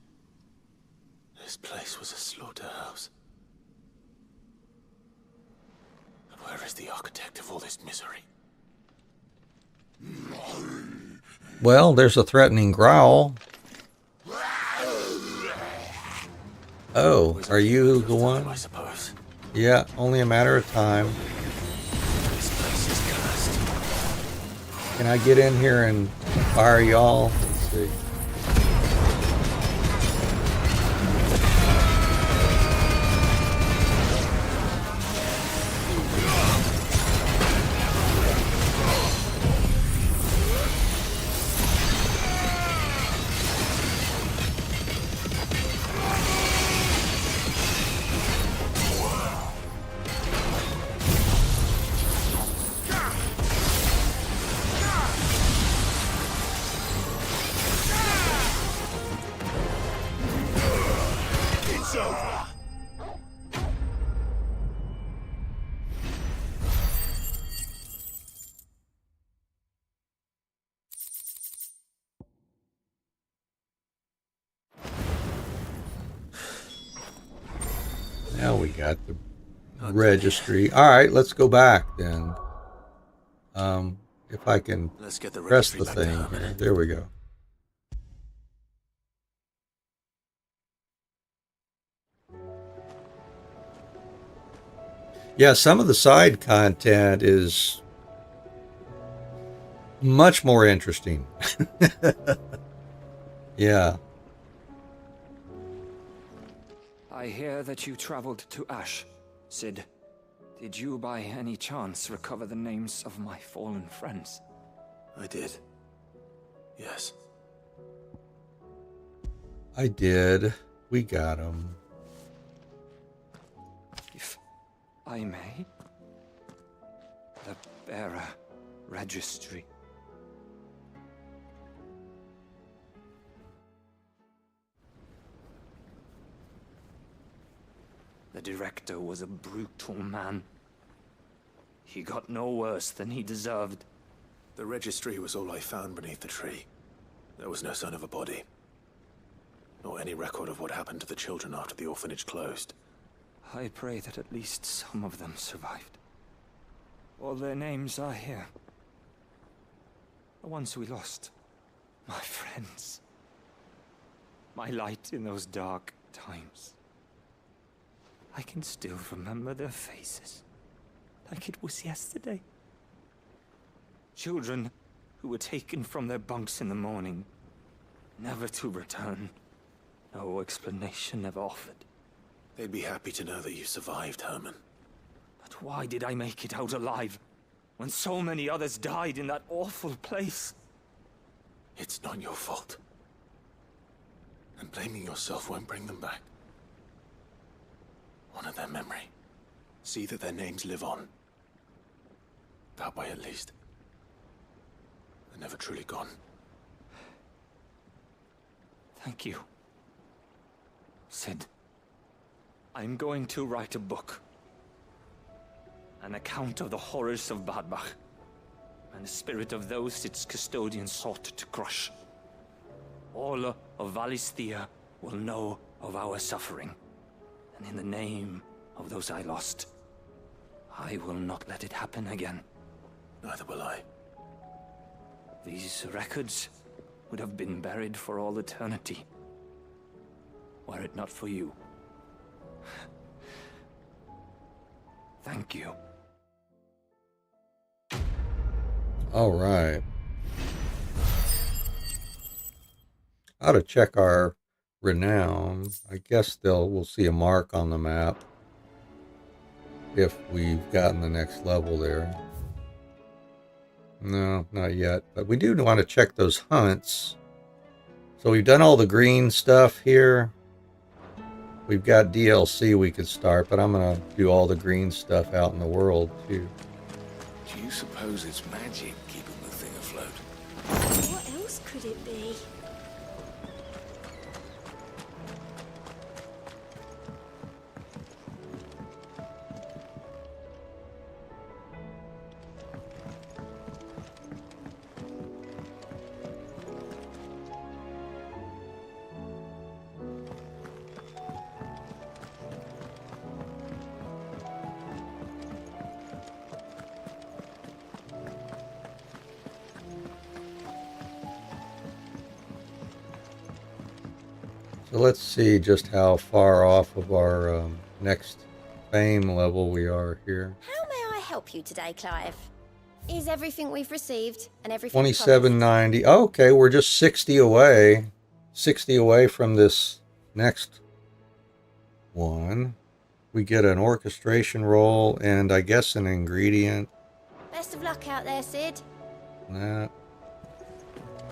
This place was a slaughterhouse. And where is the architect of all this misery? Well, there's a threatening growl. Oh, are you the one? I suppose. Yeah, only a matter of time. This place is cursed. Can I get in here and fire y'all? Let's see. Now we got the registry. All right, let's go back then. If I can press the thing here. There we go. Yeah, some of the side content is much more interesting. Yeah. I hear that you traveled to Ash, Cid. Did you by any chance recover the names of my fallen friends? I did. Yes. I did. We got them. If I may. The bearer registry. The director was a brutal man. He got no worse than he deserved. The registry was all I found beneath the tree. There was no sign of a body. Nor any record of what happened to the children after the orphanage closed. I pray that at least some of them survived. All their names are here. The ones we lost. My friends. My light in those dark times. I can still remember their faces, like it was yesterday. Children who were taken from their bunks in the morning, never to return. No explanation ever offered. They'd be happy to know that you survived, Herman. But why did I make it out alive, when so many others died in that awful place? It's not your fault. And blaming yourself won't bring them back. Honor their memory. See that their names live on. That way, at least. They're never truly gone. Thank you. Sid, I'm going to write a book. An account of the horrors of Badbach, and the spirit of those its custodians sought to crush. All of Valisthea will know of our suffering, and in the name of those I lost, I will not let it happen again. Neither will I. These records would have been buried for all eternity, were it not for you. Thank you. All right. Ought to check our renown. I guess we'll see a mark on the map if we've gotten the next level there. No, not yet. But we do want to check those hunts. So we've done all the green stuff here. We've got DLC we could start, but I'm going to do all the green stuff out in the world too. Do you suppose it's magic keeping the thing afloat? What else could it be? So let's see just how far off of our next fame level we are here. How may I help you today, Clive? Is everything we've received and everything 2790. Oh, okay, we're just 60 away. 60 away from this next one. We get an orchestration roll and I guess an ingredient. Best of luck out there, Sid. That.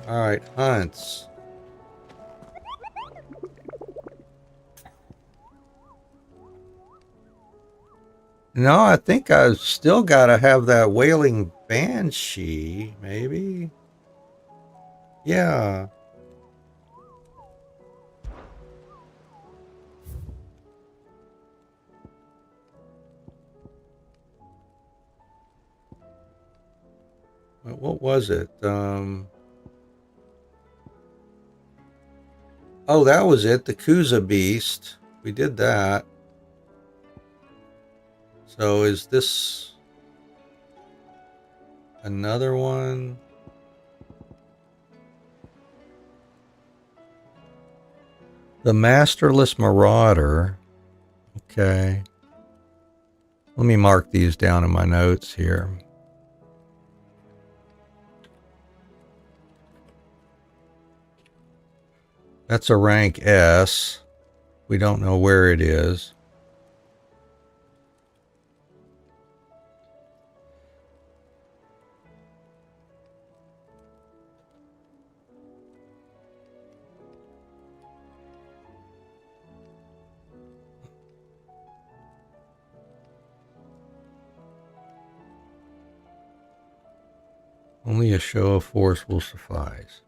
All right, hunts. No, I think I've still got to have that wailing banshee, maybe. Yeah. What was it? Oh, that was it. The Kuza Beast. We did that. So is this another one? The Masterless Marauder. Okay. Let me mark these down in my notes here. That's a rank S. We don't know where it is. Only a show of force will suffice.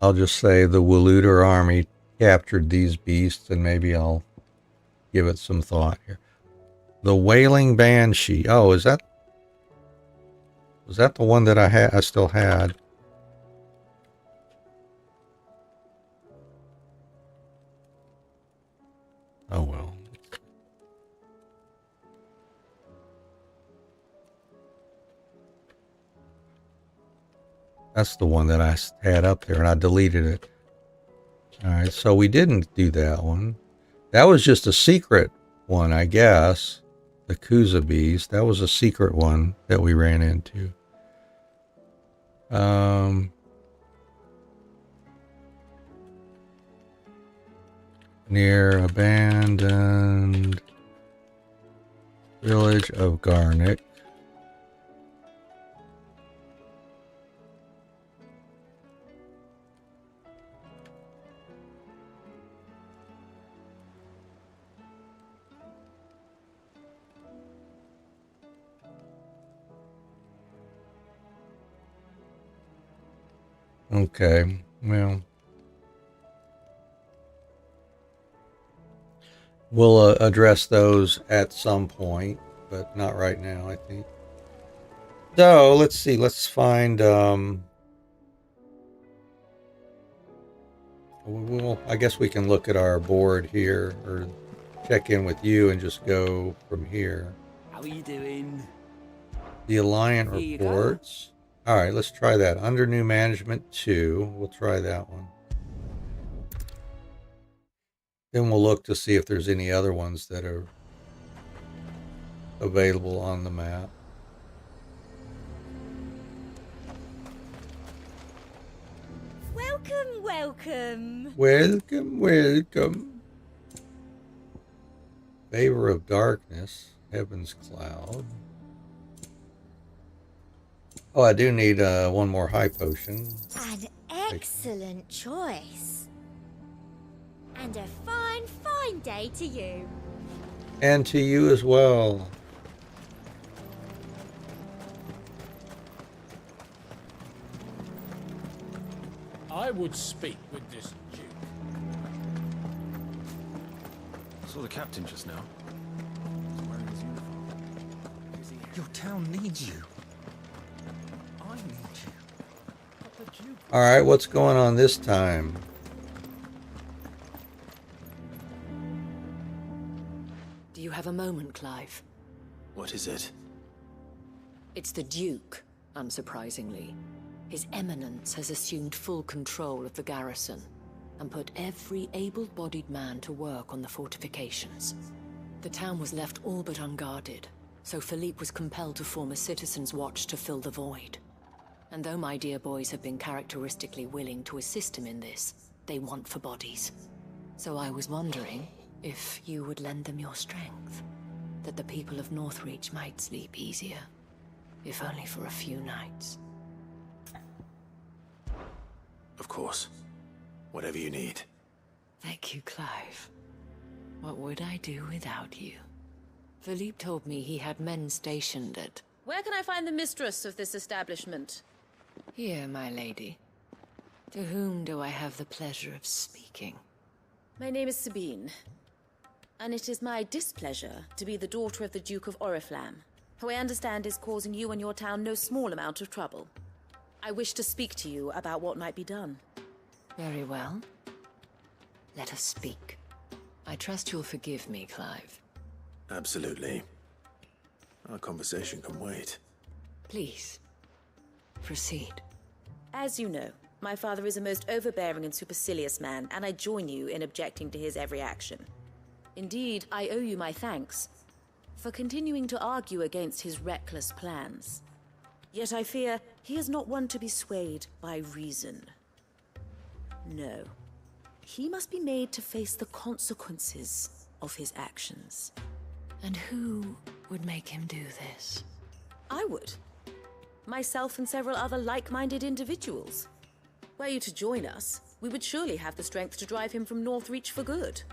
I'll just say the Waluder army captured these beasts, and maybe I'll give it some thought here. The Wailing Banshee. Oh, was that the one that I still had? That's the one that I had up there, and I deleted it. All right, so we didn't do that one. That was just a secret one, I guess. The Kuza bees. That was a secret one that we ran into. Near abandoned village of Garnick. Okay, well, we'll address those at some point, but not right now, I think. So, let's see, let's find, I guess we can look at our board here, or check in with you and just go from here. How are you doing? The Alliant Here you reports. All right, let's try that. Under new management 2, we'll try that one. Then we'll look to see if there's any other ones that are available on the map. Welcome, welcome. Welcome, welcome. Favor of Darkness, Heaven's Cloud. Oh, I do need one more high potion. An excellent choice. And a fine, fine day to you. And to you as well. I would speak with this Duke. Saw the captain just now. He's wearing his uniform. Your town needs you. I need you. But the Duke... All right, what's going on this time? Do you have a moment, Clive? What is it? It's the Duke, unsurprisingly. His Eminence has assumed full control of the garrison and put every able-bodied man to work on the fortifications. The town was left all but unguarded, so Philippe was compelled to form a citizens' watch to fill the void. And though my dear boys have been characteristically willing to assist him in this, they want for bodies. So I was wondering if you would lend them your strength, that the people of Northreach might sleep easier, if only for a few nights. Of course. Whatever you need. Thank you, Clive. What would I do without you? Philippe told me he had men stationed at... Where can I find the mistress of this establishment? Here, my lady. To whom do I have the pleasure of speaking? My name is Sabine, and it is my displeasure to be the daughter of the Duke of Oriflamme, who I understand is causing you and your town no small amount of trouble. I wish to speak to you about what might be done. Very well. Let us speak. I trust you'll forgive me, Clive. Absolutely. Our conversation can wait. Please, proceed. As you know, my father is a most overbearing and supercilious man, and I join you in objecting to his every action. Indeed, I owe you my thanks for continuing to argue against his reckless plans. Yet I fear he is not one to be swayed by reason. No. He must be made to face the consequences of his actions. And who would make him do this? I would. Myself and several other like-minded individuals. Were you to join us, we would surely have the strength to drive him from Northreach for good.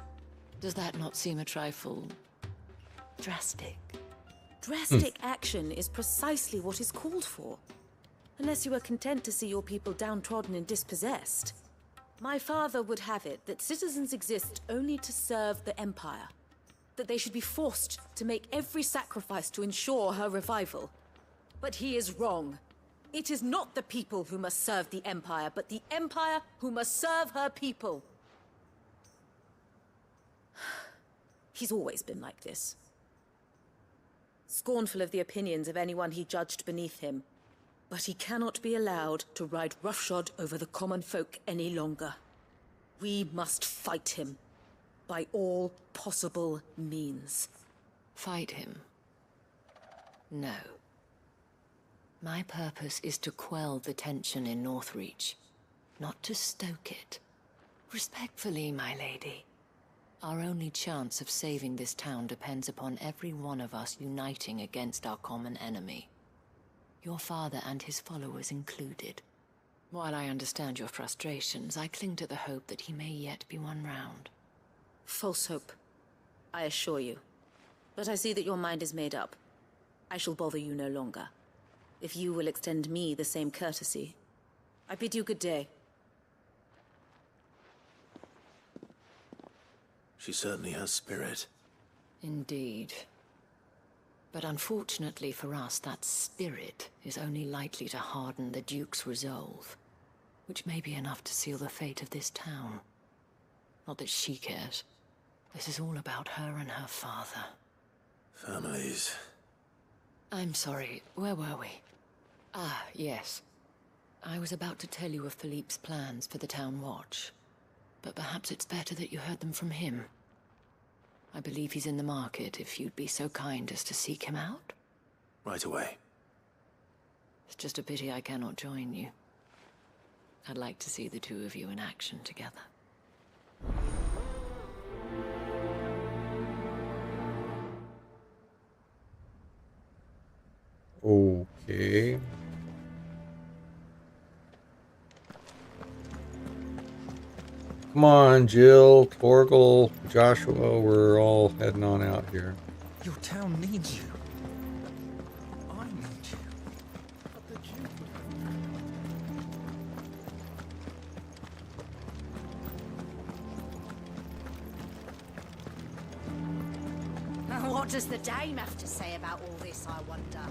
Does that not seem a trifle... drastic? Drastic action is precisely what is called for. Unless you are content to see your people downtrodden and dispossessed. My father would have it that citizens exist only to serve the Empire. That they should be forced to make every sacrifice to ensure her revival. But he is wrong. It is not the people who must serve the Empire, but the Empire who must serve her people. He's always been like this. Scornful of the opinions of anyone he judged beneath him. But he cannot be allowed to ride roughshod over the common folk any longer. We must fight him by all possible means. Fight him? No. My purpose is to quell the tension in Northreach, not to stoke it. Respectfully, my lady. Our only chance of saving this town depends upon every one of us uniting against our common enemy. Your father and his followers included. While I understand your frustrations, I cling to the hope that he may yet be won round. False hope, I assure you. But I see that your mind is made up. I shall bother you no longer. If you will extend me the same courtesy, I bid you good day. She certainly has spirit. Indeed. But unfortunately for us, that spirit is only likely to harden the Duke's resolve, which may be enough to seal the fate of this town. Not that she cares. This is all about her and her father. Families. I'm sorry, where were we? Ah, yes. I was about to tell you of Philippe's plans for the town watch, but perhaps it's better that you heard them from him. I believe he's in the market, if you'd be so kind as to seek him out. Right away. It's just a pity I cannot join you. I'd like to see the two of you in action together. Okay. Come on, Jill, Torgal, Joshua, we're all heading on out here. Your town needs you. I need you. But the Duke... What does the dame have to say about all this, I wonder?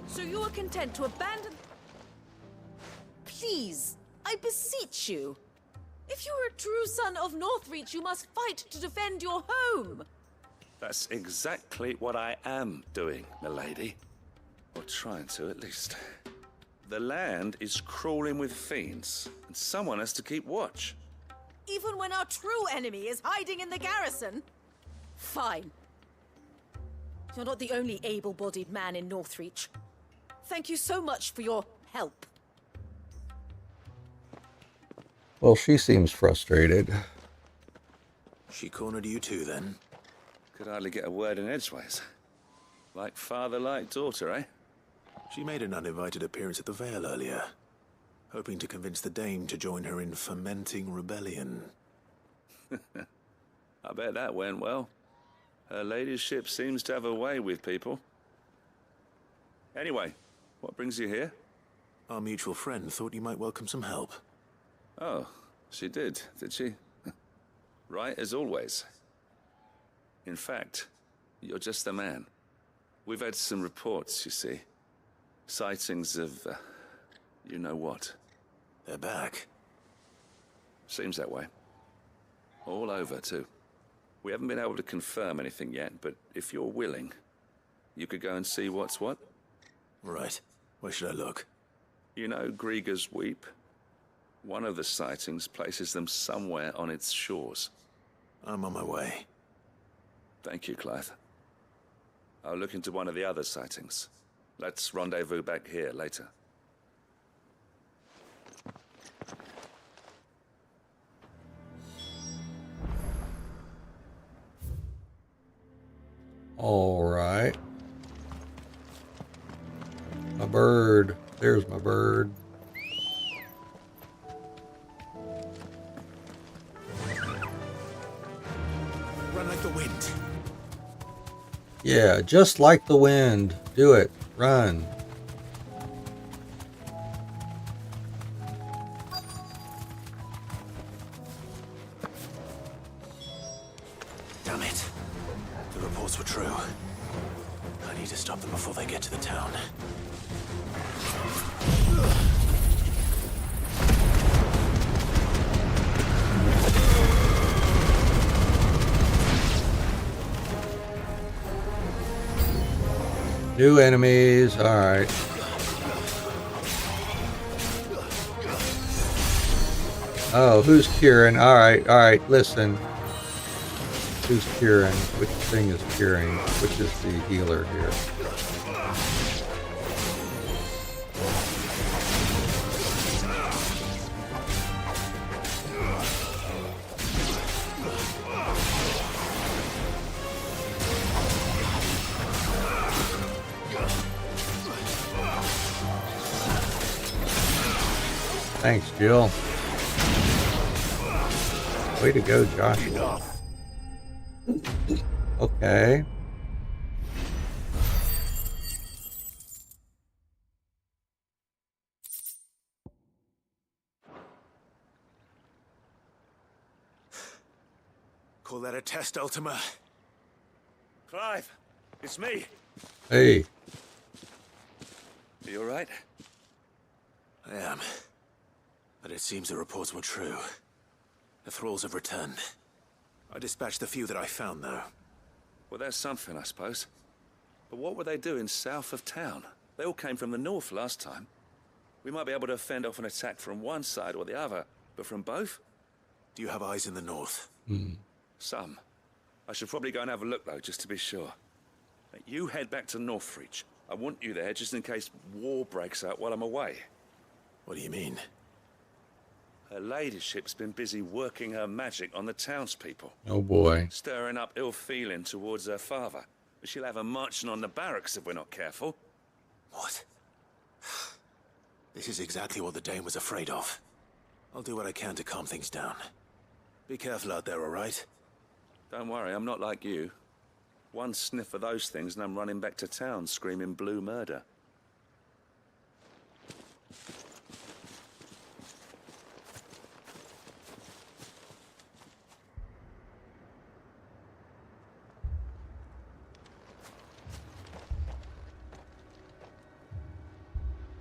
So you are content to abandon... Please, I beseech you. If you are a true son of Northreach, you must fight to defend your home. That's exactly what I am doing, milady. Or trying to, at least. The land is crawling with fiends, and someone has to keep watch. Even when our true enemy is hiding in the garrison? Fine. You're not the only able-bodied man in Northreach. Thank you so much for your help. Well, she seems frustrated. She cornered you too, then? Could hardly get a word in edgeways. Like father, like daughter, eh? She made an uninvited appearance at the Vale earlier, hoping to convince the dame to join her in fomenting rebellion. I bet that went well. Her ladyship seems to have a way with people. Anyway, what brings you here? Our mutual friend thought you might welcome some help. Oh, she did she? Right as always. In fact, you're just the man. We've had some reports, you see. Sightings of, you know what. They're back. Seems that way. All over, too. We haven't been able to confirm anything yet, but if you're willing, you could go and see what's what. Right. Where should I look? You know Grieger's Weep? One of the sightings places them somewhere on its shores. I'm on my way. Thank you, Clive. I'll look into one of the other sightings. Let's rendezvous back here later. All right. My bird. There's my bird. Run like the wind. Yeah, just like the wind. Do it. Run. Damn it. The reports were true. I need to stop them before they get to the town. New enemies. All right. Oh, who's curing? All right. Listen, who's curing? Which thing is curing? Which is the healer here? Thanks, Jill. Way to go, Josh. Okay. Call that a test, Ultima? Clive, it's me. Hey. Are you alright? I am. But it seems the reports were true. The thralls have returned. I dispatched the few that I found, though. Well, that's something, I suppose. But what were they doing south of town? They all came from the north last time. We might be able to fend off an attack from one side or the other, but from both? Do you have eyes in the north? Some. I should probably go and have a look, though, just to be sure. You head back to Northreach. I want you there just in case war breaks out while I'm away. What do you mean? Her ladyship's been busy working her magic on the townspeople. Oh boy. Stirring up ill feeling towards her father. She'll have her marching on the barracks if we're not careful. What? This is exactly what the Dane was afraid of. I'll do what I can to calm things down. Be careful out there, all right? Don't worry, I'm not like you. One sniff of those things and I'm running back to town screaming blue murder.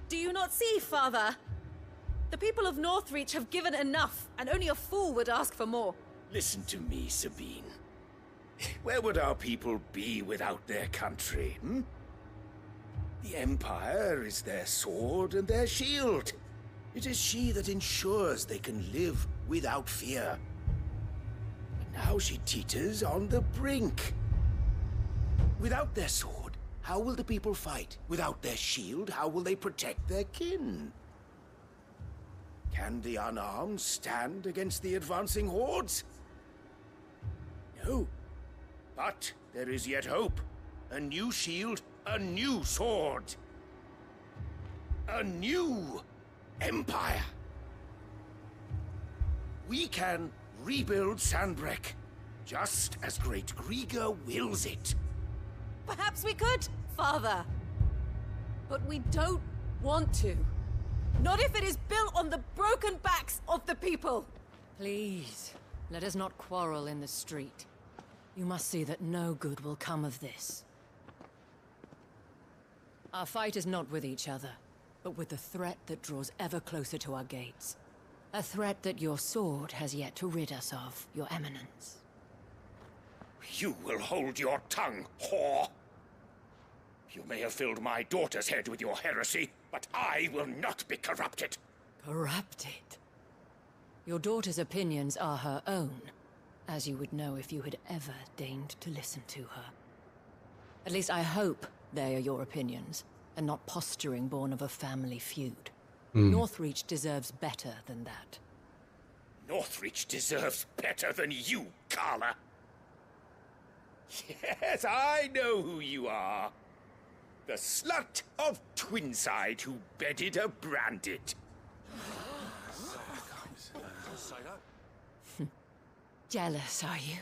Do you not see, Father? The people of Northreach have given enough, and only a fool would ask for more. Listen to me, Sabine. Where would our people be without their country, hmm? The Empire is their sword and their shield. It is she that ensures they can live without fear. But now she teeters on the brink. Without their sword, how will the people fight? Without their shield, how will they protect their kin? Can the unarmed stand against the advancing hordes? No. But there is yet hope. A new shield, a new sword. A new empire. We can rebuild Sandbreck, just as Great Grieger wills it. Perhaps we could, Father. But we don't want to. Not if it is built on the broken backs of the people. Please, let us not quarrel in the street. You must see that no good will come of this. Our fight is not with each other, but with the threat that draws ever closer to our gates. A threat that your sword has yet to rid us of, Your Eminence. You will hold your tongue, whore! You may have filled my daughter's head with your heresy, but I will not be corrupted. Corrupted? Your daughter's opinions are her own, as you would know if you had ever deigned to listen to her. At least I hope they are your opinions, and not posturing born of a family feud. Northreach deserves better than that. Northreach deserves better than you, Carla. Yes, I know who you are. The slut of Twinside who bedded a Branded. Jealous, are you?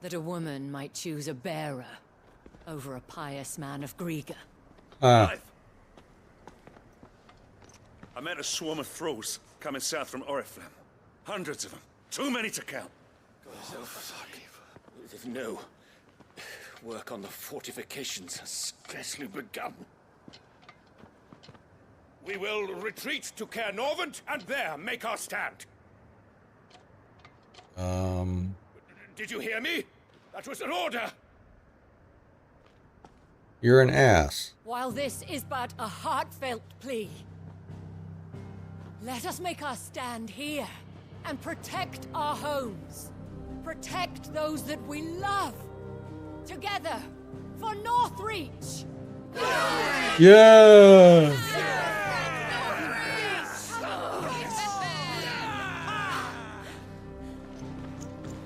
That a woman might choose a bearer over a pious man of Grieger. Clive. I met a swarm of thralls coming south from Oriflamme. Hundreds of them. Too many to count. No. Work on the fortifications has scarcely begun. We will retreat to Caernarvon and there make our stand. Did you hear me? That was an order. You're an ass. While this is but a heartfelt plea, Let us make our stand here and protect our homes. Protect those that we love. Together for Northreach! Yeah!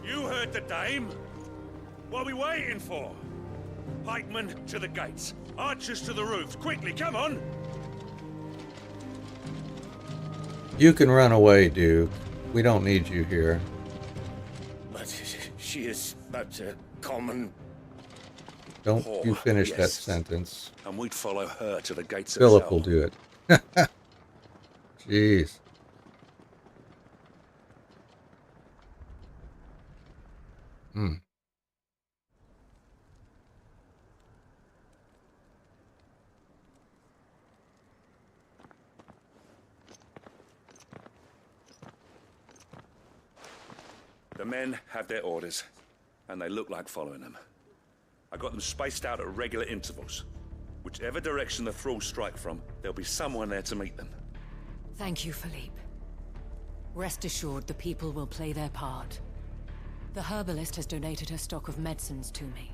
You heard the dame. What are we waiting for? Pikemen to the gates. Archers to the roofs. Quickly, come on! You can run away, Duke. We don't need you here. But she is but a common... Don't Oh, you finish that yes. sentence. And we'd follow her to the gates of Philip hell. will do it. Jeez. Hmm. The men have their orders, and they look like following them. I got them spaced out at regular intervals. Whichever direction the thralls strike from, there'll be someone there to meet them. Thank you, Philippe. Rest assured the people will play their part. The herbalist has donated her stock of medicines to me.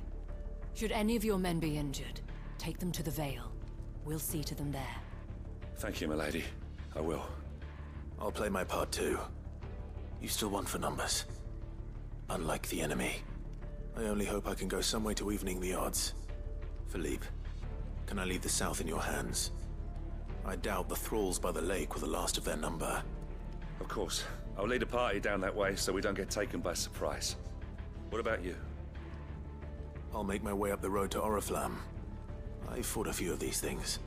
Should any of your men be injured, take them to the Vale. We'll see to them there. Thank you, milady. I will. I'll play my part too. You still want for numbers. Unlike the enemy. I only hope I can go some way to evening the odds. Philippe, can I leave the south in your hands? I doubt the thralls by the lake were the last of their number. Of course. I'll lead a party down that way so we don't get taken by surprise. What about you? I'll make my way up the road to Oriflamme. I've fought a few of these things.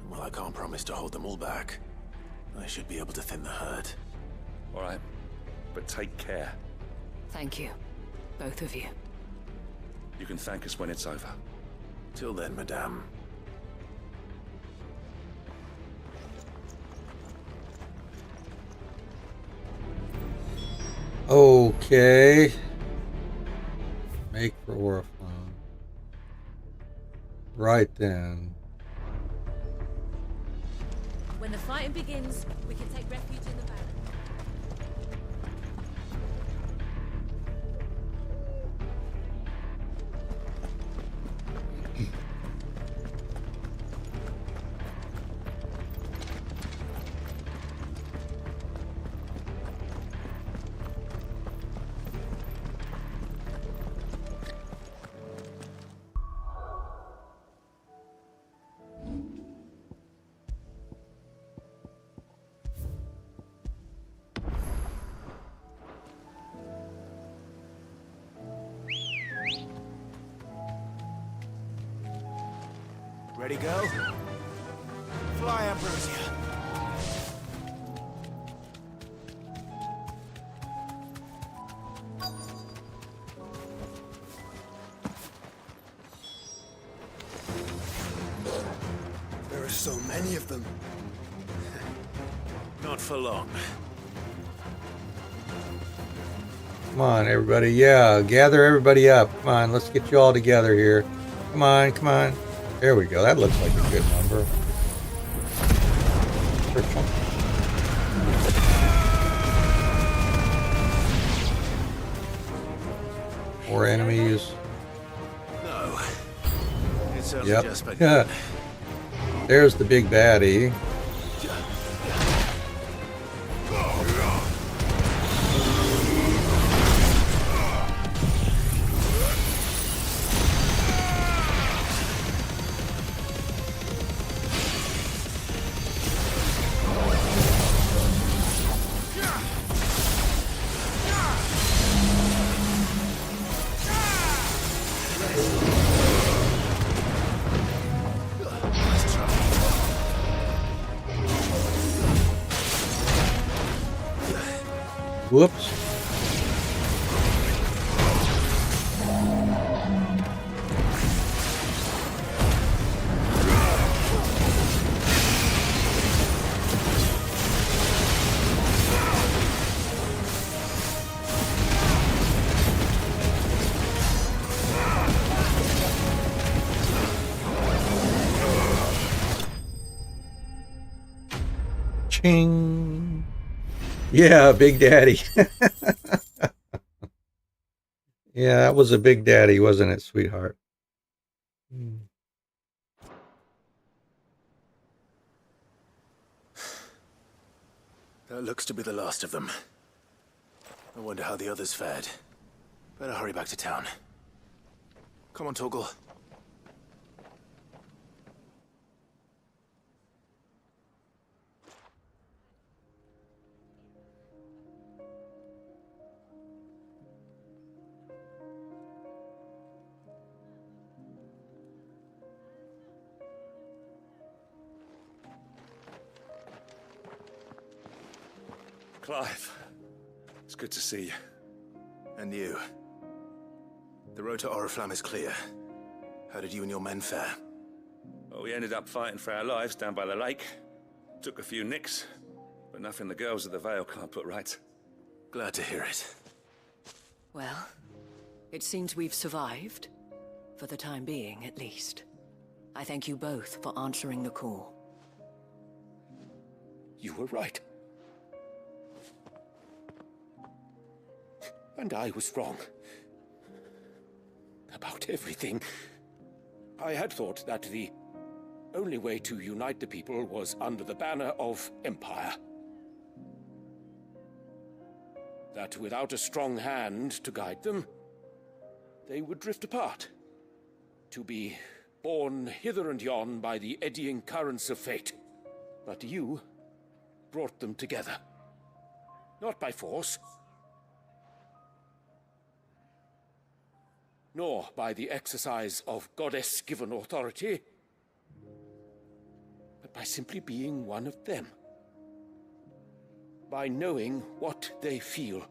And while I can't promise to hold them all back, I should be able to thin the herd. All right. But take care. Thank you. Both of you. You can thank us when it's over. Till then, madame. Okay. Make for Oriflamme. Right then. When the fighting begins, we can take refuge in the barracks. Ready, go? Fly, Ambrosia. There are so many of them. Not for long. Come on, everybody. Yeah, gather everybody up. Come on, let's get you all together here. Come on, come on. There we go. That looks like a good number. First one. More enemies. No. It's only Yep. just begun. There's the big baddie. Whoops. Ping. Yeah, Big Daddy. Yeah, that was a Big Daddy, wasn't it, sweetheart? That looks to be the last of them. I wonder how the others fared. Better hurry back to town. Come on, Torgal. Clive, it's good to see you. And you. The road to Oriflamme is clear. How did you and your men fare? Well, we ended up fighting for our lives down by the lake. Took a few nicks, but nothing the girls of the Vale can't put right. Glad to hear it. Well, it seems we've survived. For the time being, at least. I thank you both for answering the call. You were right. And I was wrong. About everything. I had thought that the only way to unite the people was under the banner of Empire. That without a strong hand to guide them, they would drift apart. To be borne hither and yon by the eddying currents of fate. But you brought them together. Not by force, nor by the exercise of goddess-given authority, but by simply being one of them. By knowing what they feel,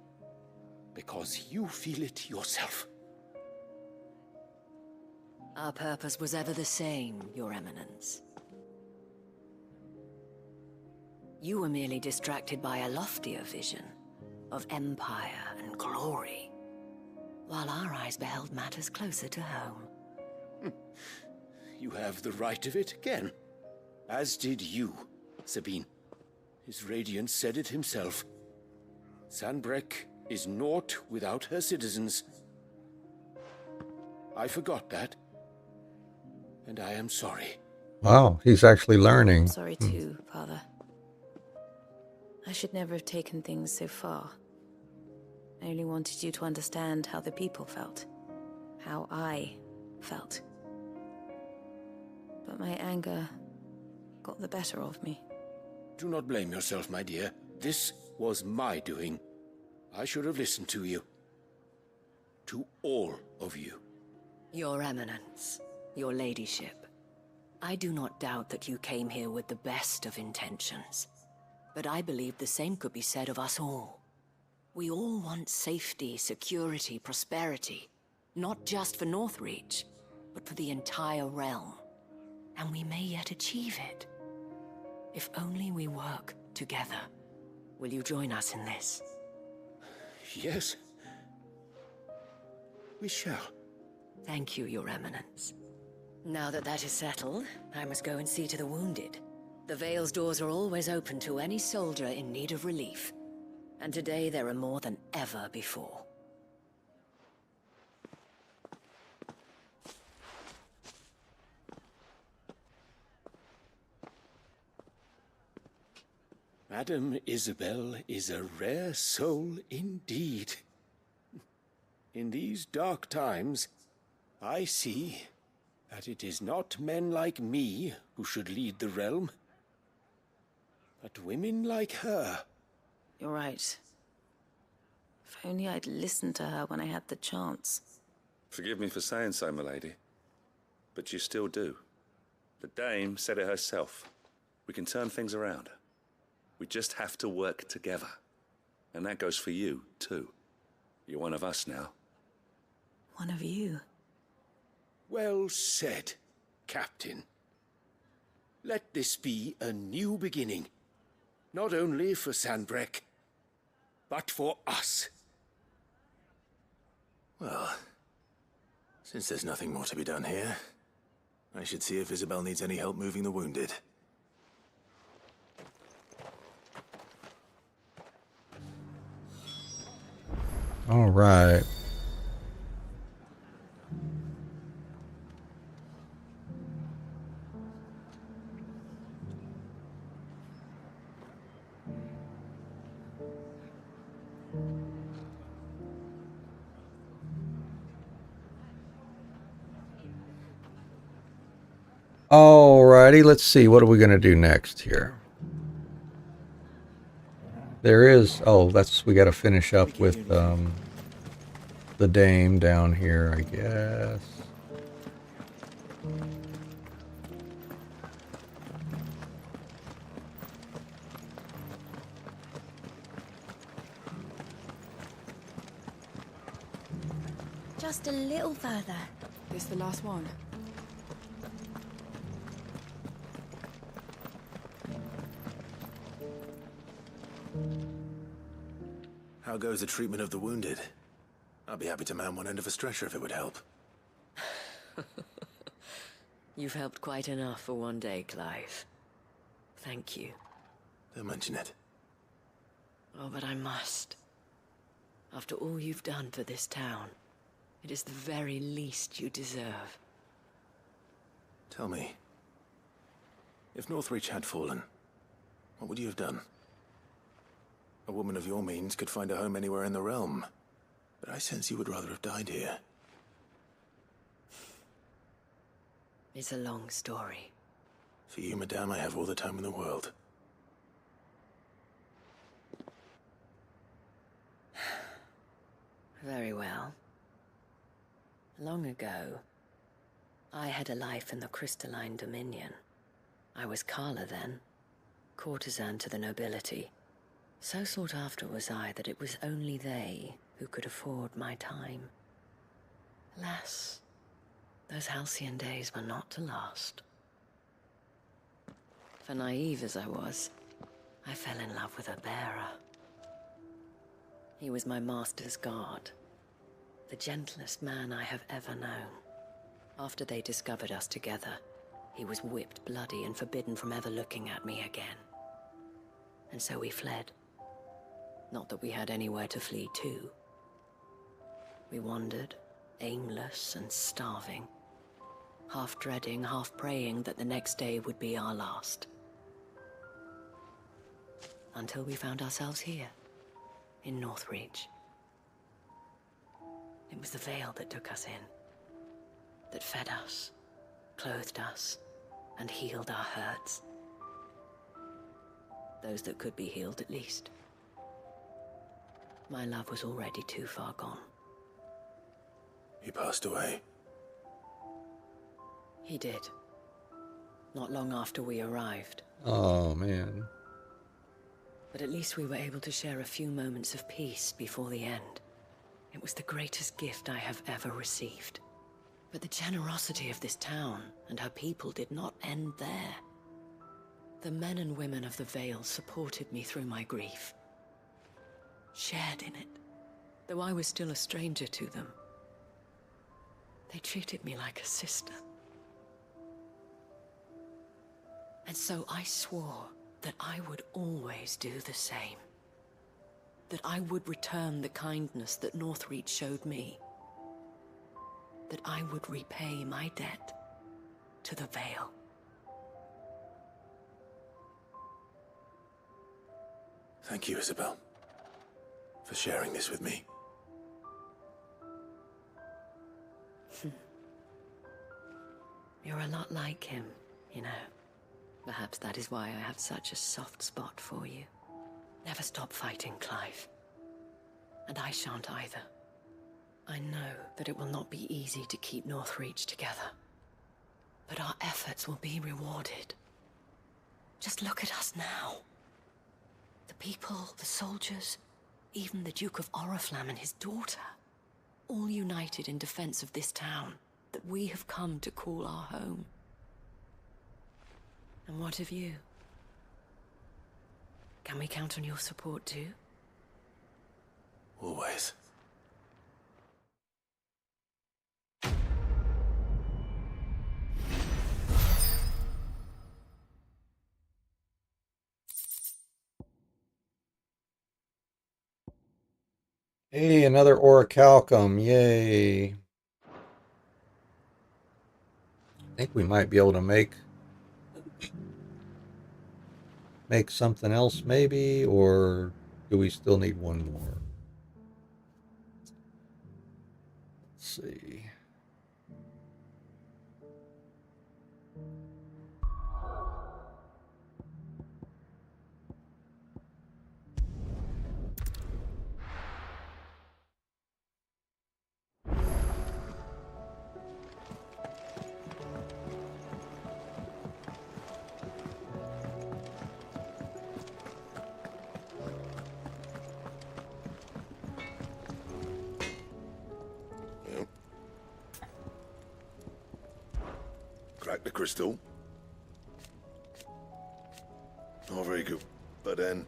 because you feel it yourself. Our purpose was ever the same, Your Eminence. You were merely distracted by a loftier vision of empire and glory, while our eyes beheld matters closer to home. You have the right of it again. As did you, Sabine. His radiance said it himself. Sanbreque is naught without her citizens. I forgot that. And I am sorry. Wow, he's actually learning. Sorry too, Father. I should never have taken things so far. I only wanted you to understand how the people felt. How I felt. But my anger got the better of me. Do not blame yourself, my dear. This was my doing. I should have listened to you. To all of you. Your Eminence, your Ladyship, I do not doubt that you came here with the best of intentions. But I believe the same could be said of us all. We all want safety, security, prosperity. Not just for Northreach, but for the entire realm. And we may yet achieve it. If only we work together. Will you join us in this? Yes. We shall. Thank you, Your Eminence. Now that that is settled, I must go and see to the wounded. The Vale's doors are always open to any soldier in need of relief. And today there are more than ever before. Madame Isabel is a rare soul indeed. In these dark times, I see that it is not men like me who should lead the realm, but women like her. You're right. If only I'd listened to her when I had the chance. Forgive me for saying so, milady, but you still do. The Dame said it herself. We can turn things around. We just have to work together. And that goes for you, too. You're one of us now. One of you. Well said, Captain. Let this be a new beginning. Not only for Sanbreque, but for us. Well, since there's nothing more to be done here, I should see if Isabel needs any help moving the wounded. All right. Alrighty, let's see. What are we going to do next here? There is... Oh, that's... We got to finish up with the dame down here, I guess. Just a little further. This the last one? How goes the treatment of the wounded? I'd be happy to man one end of a stretcher if it would help. You've helped quite enough for one day, Clive. Thank you. Don't mention it. Oh, but I must. After all you've done for this town, it is the very least you deserve. Tell me, if Northreach had fallen, what would you have done? A woman of your means could find a home anywhere in the realm, but I sense you would rather have died here. It's a long story. For you, madame, I have all the time in the world. Very well. Long ago, I had a life in the Crystalline Dominion. I was Carla then, courtesan to the nobility. So sought after was I that it was only they who could afford my time. Alas, those halcyon days were not to last. For naive as I was, I fell in love with a bearer. He was my master's guard, the gentlest man I have ever known. After they discovered us together, he was whipped bloody and forbidden from ever looking at me again. And so we fled. Not that we had anywhere to flee to. We wandered, aimless and starving, half dreading, half praying that the next day would be our last. Until we found ourselves here, in Northreach. It was the veil that took us in, that fed us, clothed us, and healed our hurts. Those that could be healed, at least. My love was already too far gone. He passed away. He did. Not long after we arrived. Oh, man. But at least we were able to share a few moments of peace before the end. It was the greatest gift I have ever received. But the generosity of this town and her people did not end there. The men and women of the Vale supported me through my grief. Shared in it, though I was still a stranger to them. They treated me like a sister. And so I swore that I would always do the same. That I would return the kindness that Northreach showed me. That I would repay my debt to the Vale. Thank you, Isabel, for sharing this with me. You're a lot like him, you know. Perhaps that is why I have such a soft spot for you. Never stop fighting, Clive. And I shan't either. I know that it will not be easy to keep Northreach together. But our efforts will be rewarded. Just look at us now. The people, the soldiers, even the Duke of Oriflamme and his daughter, all united in defense of this town that we have come to call our home. And what of you? Can we count on your support too? Always. Hey, another orichalcum. Yay. I think we might be able to make something else maybe, or do we still need one more? Let's see. Crack the crystal. Oh, very good. But then...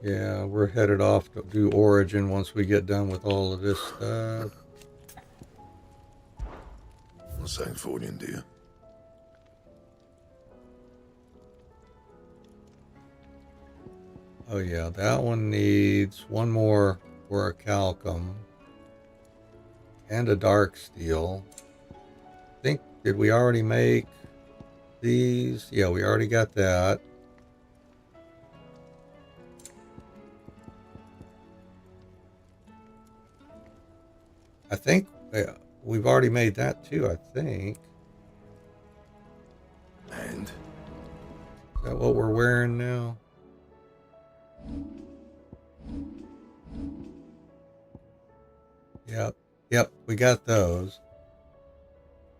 Yeah, we're headed off to do Origin once we get done with all of this stuff. Not saying Fordian, do you? Oh yeah, that one needs one more orichalcum and a dark steel. I think, did we already make these? Yeah, we already got that. I think we've already made that too, I think. And? Is that what we're wearing now? Yep, we got those.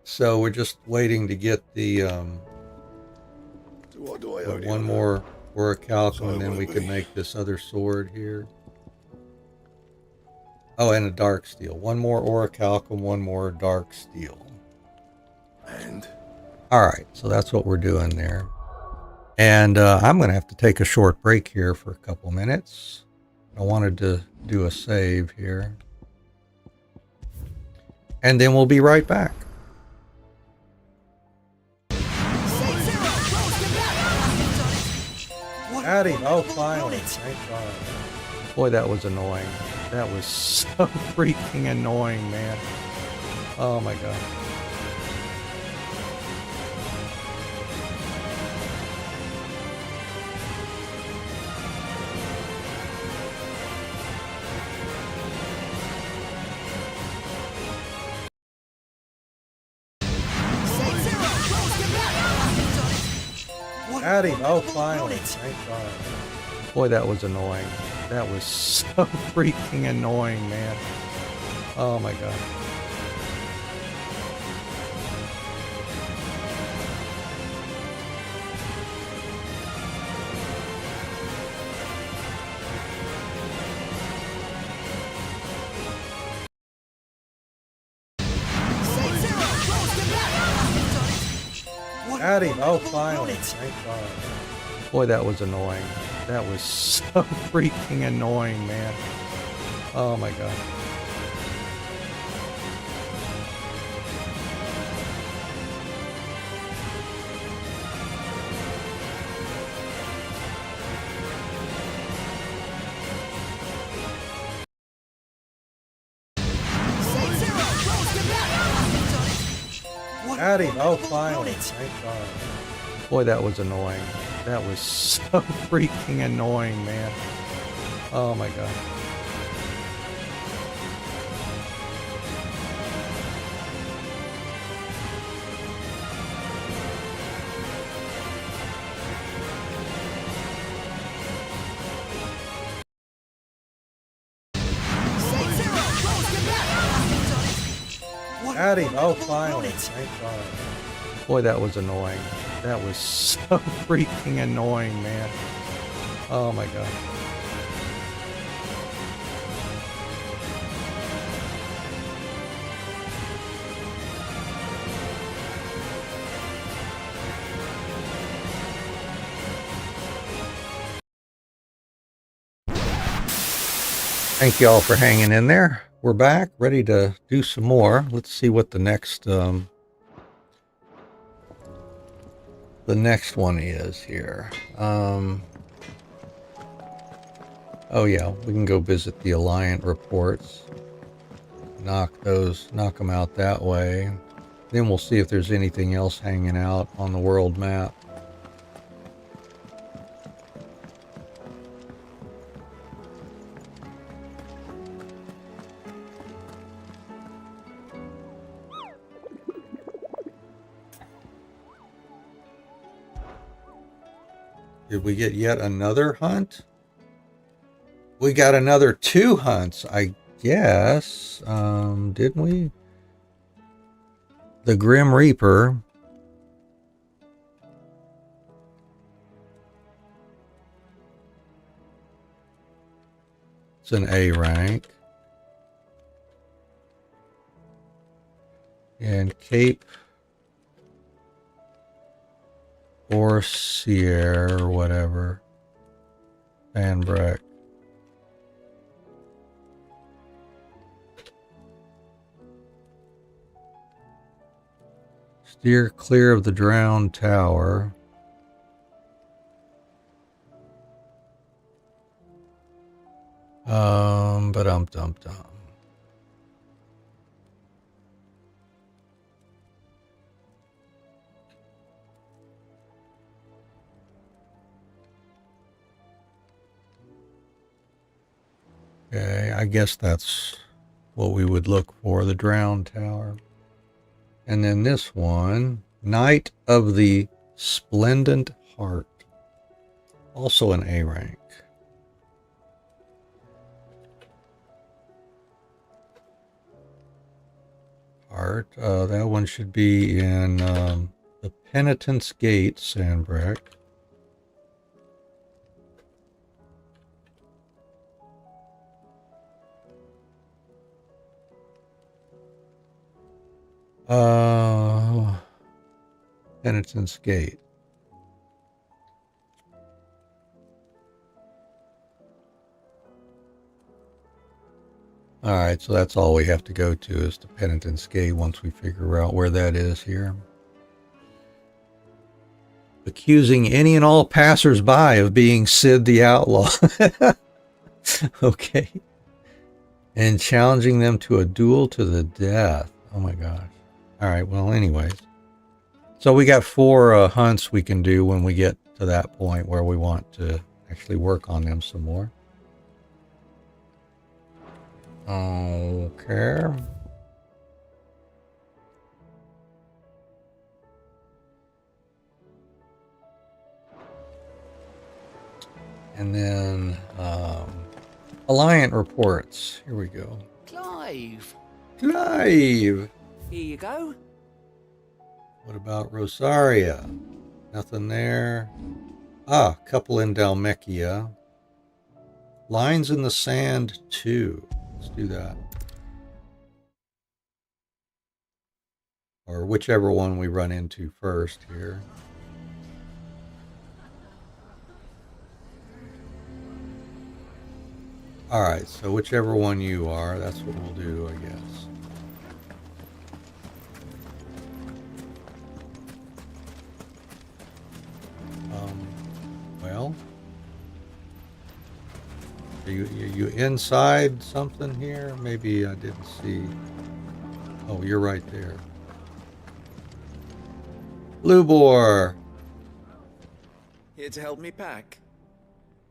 So we're just waiting to get the What do I owe you? one more orichalcum, So and then will we we? can make this other sword here. Oh, and a dark steel. One more orichalcum, one more dark steel. And? Alright, so that's what we're doing there. And I'm going to have to take a short break here for a couple minutes. I wanted to do a save here. And then we'll be right back. Howdy. Oh, finally. Thank God. Boy, that was annoying. That was so freaking annoying, man. Oh my God. Howdy. Oh, finally. Thank God. Boy, that was annoying. That was so freaking annoying, man. Oh my God. Howdy. Oh, finally. Thank God. Boy, that was annoying. That was so freaking annoying, man. Oh my God. Howdy. Oh, finally. Thank God. Boy, that was annoying. That was so freaking annoying, man. Oh my God. Howdy. Oh, finally. Thank God. Boy, that was annoying. That was so freaking annoying, man. Oh my God. Thank you all for hanging in there. We're back, ready to do some more. Let's see what the next one is here. Oh yeah, we can go visit the Alliant reports. Knock them out that way. Then we'll see if there's anything else hanging out on the world map. Did we get yet another hunt? We got another 2 hunts, I guess. Didn't we? The Grim Reaper. It's an A rank. And Cape Orsier or whatever. Vanbreck. Steer clear of the drowned tower. Ba-dum-dum-dum. Okay, I guess that's what we would look for, the drowned tower. And then this one, Knight of the Splendent Heart. Also an A rank. Heart, that one should be in the Penitent's Gate, Sandbreck. Penitent's Gate. Alright, so that's all we have to go to is the Penitent's Gate once we figure out where that is here. Accusing any and all passers-by of being Sid the Outlaw. Okay. And challenging them to a duel to the death. Oh my gosh. Alright, well anyways. So we got 4 hunts we can do when we get to that point where we want to actually work on them some more. Okay. And then Alliant reports. Here we go. Clive! Clive! Here you go. What about Rosaria? Nothing there. Ah, couple in Dalmekia. Lines in the Sand 2. Let's do that. Or whichever one we run into first here. Alright, so whichever one you are, that's what we'll do, I guess. Well, are you inside something here? Maybe I didn't see. Oh, you're right there. Lubor! Here to help me pack?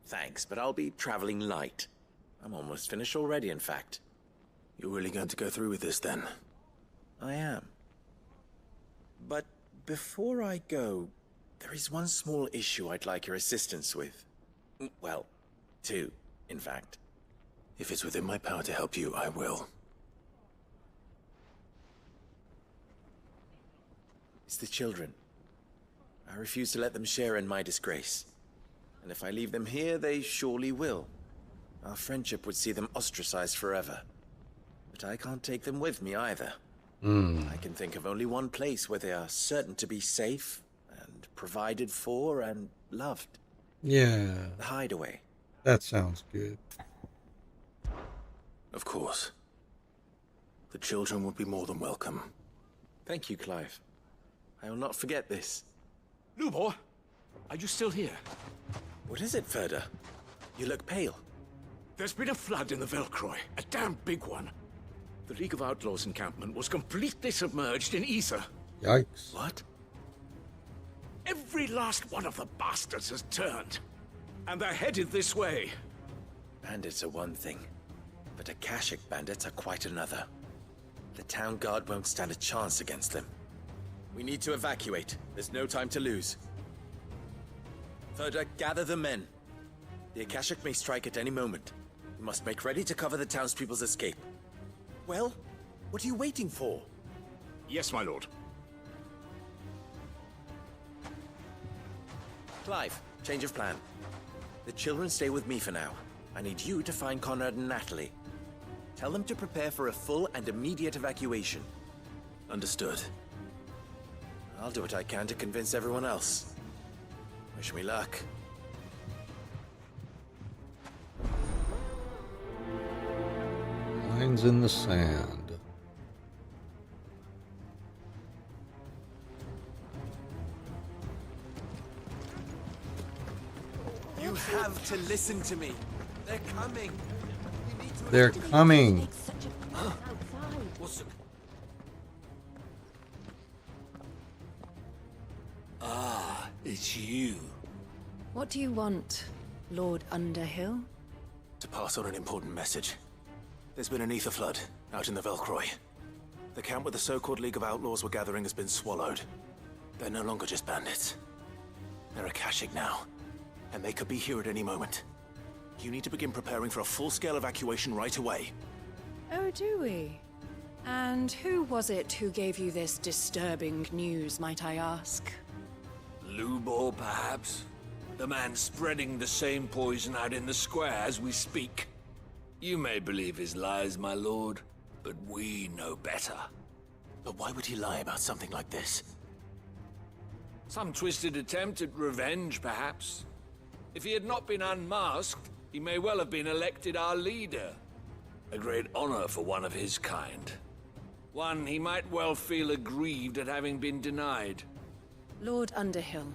Thanks, but I'll be traveling light. I'm almost finished already, in fact. You're really going to go through with this, then? I am. But before I go, there is one small issue I'd like your assistance with. Well, 2, in fact. If it's within my power to help you, I will. It's the children. I refuse to let them share in my disgrace. And if I leave them here, they surely will. Our friendship would see them ostracized forever. But I can't take them with me either. I can think of only one place where they are certain to be safe and provided for and loved. Yeah. The Hideaway. That sounds good. Of course. The children would be more than welcome. Thank you, Clive. I will not forget this. Lubor, are you still here? What is it, Ferda? You look pale. There's been a flood in the Velcroy, a damn big one. The League of Outlaws encampment was completely submerged in ether. Yikes. What? Every last one of the bastards has turned. And they're headed this way. Bandits are one thing, but Akashic bandits are quite another. The town guard won't stand a chance against them. We need to evacuate. There's no time to lose. Further, gather the men. The Akashic may strike at any moment. We must make ready to cover the townspeople's escape. Well, what are you waiting for? Yes, my lord. Clive, change of plan. The children stay with me for now. I need you to find Conrad and Natalie. Tell them to prepare for a full and immediate evacuation. Understood. I'll do what I can to convince everyone else. Wish me luck. Lines in the sand. You have to listen to me. They're coming. They're coming. Ah, it's you. What do you want, Lord Underhill? To pass on an important message. There's been an ether flood out in the Velcroy. The camp where the so-called League of Outlaws were gathering has been swallowed. They're no longer just bandits. They're Akashic now, and they could be here at any moment. You need to begin preparing for a full-scale evacuation right away. Oh, do we? And who was it who gave you this disturbing news, might I ask? Lubor, perhaps? The man spreading the same poison out in the square as we speak. You may believe his lies, my lord, but we know better. But why would he lie about something like this? Some twisted attempt at revenge, perhaps. If he had not been unmasked, he may well have been elected our leader. A great honor for one of his kind. One he might well feel aggrieved at having been denied. Lord Underhill,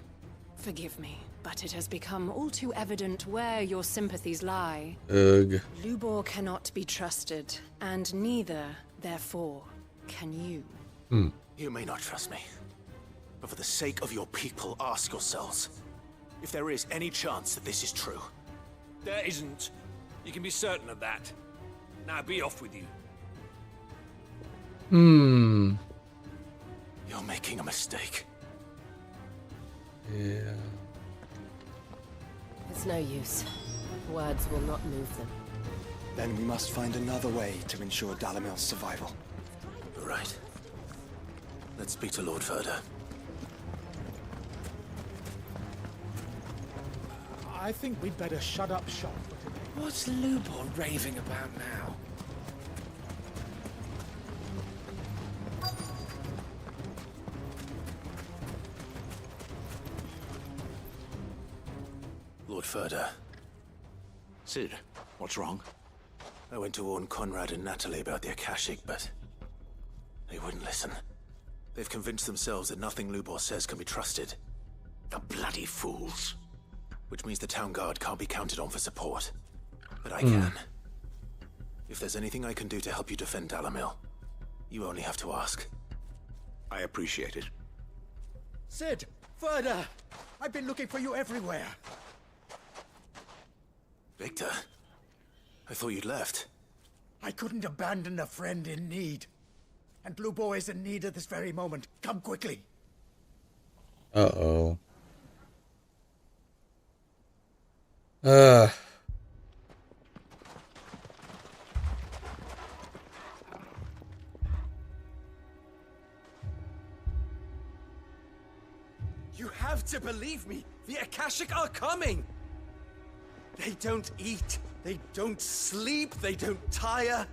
forgive me, but it has become all too evident where your sympathies lie. Ugh. Lubor cannot be trusted, and neither, therefore, can you. You may not trust me, but for the sake of your people, ask yourselves if there is any chance that this is true. There isn't. You can be certain of that. Now be off with you. You're making a mistake. Yeah. It's no use. Words will not move them. Then we must find another way to ensure Dalamil's survival. You're right. Let's speak to Lord Verda. I think we'd better shut up shop. What's Lubor raving about now? Lord Verda. Sid, what's wrong? I went to warn Conrad and Natalie about the Akashic, but they wouldn't listen. They've convinced themselves that nothing Lubor says can be trusted. The bloody fools. Which means the town guard can't be counted on for support. But I can. If there's anything I can do to help you defend Dalamil, you only have to ask. I appreciate it. Sid! Verda! I've been looking for you everywhere. Victor? I thought you'd left. I couldn't abandon a friend in need. And Lubor is in need at this very moment. Come quickly. Uh-oh. You have to believe me. The Akashic are coming. They don't eat. They don't sleep. They don't tire.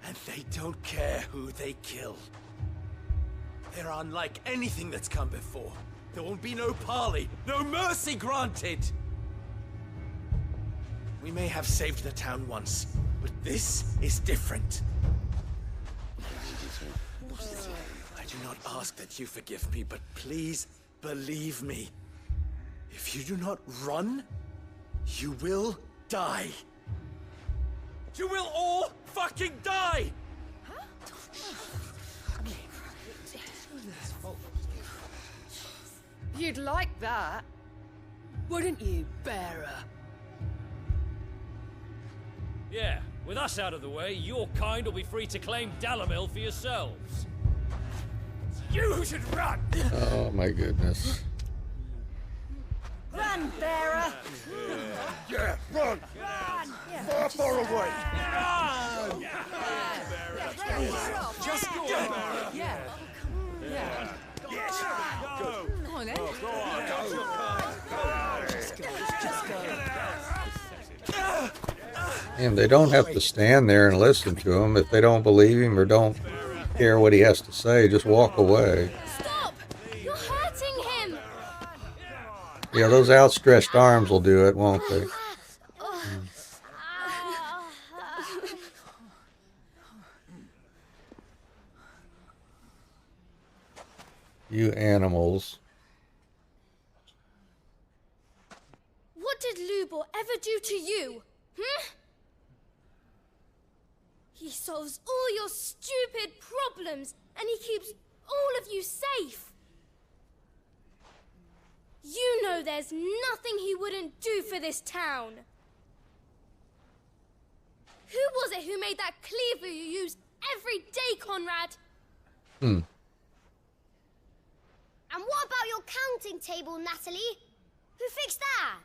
And they don't care who they kill. They're unlike anything that's come before. There won't be no parley, no mercy granted. We may have saved the town once, but this is different. I do not ask that you forgive me, but please believe me. If you do not run, you will die. You will all fucking die! You'd like that, wouldn't you, bearer? Yeah, with us out of the way, your kind will be free to claim Dalamil for yourselves. You should run! Oh my goodness. Run, bearer! Yeah, run! Run! Far away! Run! Just go, bearer! Yeah. Yeah. Yes! Go! Come on then. Go on! Go! Just go. And they don't have to stand there and listen to him. If they don't believe him or don't care what he has to say, just walk away. Stop! You're hurting him! Yeah, those outstretched arms will do it, won't they? You animals. What did Lubor ever do to you? He solves all your stupid problems, and he keeps all of you safe. You know there's nothing he wouldn't do for this town. Who was it who made that cleaver you use every day, Conrad? Hmm. And what about your counting table, Natalie? Who fixed that?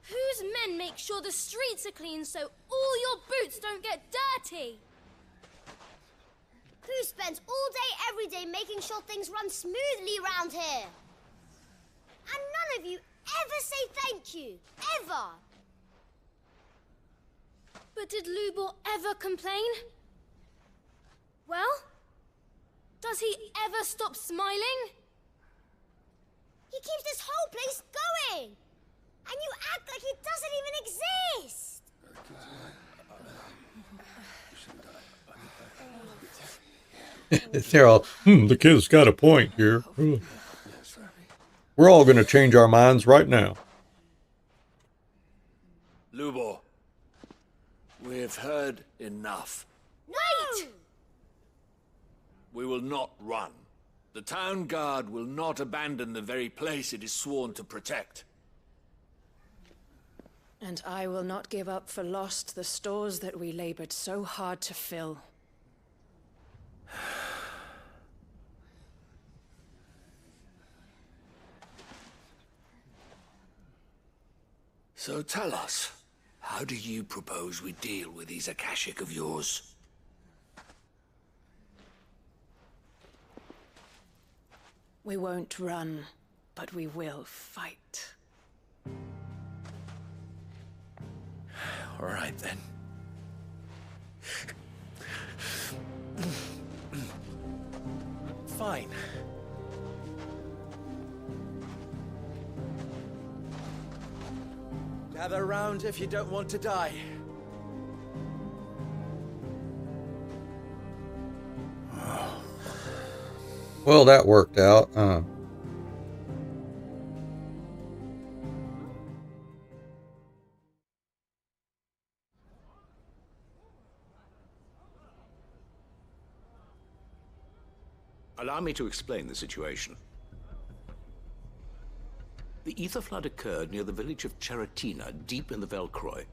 Whose men make sure the streets are clean so all your boots don't get dirty? Who spends all day, every day making sure things run smoothly round here? And none of you ever say thank you. Ever. But did Lubor ever complain? Well, does he ever stop smiling? He keeps this whole place going. And you act like he doesn't even exist. They're all, the kid's got a point here. We're all going to change our minds right now. Lubor, we've heard enough. Wait! We will not run. The town guard will not abandon the very place it is sworn to protect. And I will not give up for lost the stores that we labored so hard to fill. So tell us, how do you propose we deal with these Akashic of yours? We won't run, but we will fight. All right, then. Fine. Gather round if you don't want to die. Well, that worked out. Allow me to explain the situation. The ether flood occurred near the village of Cheratina, deep in the Velcroy.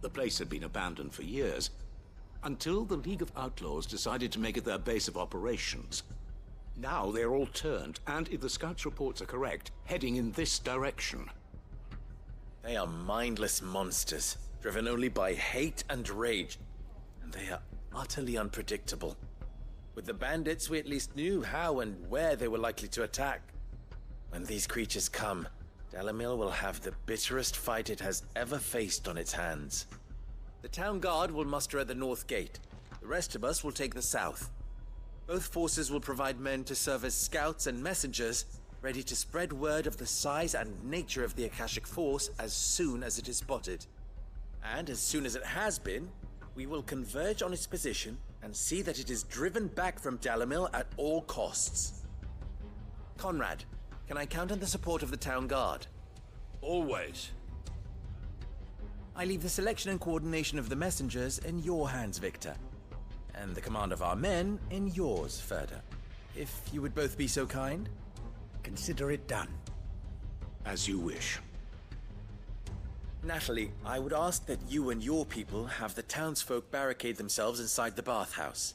The place had been abandoned for years, until the League of Outlaws decided to make it their base of operations. Now they're all turned, and if the scouts' reports are correct, heading in this direction. They are mindless monsters, driven only by hate and rage. And they are utterly unpredictable. With the bandits, we at least knew how and where they were likely to attack. When these creatures come, Dalamil will have the bitterest fight it has ever faced on its hands. The town guard will muster at the north gate. The rest of us will take the south. Both forces will provide men to serve as scouts and messengers, ready to spread word of the size and nature of the Akashic force as soon as it is spotted. And as soon as it has been, we will converge on its position and see that it is driven back from Dalamil at all costs. Conrad, can I count on the support of the town guard? Always. I leave the selection and coordination of the messengers in your hands, Victor. And the command of our men in yours, Ferda. If you would both be so kind. Consider it done. As you wish. Natalie, I would ask that you and your people have the townsfolk barricade themselves inside the bathhouse.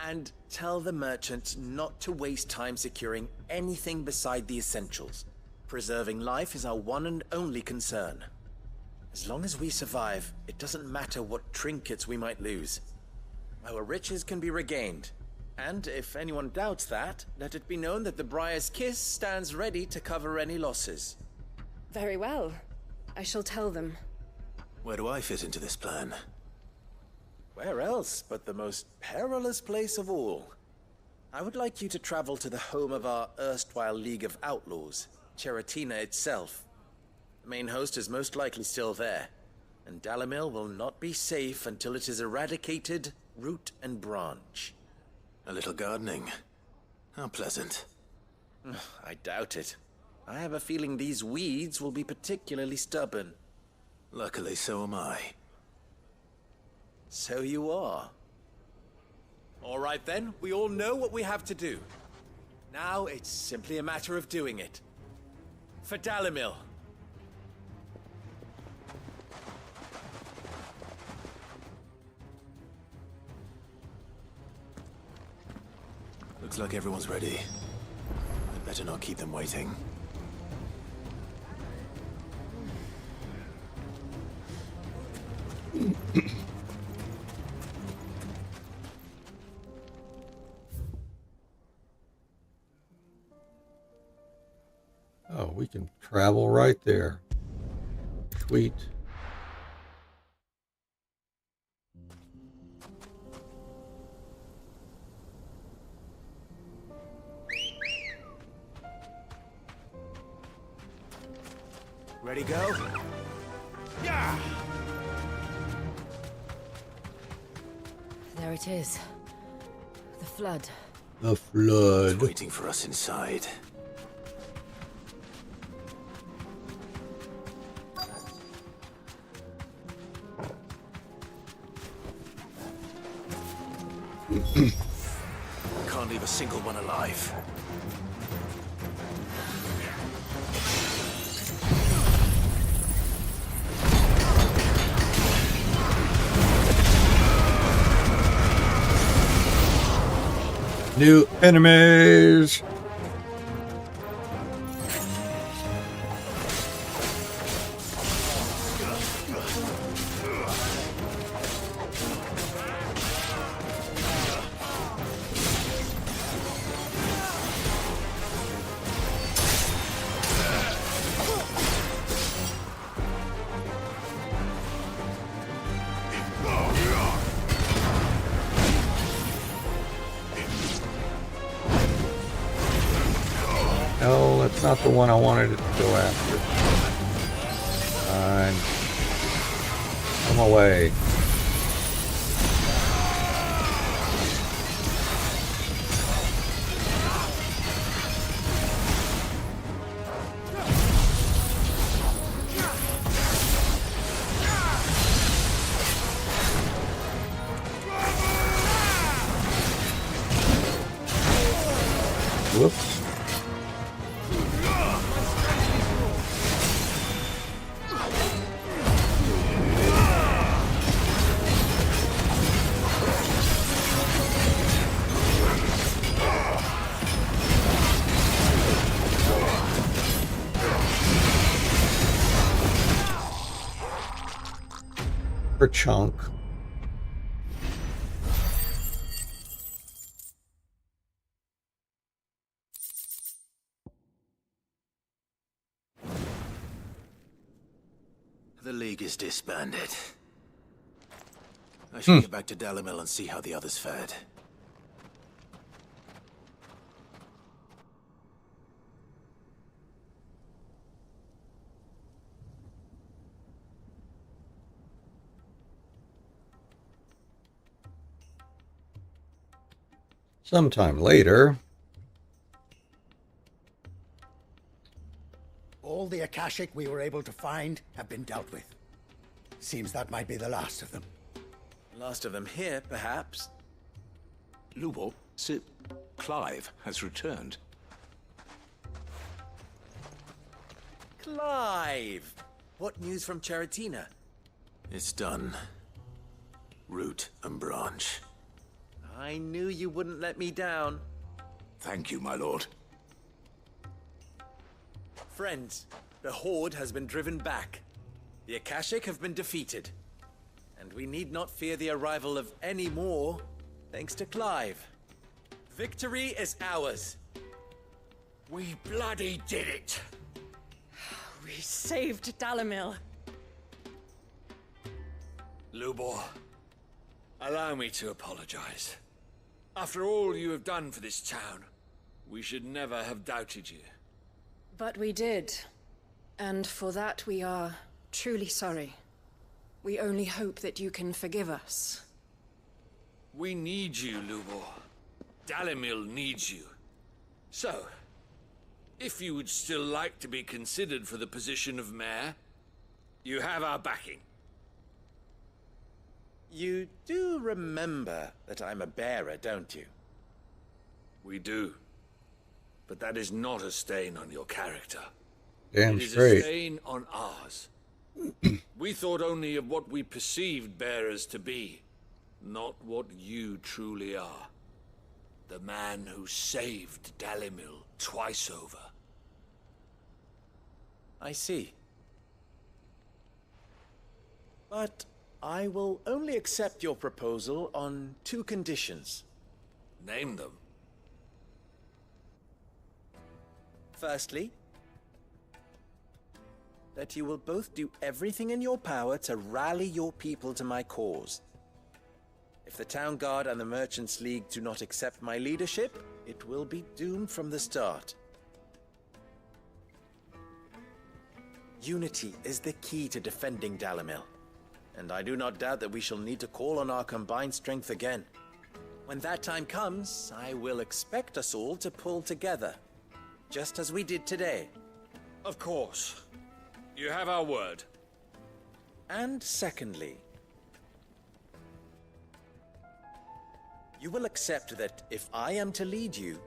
And tell the merchants not to waste time securing anything beside the essentials. Preserving life is our one and only concern. As long as we survive, it doesn't matter what trinkets we might lose. Our riches can be regained. And if anyone doubts that, let it be known that the Briar's Kiss stands ready to cover any losses. Very well. I shall tell them. Where do I fit into this plan? Where else but the most perilous place of all? I would like you to travel to the home of our erstwhile League of Outlaws, Cheratina itself. The main host is most likely still there, and Dalimil will not be safe until it is eradicated, root and branch. A little gardening. How pleasant. I doubt it. I have a feeling these weeds will be particularly stubborn. Luckily, so am I. So you are. All right then, we all know what we have to do. Now it's simply a matter of doing it. For Dalimil. Looks like everyone's ready. I'd better not keep them waiting. Oh, we can travel right there. Sweet. Ready, go? Yeah! There it is. The flood. The flood. It's waiting for us inside. Can't leave a single one alive. New enemies. No, that's not the one I wanted it to go after. Fine. Come away. Whoops. Per chunk. The League is disbanded. I should get back to Dalimil and see how the others fared. Sometime later. All the Akashic we were able to find have been dealt with. Seems that might be the last of them. Last of them here, perhaps. Lubo, Sir Clive has returned. Clive! What news from Charatina? It's done. Root and branch. I knew you wouldn't let me down. Thank you, my lord. Friends, the Horde has been driven back. The Akashic have been defeated. And we need not fear the arrival of any more, thanks to Clive. Victory is ours. We bloody did it! We saved Dalamil. Lubor, allow me to apologize. After all you have done for this town, we should never have doubted you. But we did. And for that we are truly sorry. We only hope that you can forgive us. We need you, Lubor. Dalamil needs you. So, if you would still like to be considered for the position of mayor, you have our backing. You do remember that I'm a bearer, don't you? We do. But that is not a stain on your character. Damn it is straight. a stain on ours. We thought only of what we perceived bearers to be, not what you truly are. The man who saved Dalimil twice over. I see. But I will only accept your proposal on 2 conditions. Name them. Firstly, that you will both do everything in your power to rally your people to my cause. If the Town Guard and the Merchants League do not accept my leadership, it will be doomed from the start. Unity is the key to defending Dalamil, and I do not doubt that we shall need to call on our combined strength again. When that time comes, I will expect us all to pull together, just as we did today. Of course. You have our word. And secondly, you will accept that if I am to lead you,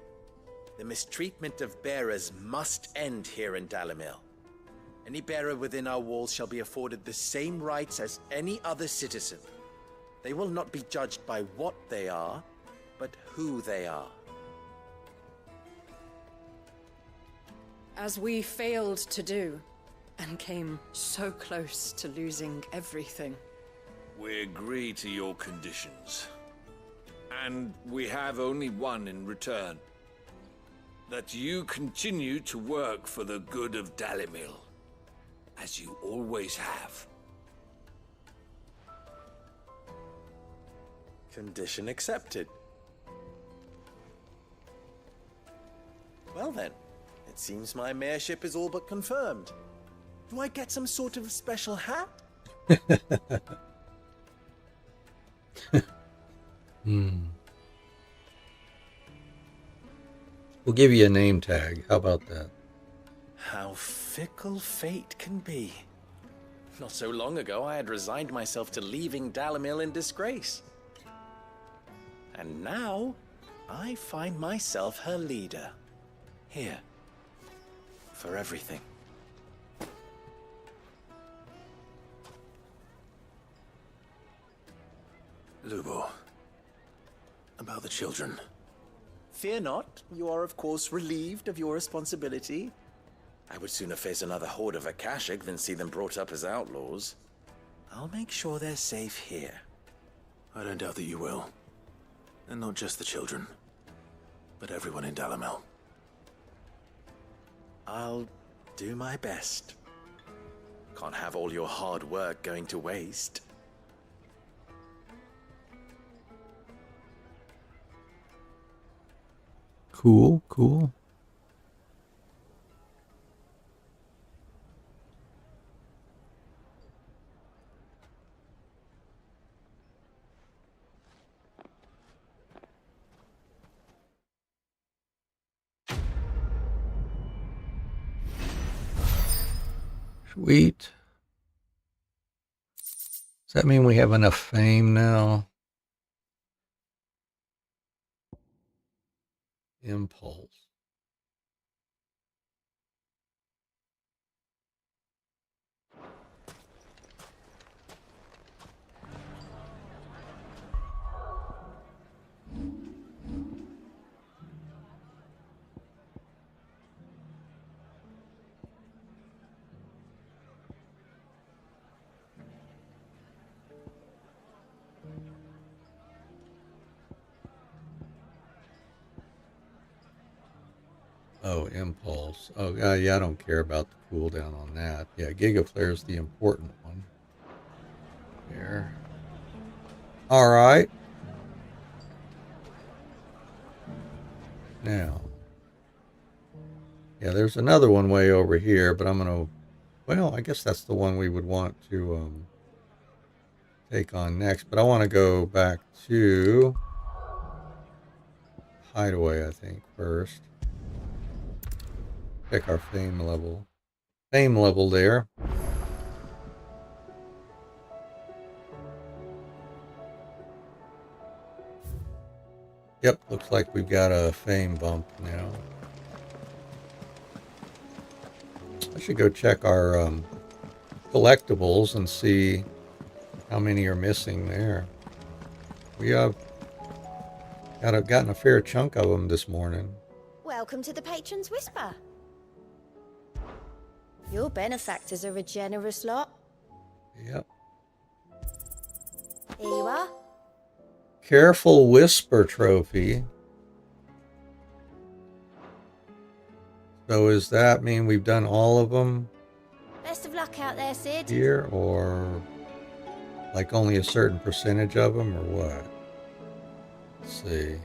the mistreatment of bearers must end here in Dalamil. Any bearer within our walls shall be afforded the same rights as any other citizen. They will not be judged by what they are, but who they are. As we failed to do, and came so close to losing everything. We agree to your conditions. And we have only one in return. That you continue to work for the good of Dalimil, as you always have. Condition accepted. Well then, it seems my mayorship is all but confirmed. Do I get some sort of special hat? We'll give you a name tag. How about that? How fickle fate can be. Not so long ago, I had resigned myself to leaving Dalamil in disgrace. And now, I find myself her leader. Here. For everything. Lubo, about the children. Fear not, you are of course relieved of your responsibility. I would sooner face another horde of Akashic than see them brought up as outlaws. I'll make sure they're safe here. I don't doubt that you will. And not just the children, but everyone in Dalamil. I'll do my best. Can't have all your hard work going to waste. Cool, cool. Sweet. that mean we have enough fame now? Impulse. Oh, impulse. Oh, yeah, I don't care about the cooldown on that. Yeah, Gigaflare is the important one. There. All right. Now. Yeah, there's another one way over here, but I'm going to... Well, I guess that's the one we would want to take on next. But I want to go back to Hideaway, I think, first. Check our fame level. Fame level there. Yep, looks like we've got a fame bump now. I should go check our collectibles and see how many are missing there. We have gotten a fair chunk of them this morning. Welcome to the Patron's Whisper. Your benefactors are a generous lot. Yep. Here you are. Careful Whisper trophy. So does that mean we've done all of them? Best of luck out there, Sid. Here, or like only a certain percentage of them, or what? Let's see.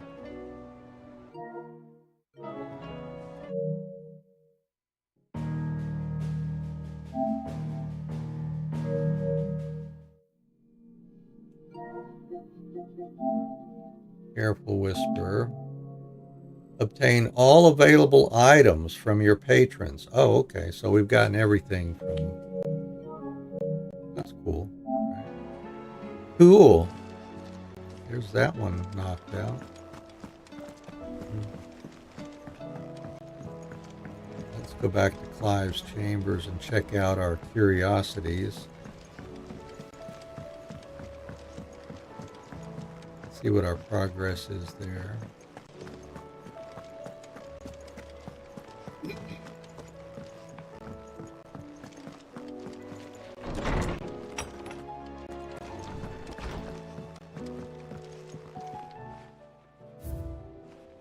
Careful Whisper. Obtain all available items from your patrons. Oh, okay. So we've gotten everything from... That's cool. Right. Cool. There's that one knocked out. Let's go back to Clive's chambers and check out our curiosities. See what our progress is there.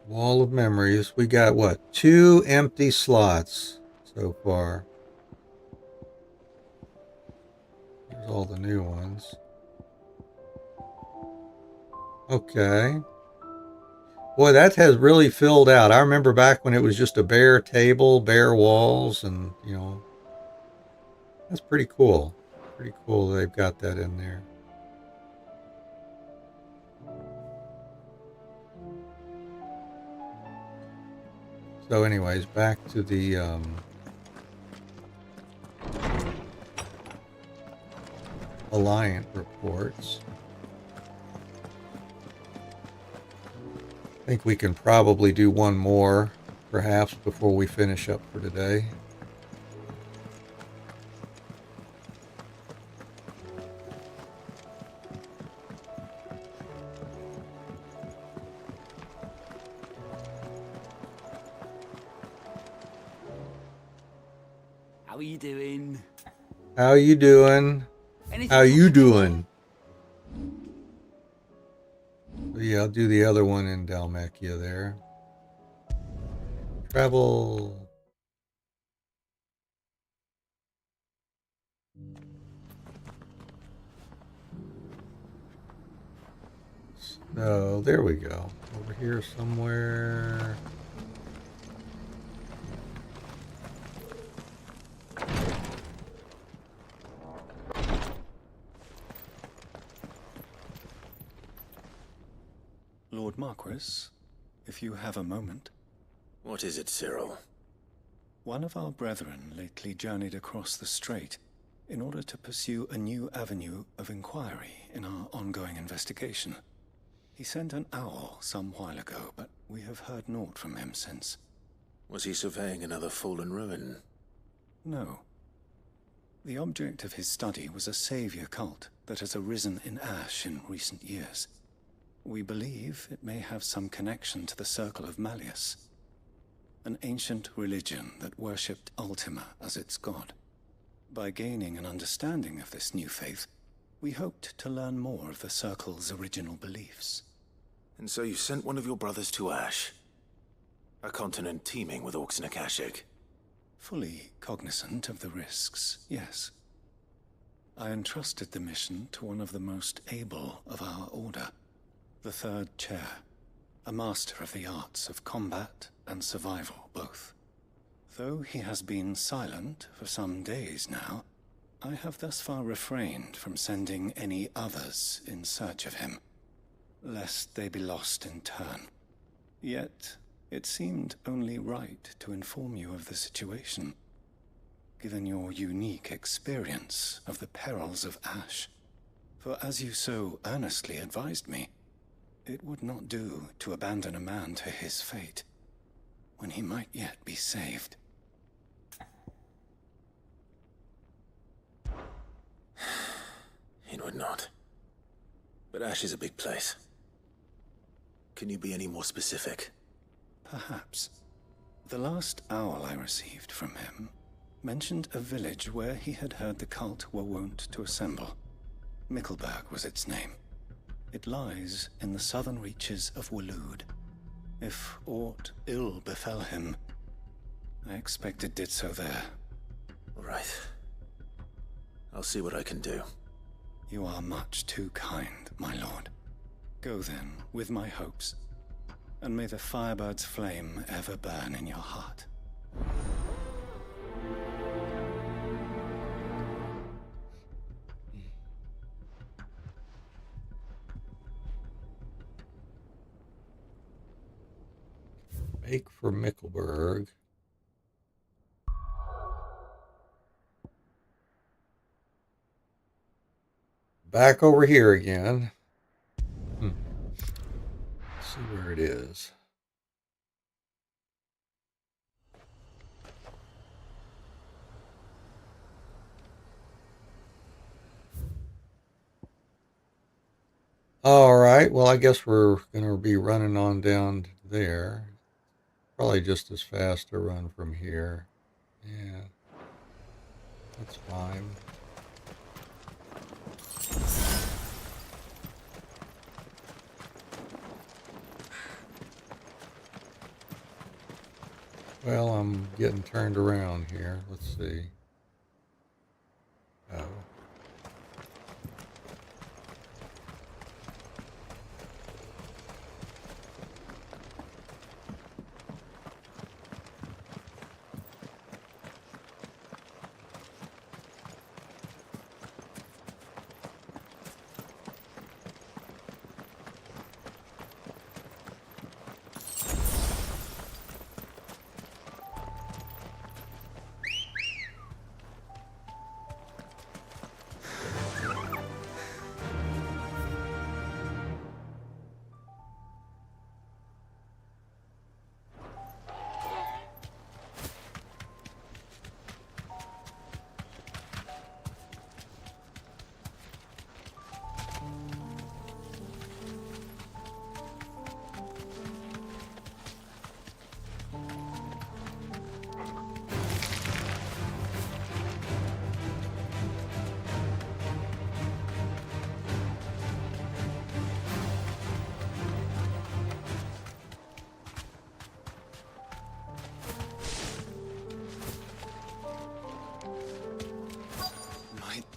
Wall of memories. We got what? 2 empty slots so far. There's all the new ones. Okay. Boy, that has really filled out. I remember back when it was just a bare table, bare walls, and, you know, that's pretty cool. Pretty cool they've got that in there. So anyways, back to the Alliant reports. I think we can probably do one more, perhaps, before we finish up for today. How are you doing? How you doing? How you doing? Yeah, I'll do the other one in Dalmacia there. Travel. So there we go. Over here somewhere. Lord Marquis, if you have a moment. What is it, Cyril? One of our brethren lately journeyed across the strait. in order to pursue a new avenue of inquiry in our ongoing investigation. He sent an owl some while ago, but we have heard naught from him since. Was he surveying another fallen ruin? No. The object of his study was a savior cult that has arisen in Ash in recent years. We believe it may have some connection to the Circle of Malleus, an ancient religion that worshipped Ultima as its god. By gaining an understanding of this new faith, we hoped to learn more of the Circle's original beliefs. And so you sent one of your brothers to Ash, a continent teeming with orcs and Akashic. Fully cognizant of the risks, yes. I entrusted the mission to one of the most able of our order, the Third Chair, a master of the arts of combat and survival both. Though he has been silent for some days now, I have thus far refrained from sending any others in search of him, lest they be lost in turn. Yet, it seemed only right to inform you of the situation, given your unique experience of the perils of Ash. For as you so earnestly advised me, it would not do to abandon a man to his fate, when he might yet be saved. It would not. But Ash is a big place. Can you be any more specific? Perhaps. The last owl I received from him mentioned a village where he had heard the cult were wont to assemble. Mickleburg was its name. It lies in the southern reaches of Waloed. If aught ill befell him, I expect it did so there. Right. I'll see what I can do. You are much too kind, my lord. Go then, with my hopes, and may the Firebird's flame ever burn in your heart. Make for Mickleburg. Back over here again. Let's see where it is. All right, well, I guess we're going to be running on down there. Probably just as fast to run from here. Yeah, that's fine. Well, I'm getting turned around here. Let's see. Oh.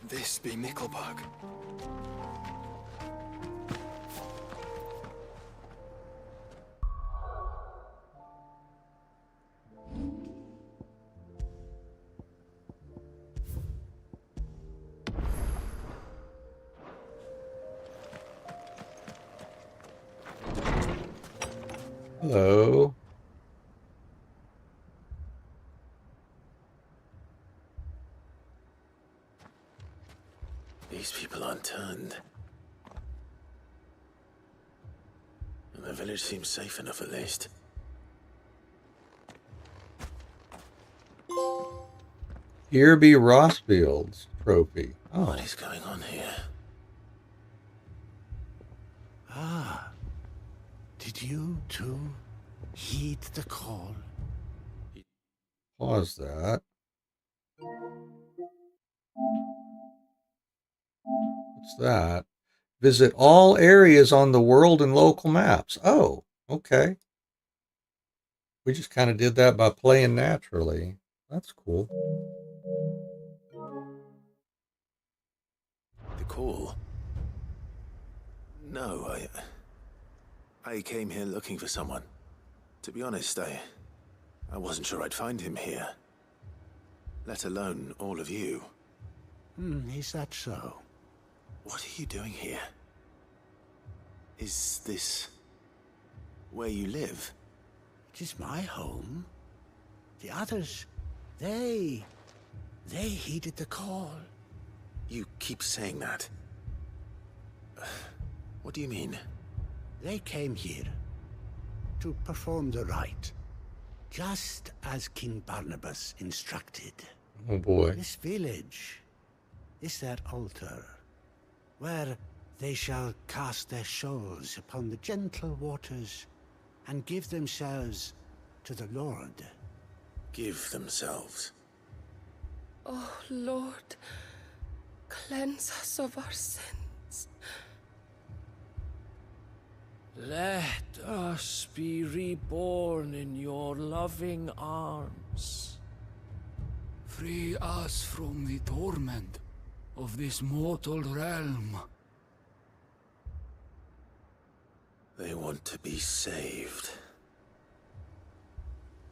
This be Mickleburg. Hello. These people aren't turned. And the village seems safe enough at least. Here be Rossfield's trophy. Oh. What is going on here? Ah. Did you too heed the call? Pause that. What's that? Visit all areas on the world and local maps. Oh, okay. We just kind of did that by playing naturally. That's cool. The call? No, I came here looking for someone. To be honest, I wasn't sure I'd find him here. Let alone all of you. Is that so? What are you doing here? Is this where you live? It is my home. The others, they heeded the call. You keep saying that. What do you mean? They came here to perform the rite, just as King Barnabas instructed. Oh boy. This village is their altar, where they shall cast their souls upon the gentle waters and give themselves to the Lord. Give themselves? Oh, Lord, cleanse us of our sins. Let us be reborn in your loving arms. Free us from the torment of this mortal realm. They want to be saved.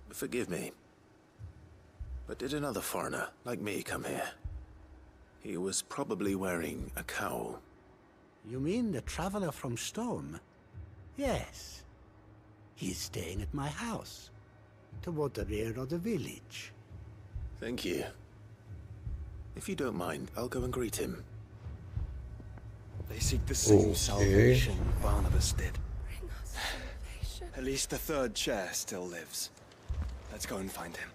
Forgive me, but did another foreigner like me come here? He was probably wearing a cowl. You mean the traveler from Storm? Yes. He's staying at my house, toward the rear of the village. Thank you. If you don't mind, I'll go and greet him. They seek the same salvation Barnabas did. At least the third chair still lives. Let's go and find him.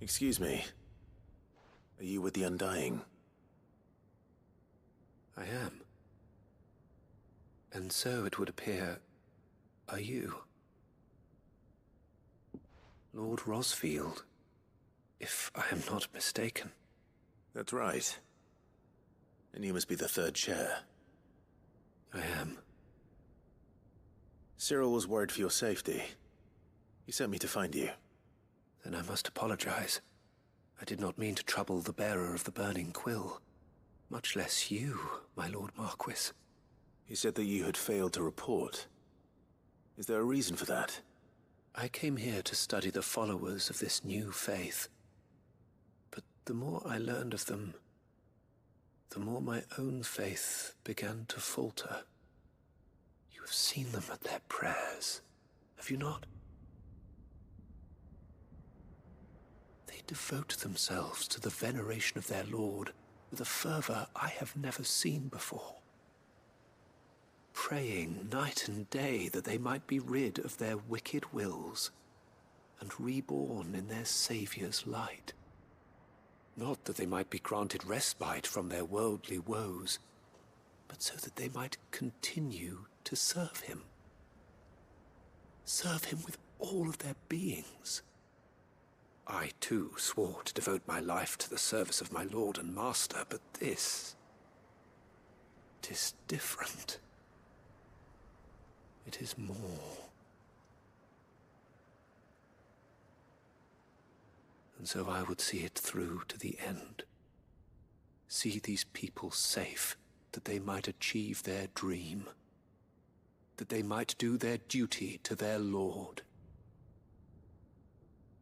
Excuse me. Are you with the Undying? I am. And so it would appear, are you? Lord Rosfield, if I am not mistaken. That's right. And you must be the third chair. I am. Cyril was worried for your safety. He sent me to find you. Then I must apologize. I did not mean to trouble the bearer of the burning quill. Much less you, my Lord Marquis. He said that you had failed to report. Is there a reason for that? I came here to study the followers of this new faith. But the more I learned of them, the more my own faith began to falter. You have seen them at their prayers, have you not? They devote themselves to the veneration of their Lord with a fervor I have never seen before. Praying night and day that they might be rid of their wicked wills and reborn in their Saviour's light. Not that they might be granted respite from their worldly woes, but so that they might continue to serve him. Serve him with all of their beings. I, too, swore to devote my life to the service of my Lord and Master, but this... it is different. It is more. And so I would see it through to the end. See these people safe, that they might achieve their dream. that they might do their duty to their lord.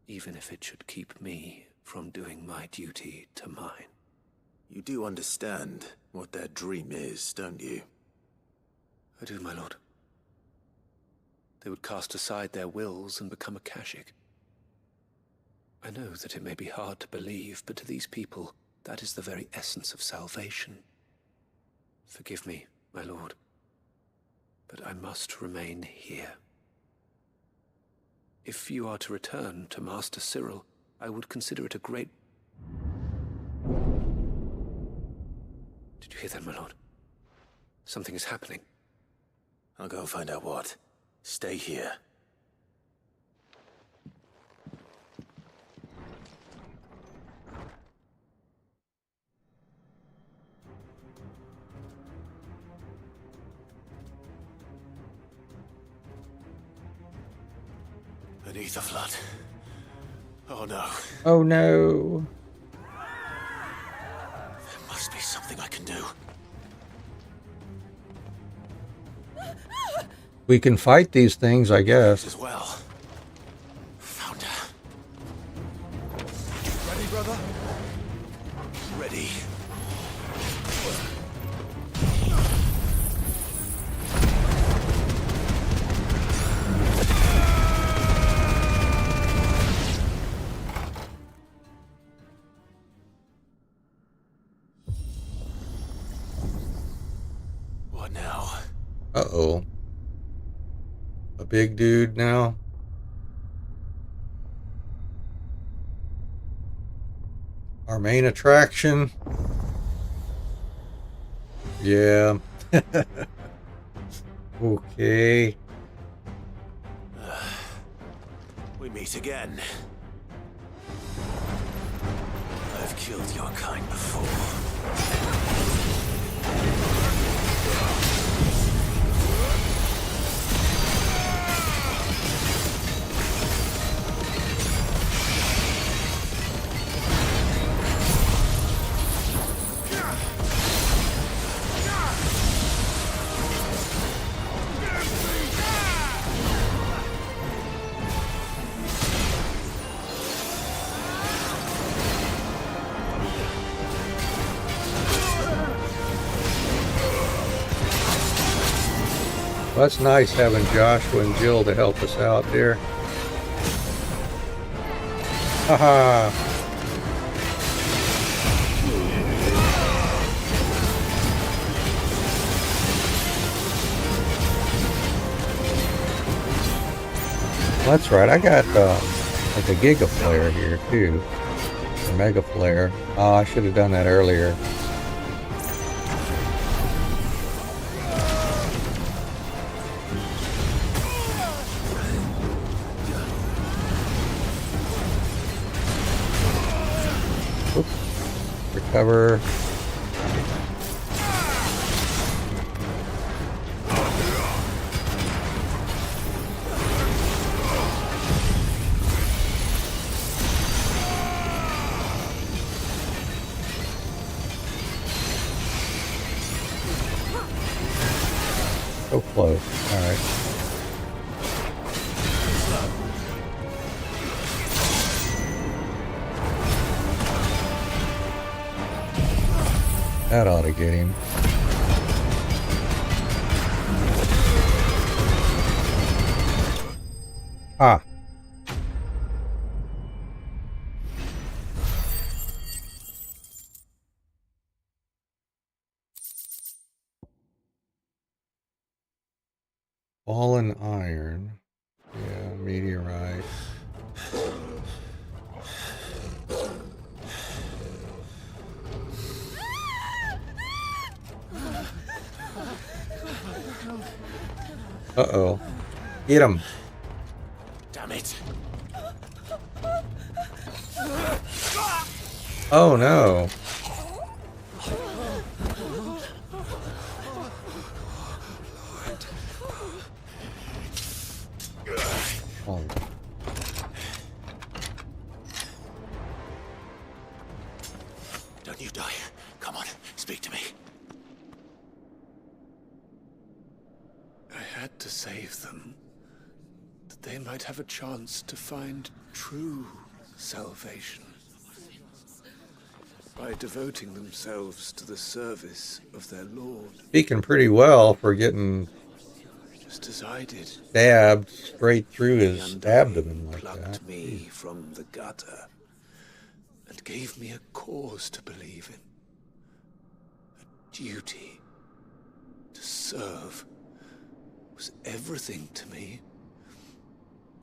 Even if it should keep me from doing my duty to mine. You do understand what their dream is, don't you? I do, my lord. They would cast aside their wills and become Akashic. I know that it may be hard to believe, but to these people, that is the very essence of salvation. Forgive me, my lord, but I must remain here. If you are to return to Master Cyril, I would consider it a great... Did you hear that, my lord? Something is happening. I'll go and find out what. Stay here. Beneath the flood. Oh no. Oh no. There must be something I can do. We can fight these things, I guess. As well. Found her. Ready, brother? Ready. What now? Uh-oh. A big dude now? Our main attraction? Yeah. Okay. We meet again. I've killed your kind before. Well, that's nice having Joshua and Jill to help us out there. Haha. That's right, I got like a Giga Flare here too. A Mega Flare. Oh, I should have done that earlier. Recover. So close. All right. That ought to get him. Ah. Fallen iron. Yeah, meteorite. Uh-oh. Get him. Damn it. Oh no. Oh. Don't you die. Come on, speak to me. I had to save them, that they might have a chance to find true salvation. By devoting themselves to the service of their Lord. Speaking pretty well for getting just as I did. Stabbed straight through his abdomen like plucked that. me from the gutter and gave me a cause to believe in. A duty to serve was everything to me,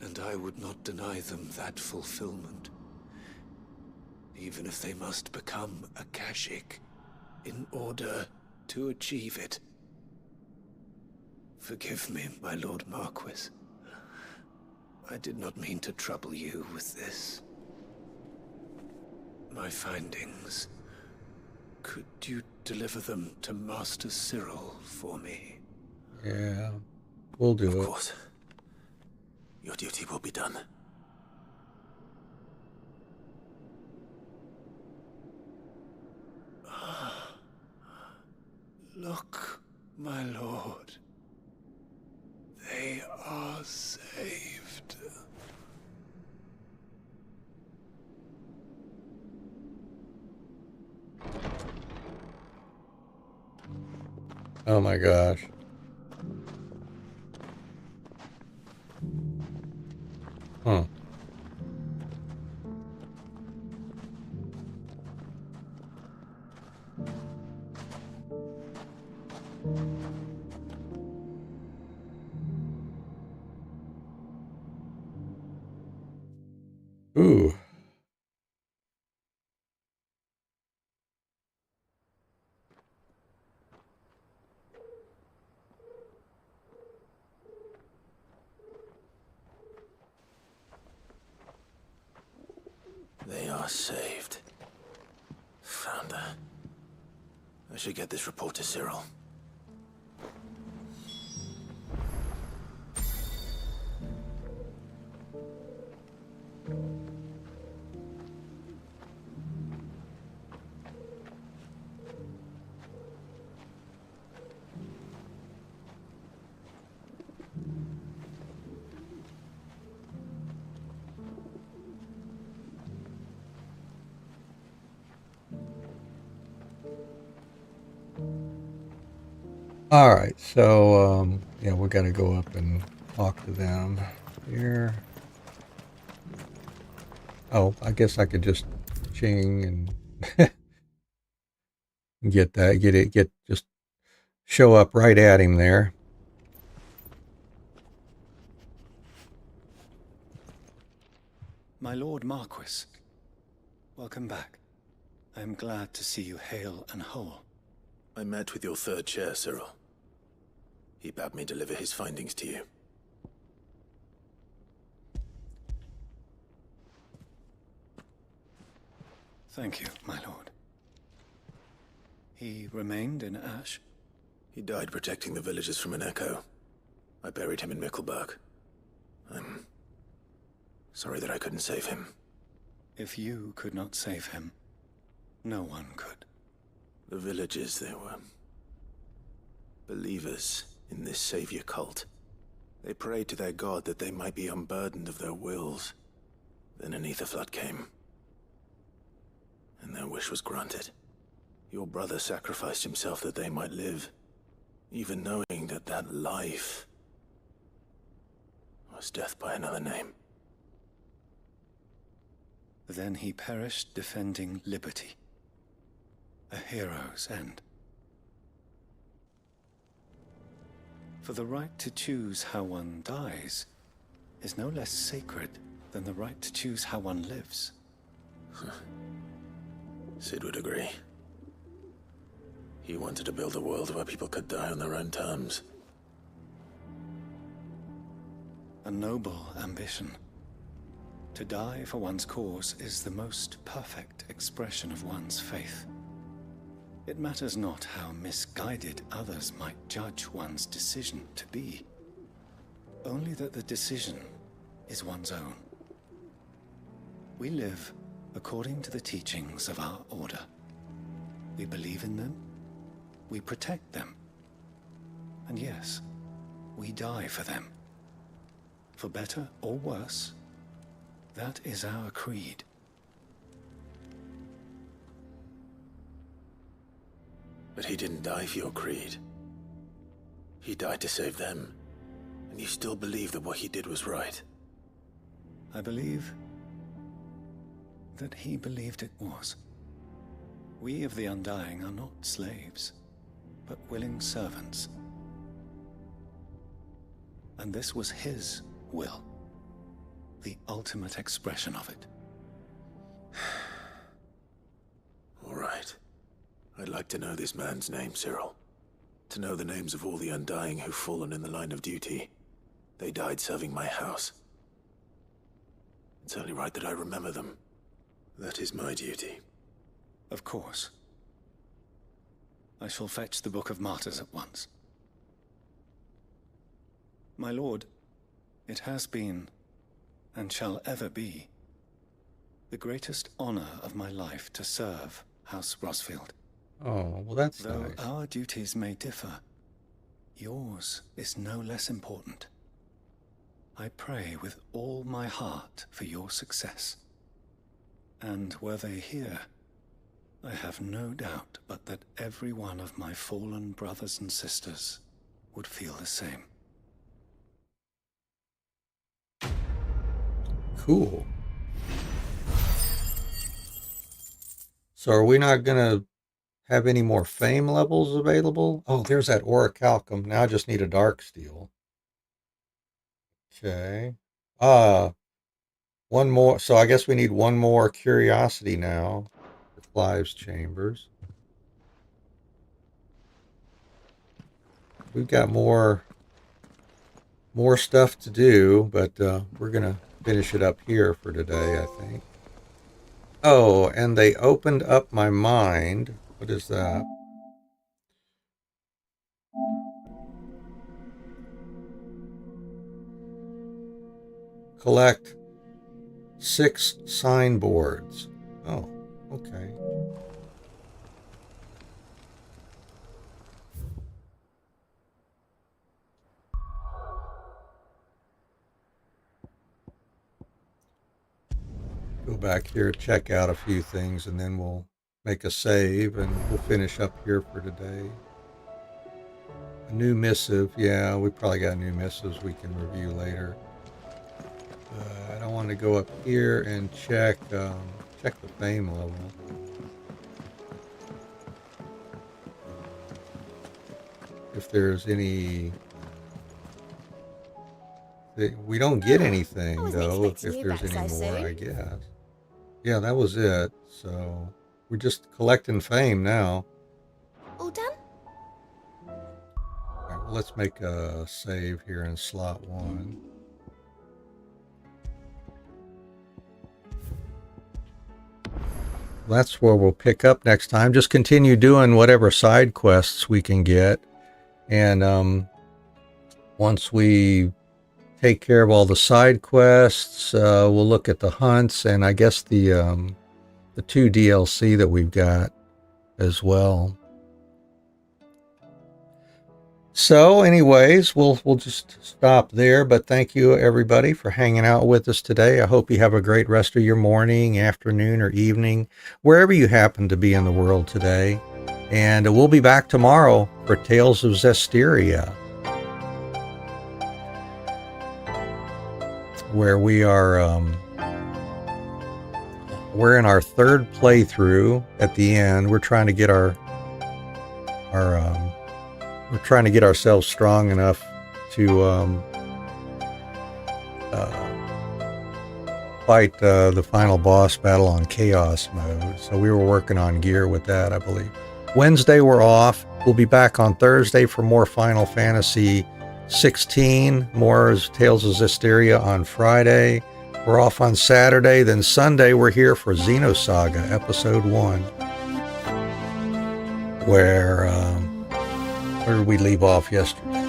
and I would not deny them that fulfillment, even if they must become a Kashik in order to achieve it. Forgive me, my Lord Marquis. I did not mean to trouble you with this. My findings. Could you deliver them to Master Cyril for me? Yeah, we'll do it. Of course. Your duty will be done. Look, my lord. They are saved. Oh my gosh. Huh. Ooh. They are saved. Founder. I should get this report to Cyril. All right, so yeah, we got to go up and talk to them here. Oh, I guess I could just ching and just show up right at him there. My Lord Marquis, welcome back. I am glad to see you hale and whole. I met with your third chair, Cyril. He bade me deliver his findings to you. Thank you, my lord. He remained in Ash? He died protecting the villagers from an echo. I buried him in Mickelberg. I'm sorry that I couldn't save him. If you could not save him, no one could. The villagers, they were believers in this savior cult. They prayed to their god that they might be unburdened of their wills. Then an ether flood came, and their wish was granted. Your brother sacrificed himself that they might live, even knowing that that life was death by another name. Then he perished defending liberty. A hero's end. For the right to choose how one dies is no less sacred than the right to choose how one lives. Sid would agree. He wanted to build a world where people could die on their own terms. A noble ambition. To die for one's cause is the most perfect expression of one's faith. It matters not how misguided others might judge one's decision to be. Only that the decision is one's own. We live according to the teachings of our order. We believe in them, we protect them, and yes, we die for them. For better or worse, that is our creed. But he didn't die for your creed. He died to save them. And you still believe that what he did was right? I believe that he believed it was. We of the Undying are not slaves, but willing servants. And this was his will, the ultimate expression of it. All right. I'd like to know this man's name, Cyril. To know the names of all the Undying who've fallen in the line of duty. They died serving my house. It's only right that I remember them. That is my duty. Of course. I shall fetch the Book of Martyrs at once. My lord, it has been, and shall ever be, the greatest honor of my life to serve House Rosfield. Oh, well, that's Though nice. our duties may differ, yours is no less important. I pray with all my heart for your success. And were they here, I have no doubt but that every one of my fallen brothers and sisters would feel the same. Cool. So are we not going to have any more fame levels available? Oh, there's that orichalcum. Now I just need a dark steel. Okay. One more. So I guess we need one more curiosity now for Clive's chambers. We've got more stuff to do, but we're going to finish it up here for today, I think. Oh, and they opened up my mind. What is that? Collect 6 signboards. Oh, okay. Go back here, check out a few things, and then we'll make a save, and we'll finish up here for today. A new missive. Yeah, we probably got new missives we can review later. I don't want to go up here and check the fame level. If there's any... We don't get anything, though, if there's any more, I guess. Yeah, that was it. So we're just collecting fame now. All done? All right, well, let's make a save here in slot 1. That's where we'll pick up next time. Just continue doing whatever side quests we can get. And once we take care of all the side quests, we'll look at the hunts and I guess the 2 DLC that we've got as well. So anyways, we'll just stop there, but thank you everybody for hanging out with us today. I hope you have a great rest of your morning, afternoon, or evening, wherever you happen to be in the world today. And we'll be back tomorrow for Tales of Zestiria, where we are we're in our 3rd playthrough. At the end, we're trying to get we're trying to get ourselves strong enough to fight the final boss battle on Chaos mode. So we were working on gear with that, I believe. Wednesday we're off. We'll be back on Thursday for more Final Fantasy 16, more Tales of Zestiria on Friday. We're off on Saturday. Then Sunday we're here for Xenosaga Episode 1, where did we leave off yesterday?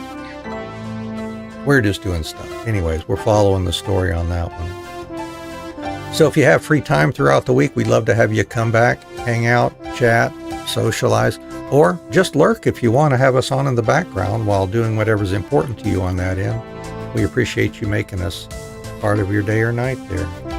We're just doing stuff. Anyways, we're following the story on that one. So if you have free time throughout the week, we'd love to have you come back, hang out, chat, socialize. Or just lurk if you want to have us on in the background while doing whatever's important to you on that end. We appreciate you making us part of your day or night there.